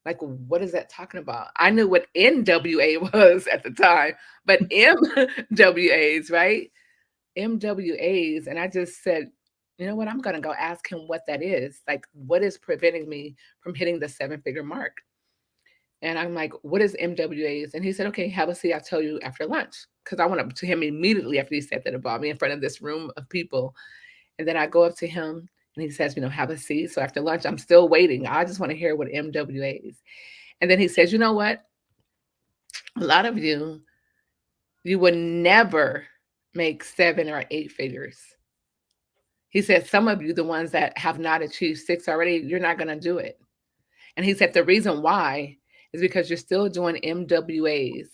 Like, what is that talking about? I knew what NWA was at the time, but MWAs, right? MWAs. And I just said, you know what? I'm going to go ask him what that is. Like, what is preventing me from hitting the 7-figure mark? And I'm like, what is MWAs? And he said, okay, have a seat. I'll tell you after lunch. Because I went up to him immediately after he said that about me in front of this room of people. And then I go up to him and he says, have a seat. So after lunch, I'm still waiting. I just want to hear what MWA is. And then he says, you know what? A lot of you would never make 7 or 8 figures. He said, some of you, the ones that have not achieved 6 already, you're not going to do it. And he said, the reason why is because you're still doing MWAs.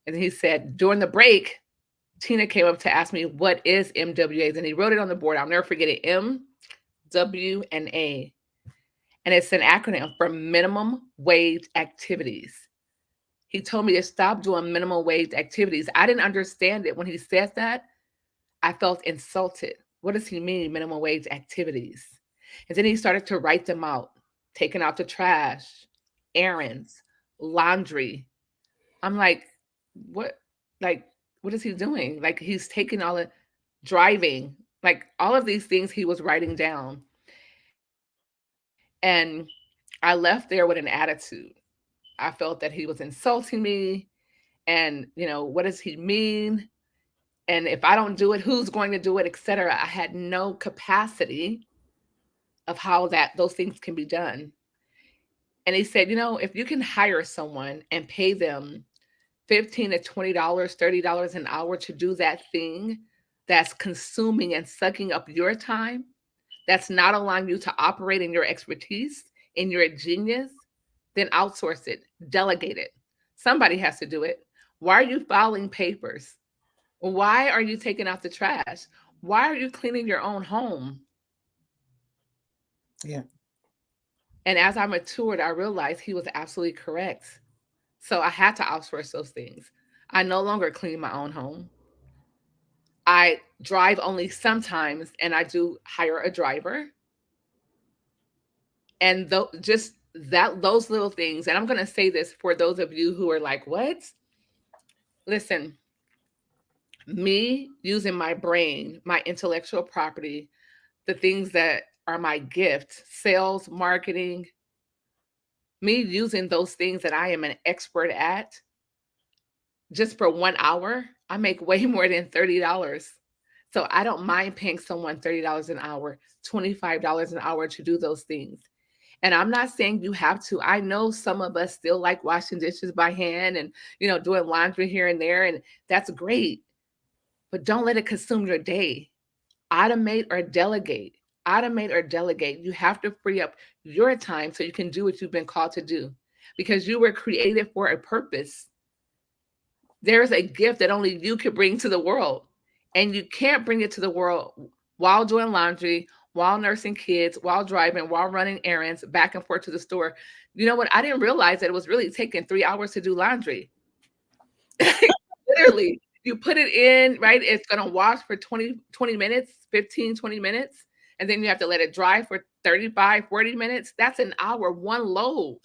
And he said, during the break, Tina came up to ask me, what is MWAs? And he wrote it on the board. I'll never forget it. M, W, and A. And it's an acronym for minimum wage activities. He told me to stop doing minimum wage activities. I didn't understand it. When he said that, I felt insulted. What does he mean, minimum wage activities? And then he started to write them out, taking out the trash, errands, laundry. I'm like, what? Like, what is he doing? Like, he's taking all the driving, like all of these things he was writing down. And I left there with an attitude. I felt that he was insulting me. And, what does he mean? And if I don't do it, who's going to do it, etc. I had no capacity of how those things can be done. And he said, if you can hire someone and pay them $15 to $20, $30 an hour to do that thing that's consuming and sucking up your time, that's not allowing you to operate in your expertise, in your genius, then outsource it, delegate it. Somebody has to do it. Why are you filing papers? Why are you taking out the trash? Why are you cleaning your own home? Yeah. And as I matured, I realized he was absolutely correct. So I had to outsource those things. I no longer clean my own home. I drive only sometimes, and I do hire a driver. And those little things, and I'm going to say this for those of you who are like, what? Listen, me using my brain, my intellectual property, the things that are my gift, sales, marketing, me using those things that I am an expert at, just for 1 hour, I make way more than $30. So I don't mind paying someone $30 an hour, $25 an hour to do those things. And I'm not saying you have to. I know some of us still like washing dishes by hand and, doing laundry here and there. And that's great. But don't let it consume your day. Automate or delegate. Automate or delegate. You have to free up your time so you can do what you've been called to do, because you were created for a purpose. There's a gift that only you could bring to the world, and you can't bring it to the world while doing laundry, while nursing kids, while driving, while running errands back and forth to the store. You know what? I didn't realize that it was really taking 3 hours to do laundry. Literally, you put it in, right? It's going to wash for 20 minutes, 15, 20 minutes. And then you have to let it dry for 35, 40 minutes. That's an hour, one load.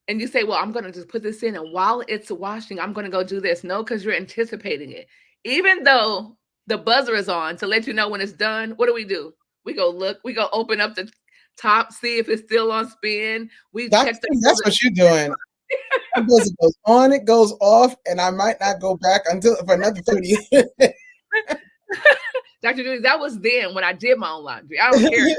And you say, well, I'm going to just put this in, and while it's washing, I'm going to go do this. No, because you're anticipating it. Even though the buzzer is on to let you know when it's done, what do? We go look, we go open up the top, see if it's still on spin. That's what you're doing. The buzzer goes on, it goes off, and I might not go back for another 30 years. Dr. Judy, that was then when I did my own laundry. I don't care.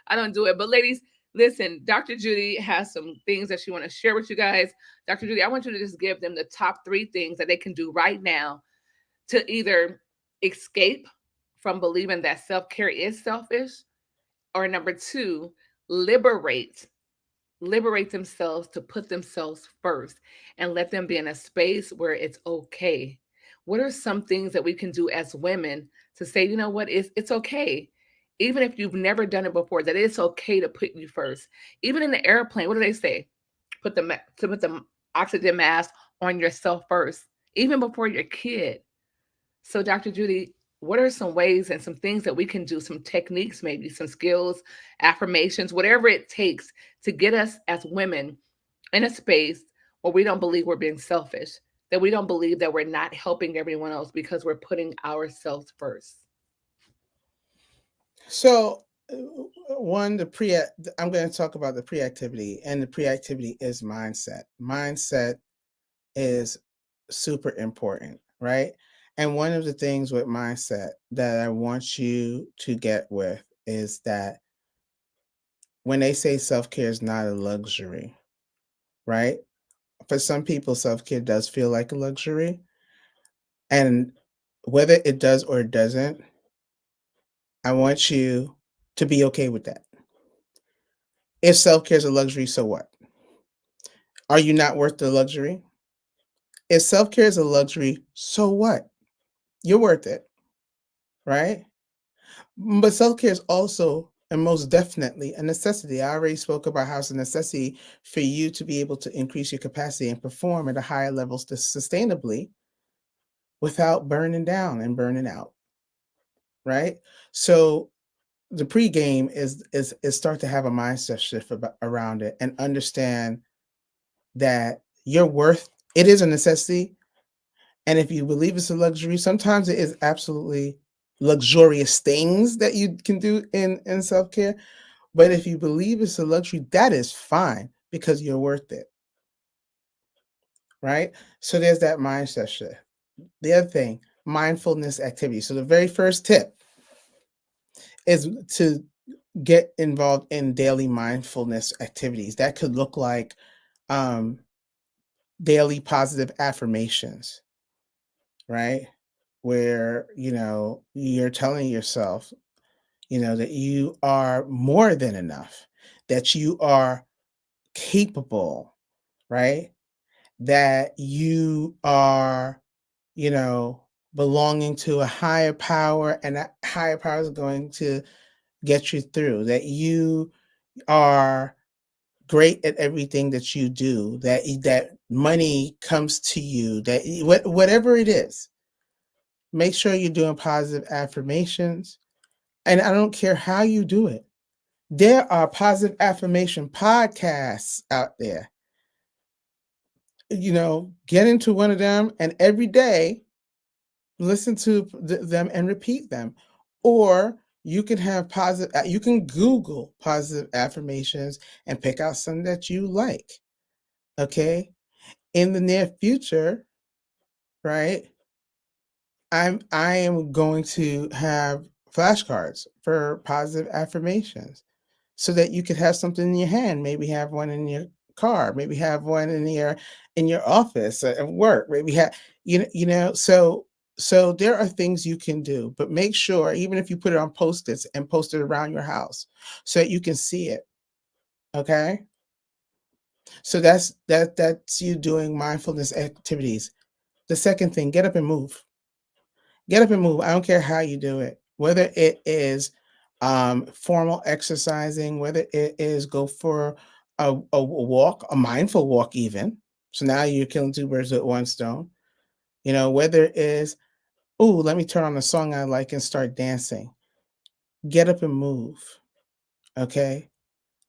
I don't do it. But ladies, listen, Dr. Judy has some things that she wants to share with you guys. Dr. Judy, I want you to just give them the top 3 things that they can do right now to either escape from believing that self-care is selfish, or number 2, liberate liberate themselves to put themselves first and let them be in a space where it's okay? What are some things that we can do as women to say, you know what, it's okay, even if you've never done it before, that it's okay to put you first? Even in the airplane, what do they say? To put the oxygen mask on yourself first, even before your kid. So, Dr. Judy, what are some ways and some things that we can do, some techniques, maybe some skills, affirmations, whatever it takes to get us as women in a space where we don't believe we're being selfish, that we don't believe that we're not helping everyone else because we're putting ourselves first? So, one, I'm going to talk about the pre-activity, and the pre-activity is mindset. Mindset is super important, right? And one of the things with mindset that I want you to get with is that when they say self-care is not a luxury, right? For some people, self-care does feel like a luxury. And whether it does or it doesn't, I want you to be okay with that. If self-care is a luxury, so what? Are you not worth the luxury? If self-care is a luxury, so what? You're worth it, right? But self-care is also and most definitely a necessity. I already spoke about how it's a necessity for you to be able to increase your capacity and perform at a higher level sustainably without burning down and burning out, right? So the pregame is start to have a mindset shift around it and understand that your worth, it is a necessity. And if you believe it's a luxury, sometimes it is absolutely luxurious things that you can do in self-care. But if you believe it's a luxury, that is fine because you're worth it, right? So there's that mindset shift. The other thing, mindfulness activity. So the very first tip is to get involved in daily mindfulness activities. That could look like um, daily positive affirmations, right? Where, you're telling yourself, that you are more than enough, that you are capable, right? That you are, you know, belonging to a higher power, and that higher power is going to get you through, that you are great at everything that you do, that money comes to you, that whatever it is, make sure you're doing positive affirmations. And I don't care how you do it. There are positive affirmation podcasts out there. Get into one of them and every day listen to them and repeat them. Or you can have you can Google positive affirmations and pick out some that you like. Okay. In the near future, right? I am going to have flashcards for positive affirmations so that you could have something in your hand, maybe have one in your car, maybe have one in your office at work, maybe have so there are things you can do, but make sure, even if you put it on post-its and post it around your house so that you can see it. Okay? So that's you doing mindfulness activities. The second thing, get up and move. Get up and move. I don't care how you do it, whether it is formal exercising, whether it is go for a walk, a mindful walk, even. So now you're killing two birds with one stone. Whether it is, oh, let me turn on a song I like and start dancing. Get up and move. Okay.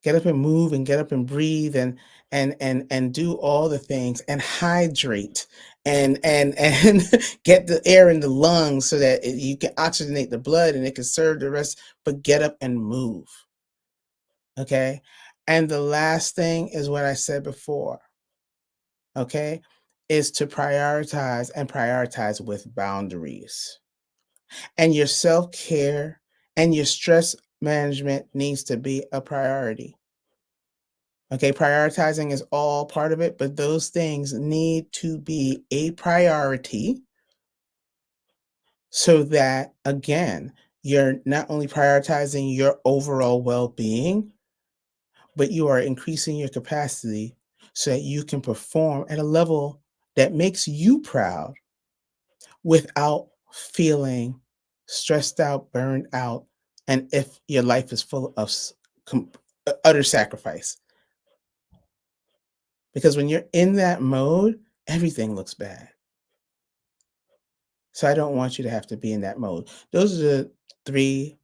Get up and move and get up and breathe and do all the things and hydrate and get the air in the lungs so that you can oxygenate the blood and it can serve the rest, but get up and move. Okay. And the last thing is what I said before. Okay. Is to prioritize and prioritize with boundaries. And your self-care and your stress management needs to be a priority. Okay, prioritizing is all part of it, but those things need to be a priority so that, again, you're not only prioritizing your overall well being, but you are increasing your capacity so that you can perform at a level that makes you proud without feeling stressed out, burned out, and if your life is full of utter sacrifice. Because when you're in that mode, everything looks bad. So I don't want you to have to be in that mode. Those are the 3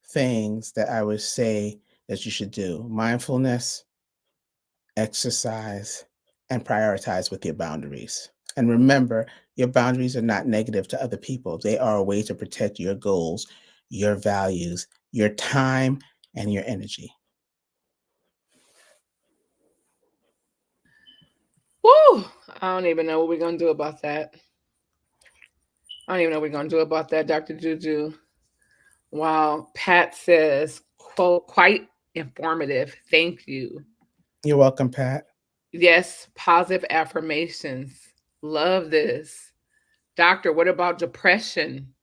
things that I would say that you should do: mindfulness, exercise, and prioritize with your boundaries. And remember, your boundaries are not negative to other people. They are a way to protect your goals, your values, your time, and your energy. Woo! I don't even know what we're going to do about that. I don't even know what we're going to do about that, Dr. Juju. Wow. Pat says, quote, quite informative. Thank you. You're welcome, Pat. Yes, positive affirmations. Love this. Doctor, what about depression?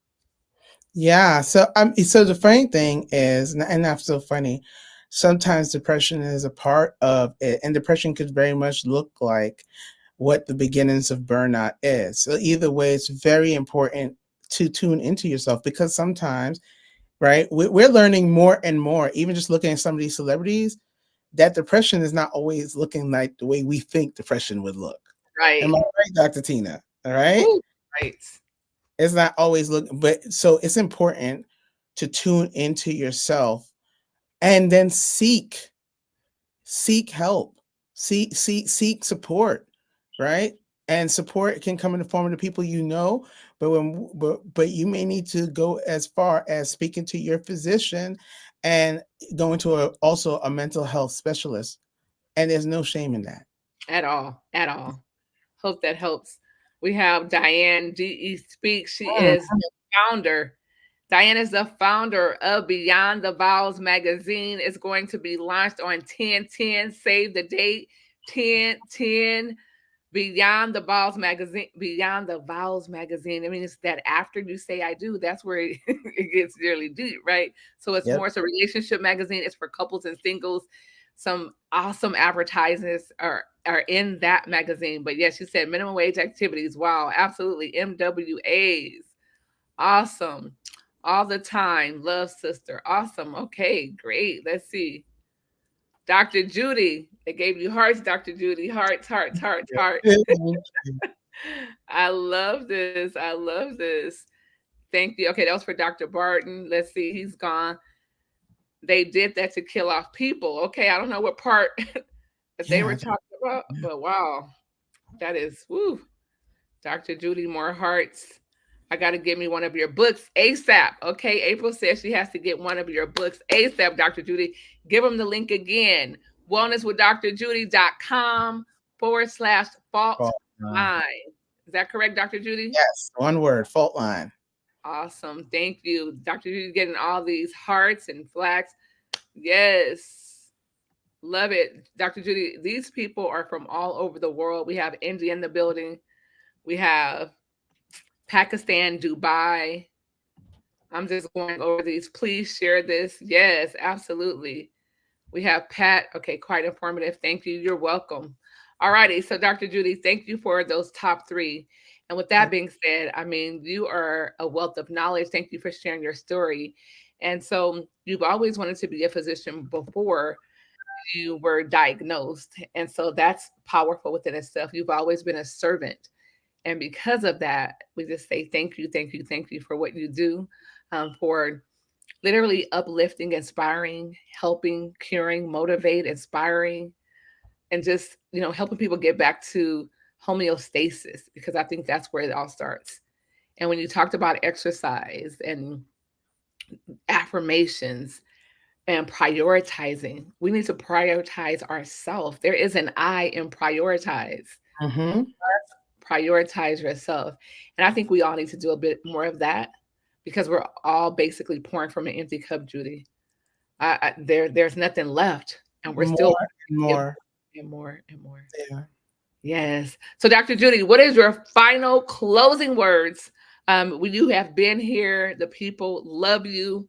Yeah. So the funny thing is, and that's so funny, sometimes depression is a part of it, and depression could very much look like what the beginnings of burnout is. So either way, it's very important to tune into yourself, because sometimes, right, we're learning more and more, even just looking at some of these celebrities, that depression is not always looking like the way we think depression would look. Right. Am I right, Dr. Tina? All right. Ooh, right. It's not always looking, but so it's important to tune into yourself and then seek help, seek support, right? And support can come in the form of the people you know, but you may need to go as far as speaking to your physician and going to also a mental health specialist. And there's no shame in that. At all. At all. Hope that helps. We have Diane DE Speaks. She is the founder. Diane is the founder of Beyond the Vows magazine. It's going to be launched on 10/10. Save the date, 10/10. Beyond the Vows magazine. Beyond the Vows magazine. I mean, it's that after you say I do, that's where it gets really deep, right? So it's Yep. more, it's a relationship magazine. It's for couples and singles. Some awesome advertisements are in that magazine. But yes, she said minimum wage activities. Wow, absolutely. MWAs. Awesome. All the time. Love, sister. Awesome. Okay, great. Let's see. Dr. Judy. They gave you hearts, Dr. Judy. Hearts, hearts, hearts, hearts. I love this. I love this. Thank you. Okay, that was for Dr. Barden. Let's see. He's gone. They did that to kill off people. Okay, I don't know what part that they were talking about, but wow. That is, woo. Dr. Judy, more hearts. I got to get me one of your books ASAP. Okay. April says she has to get one of your books ASAP, Dr. Judy. Give them the link again. wellnesswithdrjudy.com/fault line. Is that correct, Dr. Judy? Yes. One word, fault line. Awesome. Thank you. Dr. Judy getting all these hearts and flags. Yes. Love it. Dr. Judy, these people are from all over the world. We have India in the building. We have Pakistan, Dubai. I'm just going over these. Please share this. Yes, absolutely. We have Pat. Okay, quite informative. Thank you. You're welcome. All righty. So, Dr. Judy, thank you for those top 3. And with that being said, I mean, you are a wealth of knowledge. Thank you for sharing your story. And so, you've always wanted to be a physician before you were diagnosed. And so, that's powerful within itself. You've always been a servant. And because of that, we just say thank you, thank you, thank you for what you do, for literally uplifting, inspiring, helping, curing, motivate, inspiring, and just, helping people get back to homeostasis, because I think that's where it all starts. And when you talked about exercise and affirmations and prioritizing, we need to prioritize ourselves. There is an I in prioritize. Mm-hmm. Prioritize yourself. And I think we all need to do a bit more of that, because we're all basically pouring from an empty cup, Judy. There's nothing left, and we're still more and more and more. Yeah. Yes. So, Dr. Judy, what is your final closing words? You have been here. The people love you.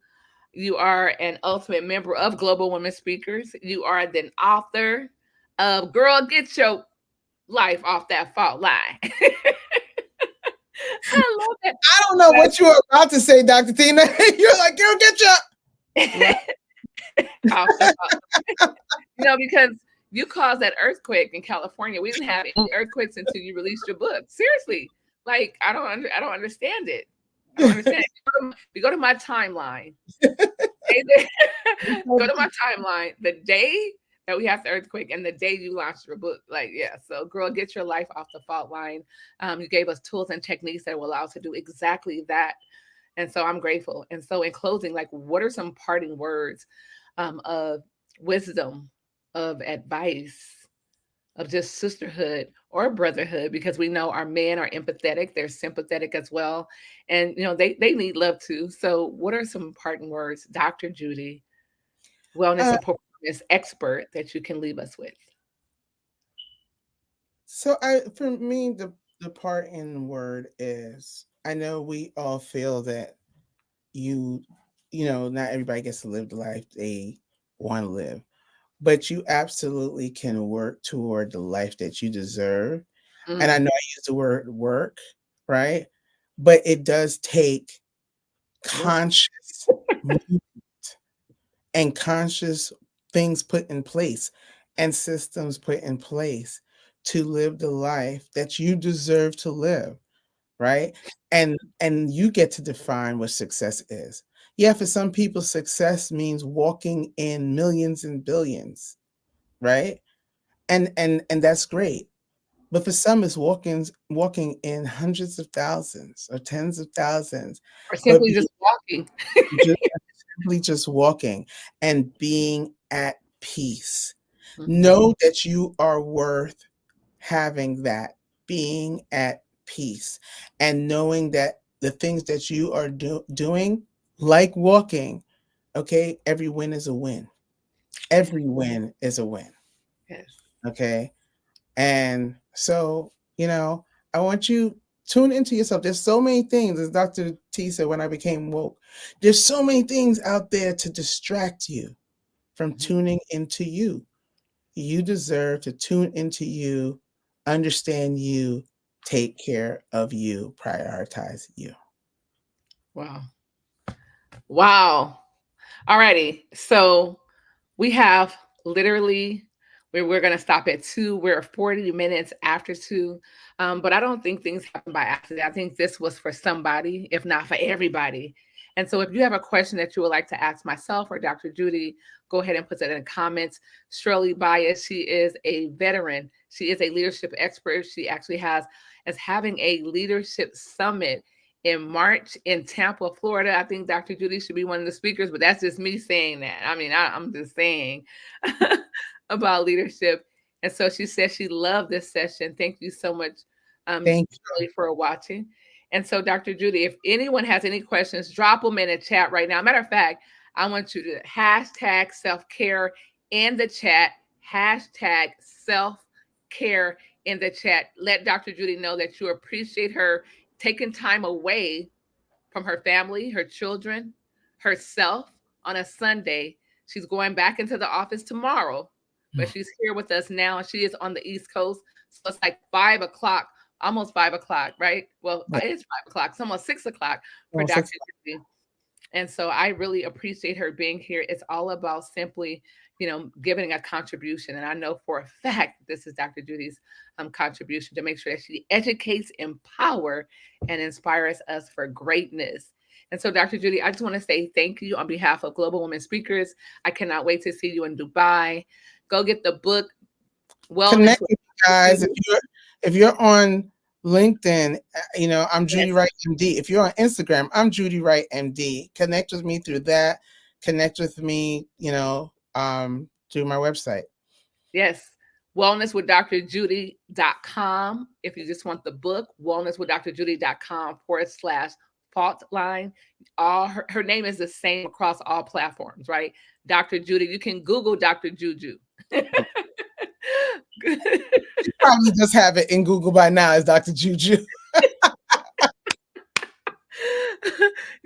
You are an ultimate member of Global Women Speakers. You are the author of Girl, Get Your Life Off That Fault Line. I love that. I don't know what you were about to say, Dr. Tina. You're like, girl, get your Off the fault. Because you caused that earthquake in California. We didn't have any earthquakes until you released your book. Seriously, like I don't understand it. I don't understand it. You go to my timeline. Go to my timeline. The day that we had the earthquake and the day you launched your book, like, yeah. So, girl, get your life off the fault line. You gave us tools and techniques that will allow us to do exactly that. And so I'm grateful. And so in closing, like, what are some parting words of wisdom, of advice, of just sisterhood or brotherhood? Because we know our men are empathetic, they're sympathetic as well. And, they need love too. So what are some parting words, Dr. Judy, wellness and performance expert, that you can leave us with? So for me, the parting word is, I know we all feel that not everybody gets to live the life they want to live, but you absolutely can work toward the life that you deserve. And I know I use the word work, right? But it does take conscious movement and conscious things put in place and systems put in place to live the life that you deserve to live, right? And you get to define what success is. Yeah, for some people, success means walking in millions and billions, right? And that's great. But for some, it's walking in hundreds of thousands or tens of thousands, Or simply just walking. simply just walking and being at peace. Mm-hmm. Know that you are worth having that, being at peace, and knowing that the things that you are doing, like walking, okay, every win is a win. Every win is a win. Yes. Okay. And so, I want you tune into yourself. There's so many things, as Dr. T said, when I became woke, there's so many things out there to distract you from tuning into you. You deserve to tune into you, understand you, take care of you, prioritize you. Wow. Wow. Alrighty. So we have literally, we're going to stop at 2. We're 40 minutes after 2. But I don't think things happen by accident. I think this was for somebody, if not for everybody. And so if you have a question that you would like to ask myself or Dr. Judy, go ahead and put that in the comments. Shirley Bias, she is a veteran. She is a leadership expert. She actually is having a leadership summit in March in Tampa, Florida. I think Dr. Judy should be one of the speakers, but that's just me saying that. I mean, I'm just saying about leadership. And so she said she loved this session. Thank you so much, Thank you for watching. And so, Dr. Judy, if anyone has any questions, drop them in the chat right now. Matter of fact, I want you to hashtag self-care in the chat, hashtag self-care in the chat. Let Dr. Judy know that you appreciate her taking time away from her family, her children, herself on a Sunday. She's going back into the office tomorrow, but she's here with us now. She is on the East Coast. So it's like 5 o'clock, almost 5 o'clock, right? Well, it's 5 o'clock. It's almost 6 o'clock for Dr. Judy. And so I really appreciate her being here. It's all about simply, giving a contribution. And I know for a fact this is Dr. Judy's contribution to make sure that she educates, empower, and inspires us for greatness. And so, Dr. Judy, I just want to say thank you on behalf of Global Women Speakers. I cannot wait to see you in Dubai. Go get the book. Connect with you guys. If you're on LinkedIn, I'm Judy Wright MD. If you're on Instagram, I'm Judy Wright MD. Connect with me through that. Connect with me, through my website. Yes. wellnesswithdrjudy.com. If you just want the book, wellnesswithdrjudy.com/fault line. Her name is the same across all platforms, right? Dr. Judy. You can Google Dr. Juju. You probably just have it in Google by now as Dr. Juju.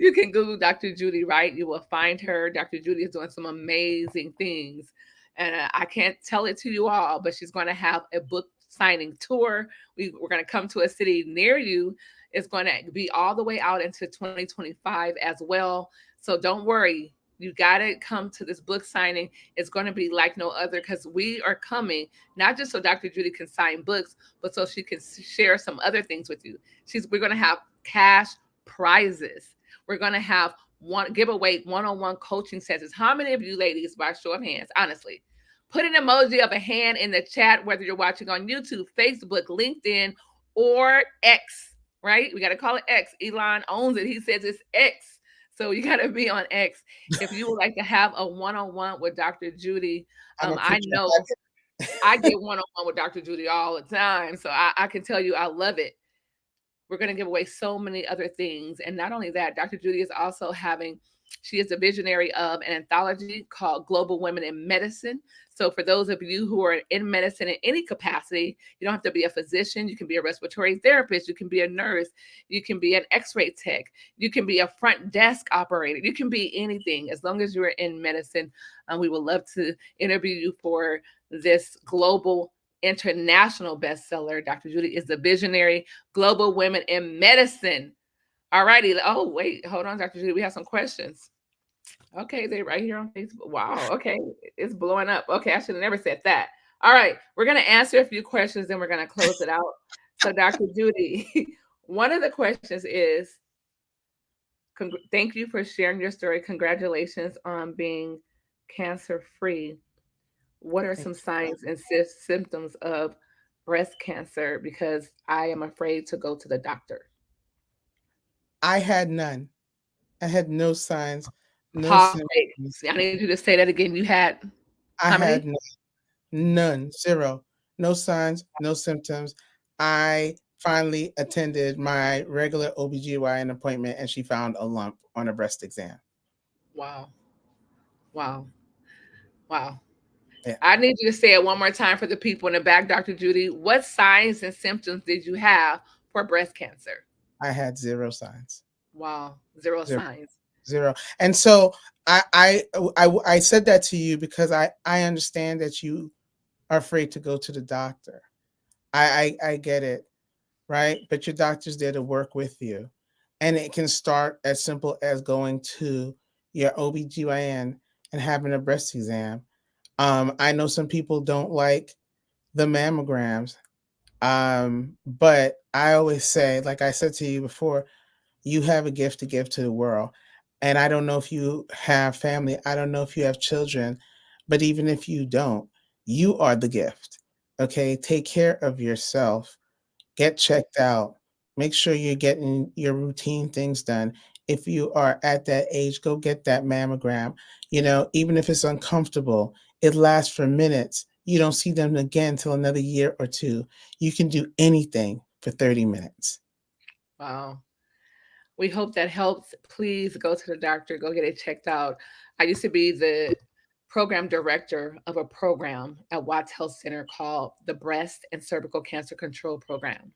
You can Google Dr. Judy Wright. You will find her. Dr. Judy is doing some amazing things. And I can't tell it to you all, but she's going to have a book signing tour. We're going to come to a city near you. It's going to be all the way out into 2025 as well. So don't worry. You got to come to this book signing. It's going to be like no other because we are coming, not just so Dr. Judy can sign books, but so she can share some other things with you. We're going to have cash prizes. We're going to have giveaway one-on-one coaching sessions. How many of you ladies, by show of hands, honestly, put an emoji of a hand in the chat, whether you're watching on YouTube, Facebook, LinkedIn, or X, right? We got to call it X. Elon owns it. He says it's X. So you got to be on X. If you would like to have a one-on-one with Dr. Judy, I know I get one-on-one with Dr. Judy all the time. So I can tell you I love it. We're going to give away so many other things. And not only that, Dr. Judy is also she is a visionary of an anthology called Global Women in Medicine. So for those of you who are in medicine in any capacity, you don't have to be a physician. You can be a respiratory therapist. You can be a nurse. You can be an x-ray tech. You can be a front desk operator. You can be anything as long as you're in medicine. We would love to interview you for this global international bestseller. Dr. Judy is the visionary Global Women in Medicine. All righty. Oh, wait, hold on, Dr. Judy. We have some questions. Okay, they're right here on Facebook. Wow. Okay, it's blowing up. Okay, I should have never said that. All right, we're going to answer a few questions, then we're going to close it out. So, Dr. Judy, one of the questions is, thank you for sharing your story. Congratulations on being cancer-free. What are some signs and symptoms of breast cancer? Because I am afraid to go to the doctor. I had none. I had no signs, no symptoms. I need you to say that again. You had how many? I had none, zero. No signs, no symptoms. I finally attended my regular OBGYN appointment and she found a lump on a breast exam. Wow. Yeah. I need you to say it one more time for the people in the back, Dr. Judy. What signs and symptoms did you have for breast cancer? I had zero signs. Wow. Zero signs. Zero. And so I said that to you because I understand that you are afraid to go to the doctor. I get it, right? But your doctor's there to work with you. And it can start as simple as going to your OBGYN and having a breast exam. I know some people don't like the mammograms, but I always say, like I said to you before, you have a gift to give to the world. And I don't know if you have family. I don't know if you have children, but even if you don't, you are the gift. Okay. Take care of yourself. Get checked out. Make sure you're getting your routine things done. If you are at that age, go get that mammogram. Even if it's uncomfortable, it lasts for minutes. You don't see them again till another year or two. You can do anything for 30 minutes. Wow. We hope that helps. Please go to the doctor, go get it checked out. I used to be the program director of a program at Watts Health Center called the Breast and Cervical Cancer Control Program.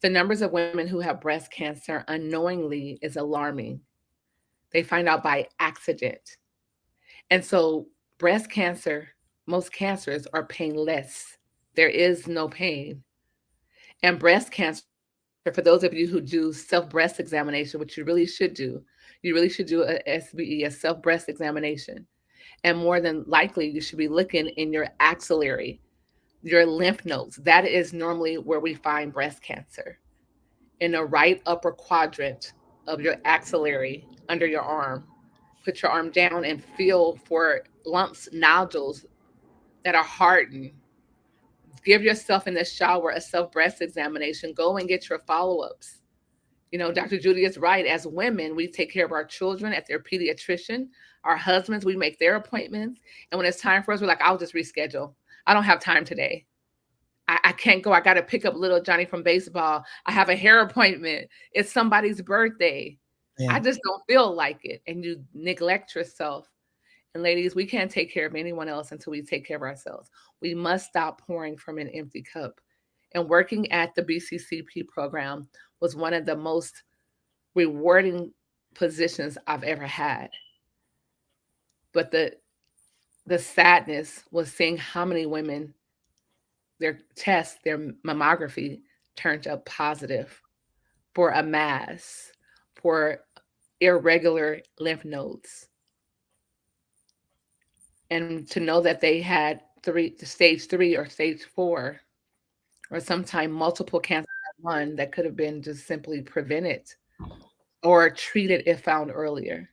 The numbers of women who have breast cancer unknowingly is alarming. They find out by accident. And so breast cancer, most cancers are painless. There is no pain. And breast cancer, for those of you who do self-breast examination, which you really should do a SBE, a self-breast examination. And more than likely, you should be looking in your axillary, your lymph nodes. That is normally where we find breast cancer. In the right upper quadrant of your axillary, under your arm. Put your arm down and feel for lumps, nodules that are hardened. Give yourself in the shower a self-breast examination. Go and get your follow-ups. Dr. Judy is right. As women, we take care of our children at their pediatrician. Our husbands, we make their appointments. And when it's time for us, we're like, I'll just reschedule. I don't have time today. I can't go. I got to pick up little Johnny from baseball. I have a hair appointment. It's somebody's birthday. Yeah. I just don't feel like it. And you neglect yourself. And ladies, we can't take care of anyone else until we take care of ourselves. We must stop pouring from an empty cup. And working at the BCCP program was one of the most rewarding positions I've ever had. But the sadness was seeing how many women, their test, their mammography turned up positive for a mass, for irregular lymph nodes. And to know that they had stage 3 or stage 4, or sometimes multiple cancer at one that could have been just simply prevented or treated if found earlier.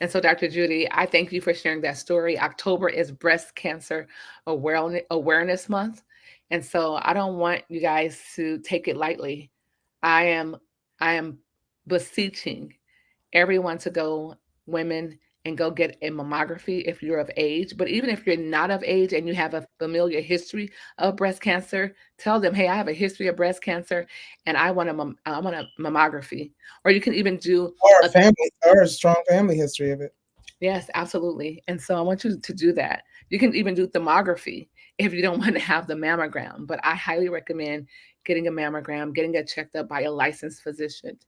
And so, Dr. Judy, I thank you for sharing that story. October is Breast Cancer Awareness Month. And so I don't want you guys to take it lightly. I am I am beseeching everyone to go, women, and go get a mammography if you're of age. But even if you're not of age and you have a familiar history of breast cancer, tell them, hey, I have a history of breast cancer and I want a mammography. Or you can even do Or a a family, or a strong family history of it. yes, absolutely. And so I want you to do that. You can even do thermography if you don't want to have the mammogram, but I highly recommend getting a mammogram, getting it checked up by a licensed physician.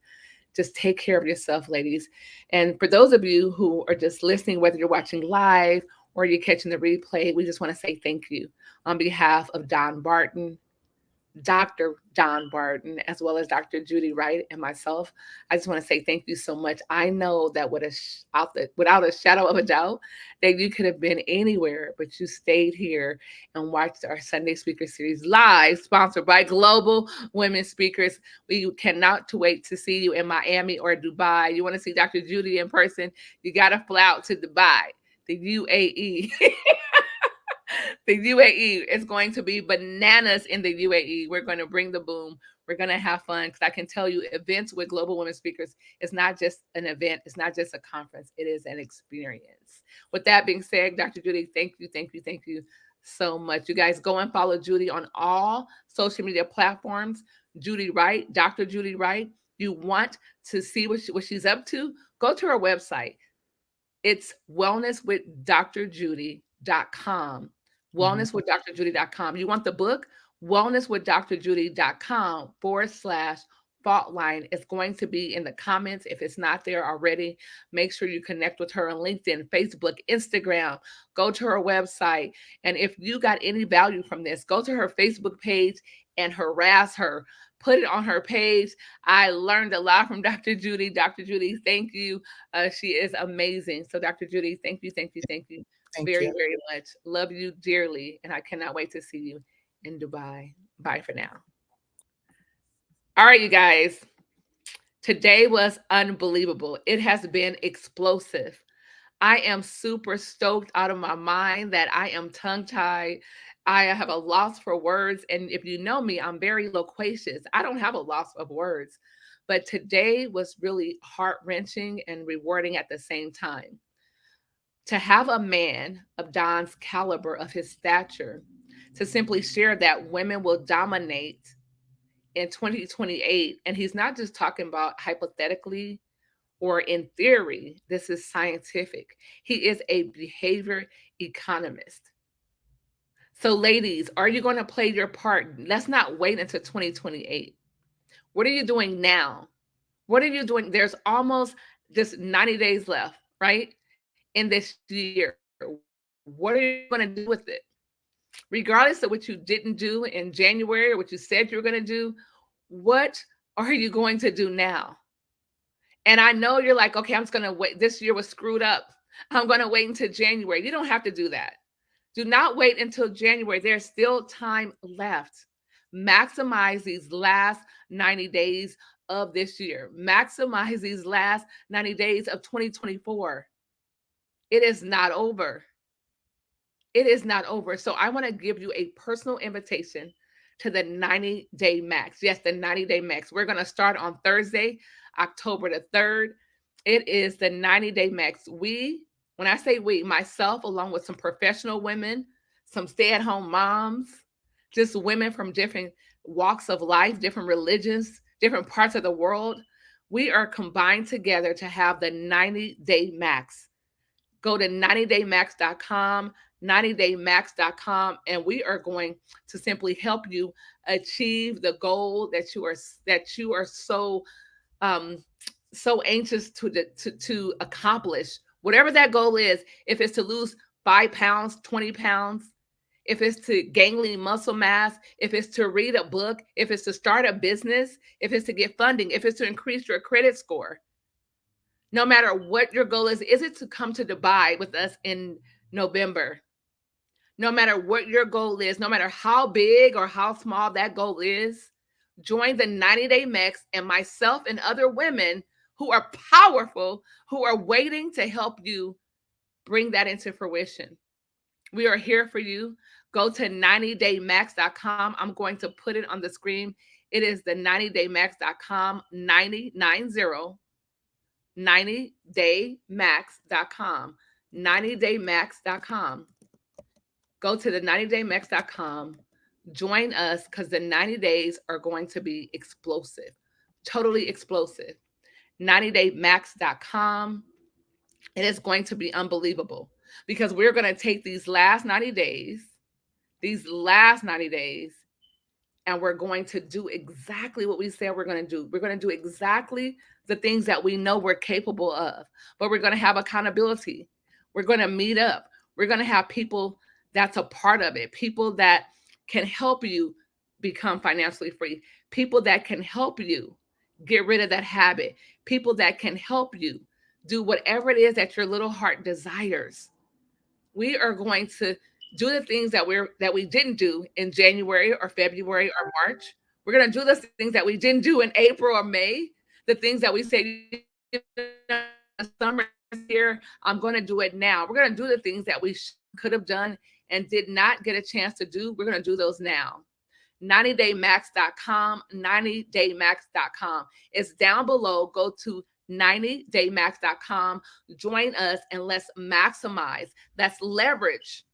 Just take care of yourself, ladies. And for those of you who are just listening, whether you're watching live or you're catching the replay, we just want to say thank you on behalf of Don Barden, Dr. Don Barden, as well as Dr. Judy Wright and myself. I just want to say thank you so much. I know that without a shadow of a doubt, that you could have been anywhere, but you stayed here and watched our Sunday Speaker Series live, sponsored by Global Women Speakers. We cannot wait to see you in Miami or Dubai. You want to see Dr. Judy in person, you got to fly out to Dubai, the UAE. The UAE is going to be bananas in the UAE. We're going to bring the boom. We're going to have fun because I can tell you events with Global Women Speakers is not just an event. It's not just a conference. It is an experience. With that being said, Dr. Judy, thank you, thank you, thank you so much. You guys go and follow Judy on all social media platforms. Judy Wright, Dr. Judy Wright. You want to see what she's up to? Go to her website. It's wellnesswithdrjudy.com. Wellnesswithdrjudy.com. You want the book? Wellnesswithdrjudy.com/fault line. It's going to be in the comments. If it's not there already, make sure you connect with her on LinkedIn, Facebook, Instagram. Go to her website. And if you got any value from this, go to her Facebook page and harass her. Put it on her page. I learned a lot from Dr. Judy. Dr. Judy, thank you. She is amazing. So, Dr. Judy, thank you, thank you, thank you Thank very, you. very much. Love you dearly. And I cannot wait to see you in Dubai. Bye for now. All right, you guys. Today was unbelievable. It has been explosive. I am super stoked out of my mind that I am tongue tied. I have a loss for words. And if you know me, I'm very loquacious. I don't have a loss of words. But today was really heart wrenching and rewarding at the same time. To have a man of Don's caliber, of his stature, to simply share that women will dominate in 2028. And he's not just talking about hypothetically or in theory, this is scientific. He is a behavior economist. So, ladies, are you going to play your part? Let's not wait until 2028. What are you doing now? What are you doing? There's almost just 90 days left, right? In this year. What are you going to do with it? Regardless of what you didn't do in January, or what you said you were going to do, what are you going to do now? And I know you're like, okay, I'm just going to wait. This year was screwed up. I'm going to wait until January. You don't have to do that. Do not wait until January. There's still time left. Maximize these last 90 days of this year. Maximize these last 90 days of 2024. It is not over. It is not over. So I want to give you a personal invitation to the 90-day max. Yes, the 90-day max. We're going to start on Thursday, October the 3rd. It is the 90-day max. When I say we, myself, along with some professional women, some stay-at-home moms, just women from different walks of life, different religions, different parts of the world, we are combined together to have the 90-day max. Go to 90daymax.com, 90daymax.com, and we are going to simply help you achieve the goal that you are so so anxious to accomplish whatever that goal is. If it's to lose 5 pounds, 20 pounds, if it's to gain lean muscle mass, if it's to read a book, if it's to start a business, if it's to get funding, if it's to increase your credit score, no matter what your goal is it to come to Dubai with us in November? No matter what your goal is, no matter how big or how small that goal is, join the 90-day max and myself and other women who are powerful, who are waiting to help you bring that into fruition. We are here for you. Go to 90daymax.com. I'm going to put it on the screen. It is the 90daymax.com, 90daymax.com, 90daymax.com. Go to the 90daymax.com. Join us because the 90 days are going to be explosive, totally explosive. 90daymax.com. It is going to be unbelievable because we're going to take these last 90 days, and we're going to do exactly what we said we're going to do. We're going to do exactly the things that we know we're capable of, but we're going to have accountability. We're going to meet up. We're going to have people that's a part of it, people that can help you become financially free, people that can help you get rid of that habit, people that can help you do whatever it is that your little heart desires. We are going to do the things that we didn't do in January or February or March. We're going to do the things that we didn't do in April or May. The things that we say, summer is here, I'm going to do it now. We're going to do the things that we could have done and did not get a chance to do. We're going to do those now. 90daymax.com, 90daymax.com. It's down below. Go to 90daymax.com. Join us and let's maximize, let's leverage,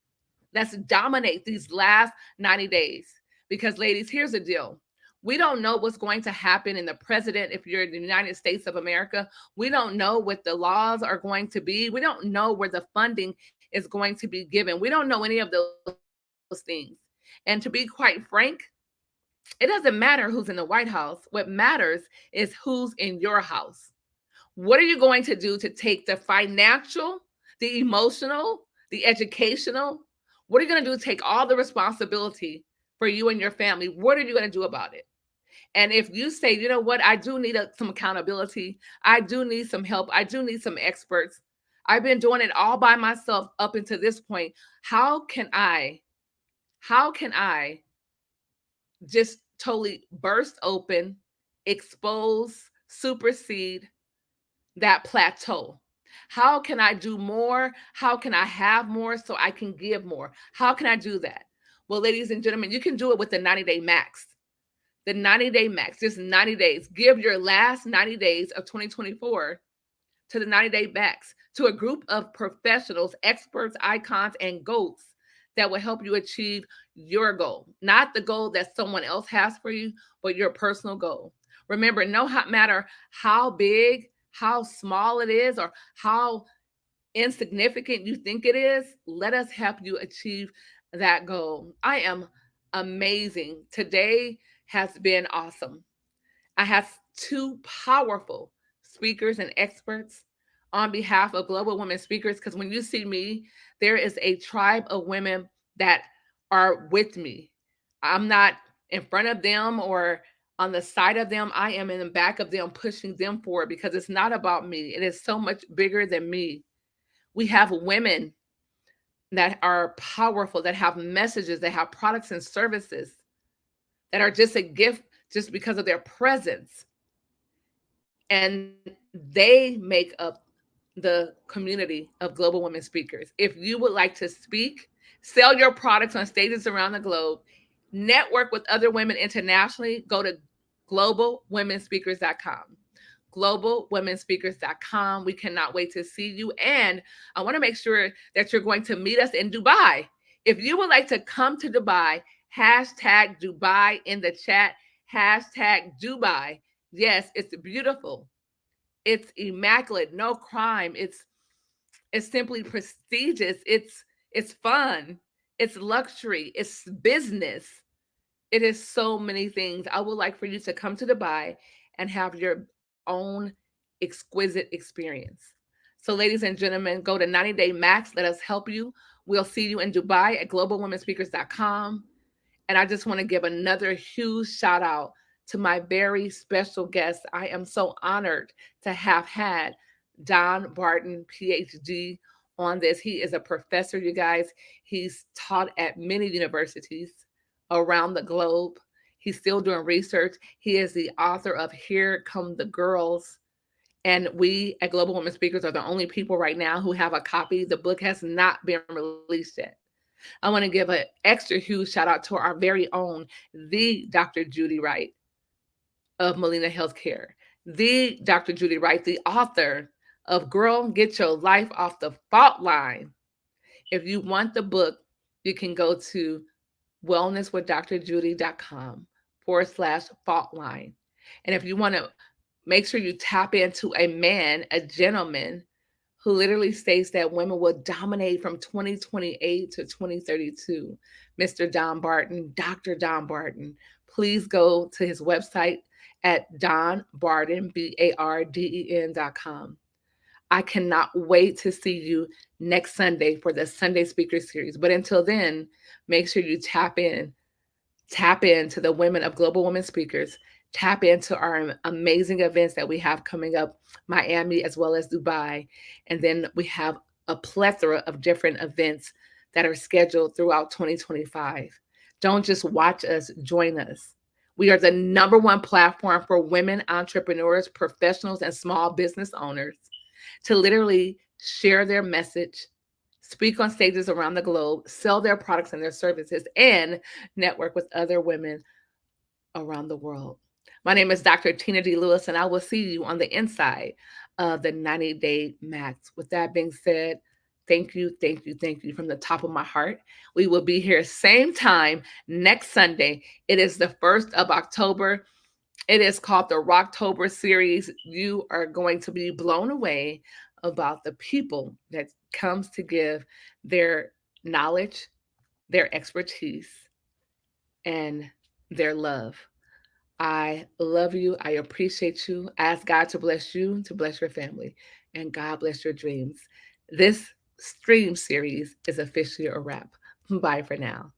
let's dominate these last 90 days. Because, ladies, here's the deal. We don't know what's going to happen in the president if you're in the United States of America. We don't know what the laws are going to be. We don't know where the funding is going to be given. We don't know any of those things. And to be quite frank, it doesn't matter who's in the White House. What matters is who's in your house. What are you going to do to take the financial, the emotional, the educational? What are you going to do to take all the responsibility for you and your family? What are you going to do about it? And if you say, you know what, I do need some accountability. I do need some help. I do need some experts. I've been doing it all by myself up until this point. How can I just totally burst open, expose, supersede that plateau? How can I do more? How can I have more so I can give more? How can I do that? Well, ladies and gentlemen, you can do it with the 90-day max. The 90-day max, just 90 days. Give your last 90 days of 2024 to the 90-day max, to a group of professionals, experts, icons, and GOATs that will help you achieve your goal. Not the goal that someone else has for you, but your personal goal. Remember, no matter how big, how small it is, or how insignificant you think it is, let us help you achieve that goal. I am amazing. Today has been awesome. I have two powerful speakers and experts on behalf of Global Women Speakers, because when you see me, there is a tribe of women that are with me. I'm not in front of them or on the side of them. I am in the back of them, pushing them forward, because it's not about me. It is so much bigger than me. We have women that are powerful, that have messages, that have products and services that are just a gift just because of their presence. And they make up the community of Global Women Speakers. If you would like to speak, sell your products on stages around the globe, network with other women internationally, go to globalwomenspeakers.com. globalwomenspeakers.com. We cannot wait to see you. And I want to make sure that you're going to meet us in Dubai. If you would like to come to Dubai, hashtag Dubai in the chat, hashtag Dubai. Yes, it's beautiful. It's immaculate, no crime. It's simply prestigious. It's fun. It's luxury. It's business. It is so many things. I would like for you to come to Dubai and have your own exquisite experience. So, ladies and gentlemen, go to 90 Day Max. Let us help you. We'll see you in Dubai at globalwomenspeakers.com. And I just want to give another huge shout out to my very special guest. I am so honored to have had Don Barden, PhD, on this. He is a professor, you guys. He's taught at many universities around the globe. He's still doing research. He is the author of Here Come the Girls. And we at Global Women Speakers are the only people right now who have a copy. The book has not been released yet. I want to give an extra huge shout out to our very own, the Dr. Judy Wright of Molina Healthcare. The Dr. Judy Wright, the author of Girl, Get Your Life Off the Fault Line. If you want the book, you can go to wellnesswithdrjudy.com/fault line. And if you want to make sure you tap into a man, a gentleman, who literally states that women will dominate from 2028 to 2032, Mr. Don Barden, Dr. Don Barden. Please go to his website at donbarden, BARDEN.com. I cannot wait to see you next Sunday for the Sunday Speaker Series. But until then, make sure you tap into the women of Global Women Speakers. Tap into our amazing events that we have coming up, Miami as well as Dubai. And then we have a plethora of different events that are scheduled throughout 2025. Don't just watch us, join us. We are the #1 platform for women entrepreneurs, professionals, and small business owners to literally share their message, speak on stages around the globe, sell their products and their services, and network with other women around the world. My name is Dr. Tina D. Lewis, and I will see you on the inside of the 90 Day Max. With that being said, thank you from the top of my heart. We will be here same time next Sunday. It is the 1st of October. It is called the Rocktober series. You are going to be blown away about the people that comes to give their knowledge, their expertise, and their love. I love you. I appreciate you. Ask God to bless you, to bless your family, and God bless your dreams. This stream series is officially a wrap. Bye for now.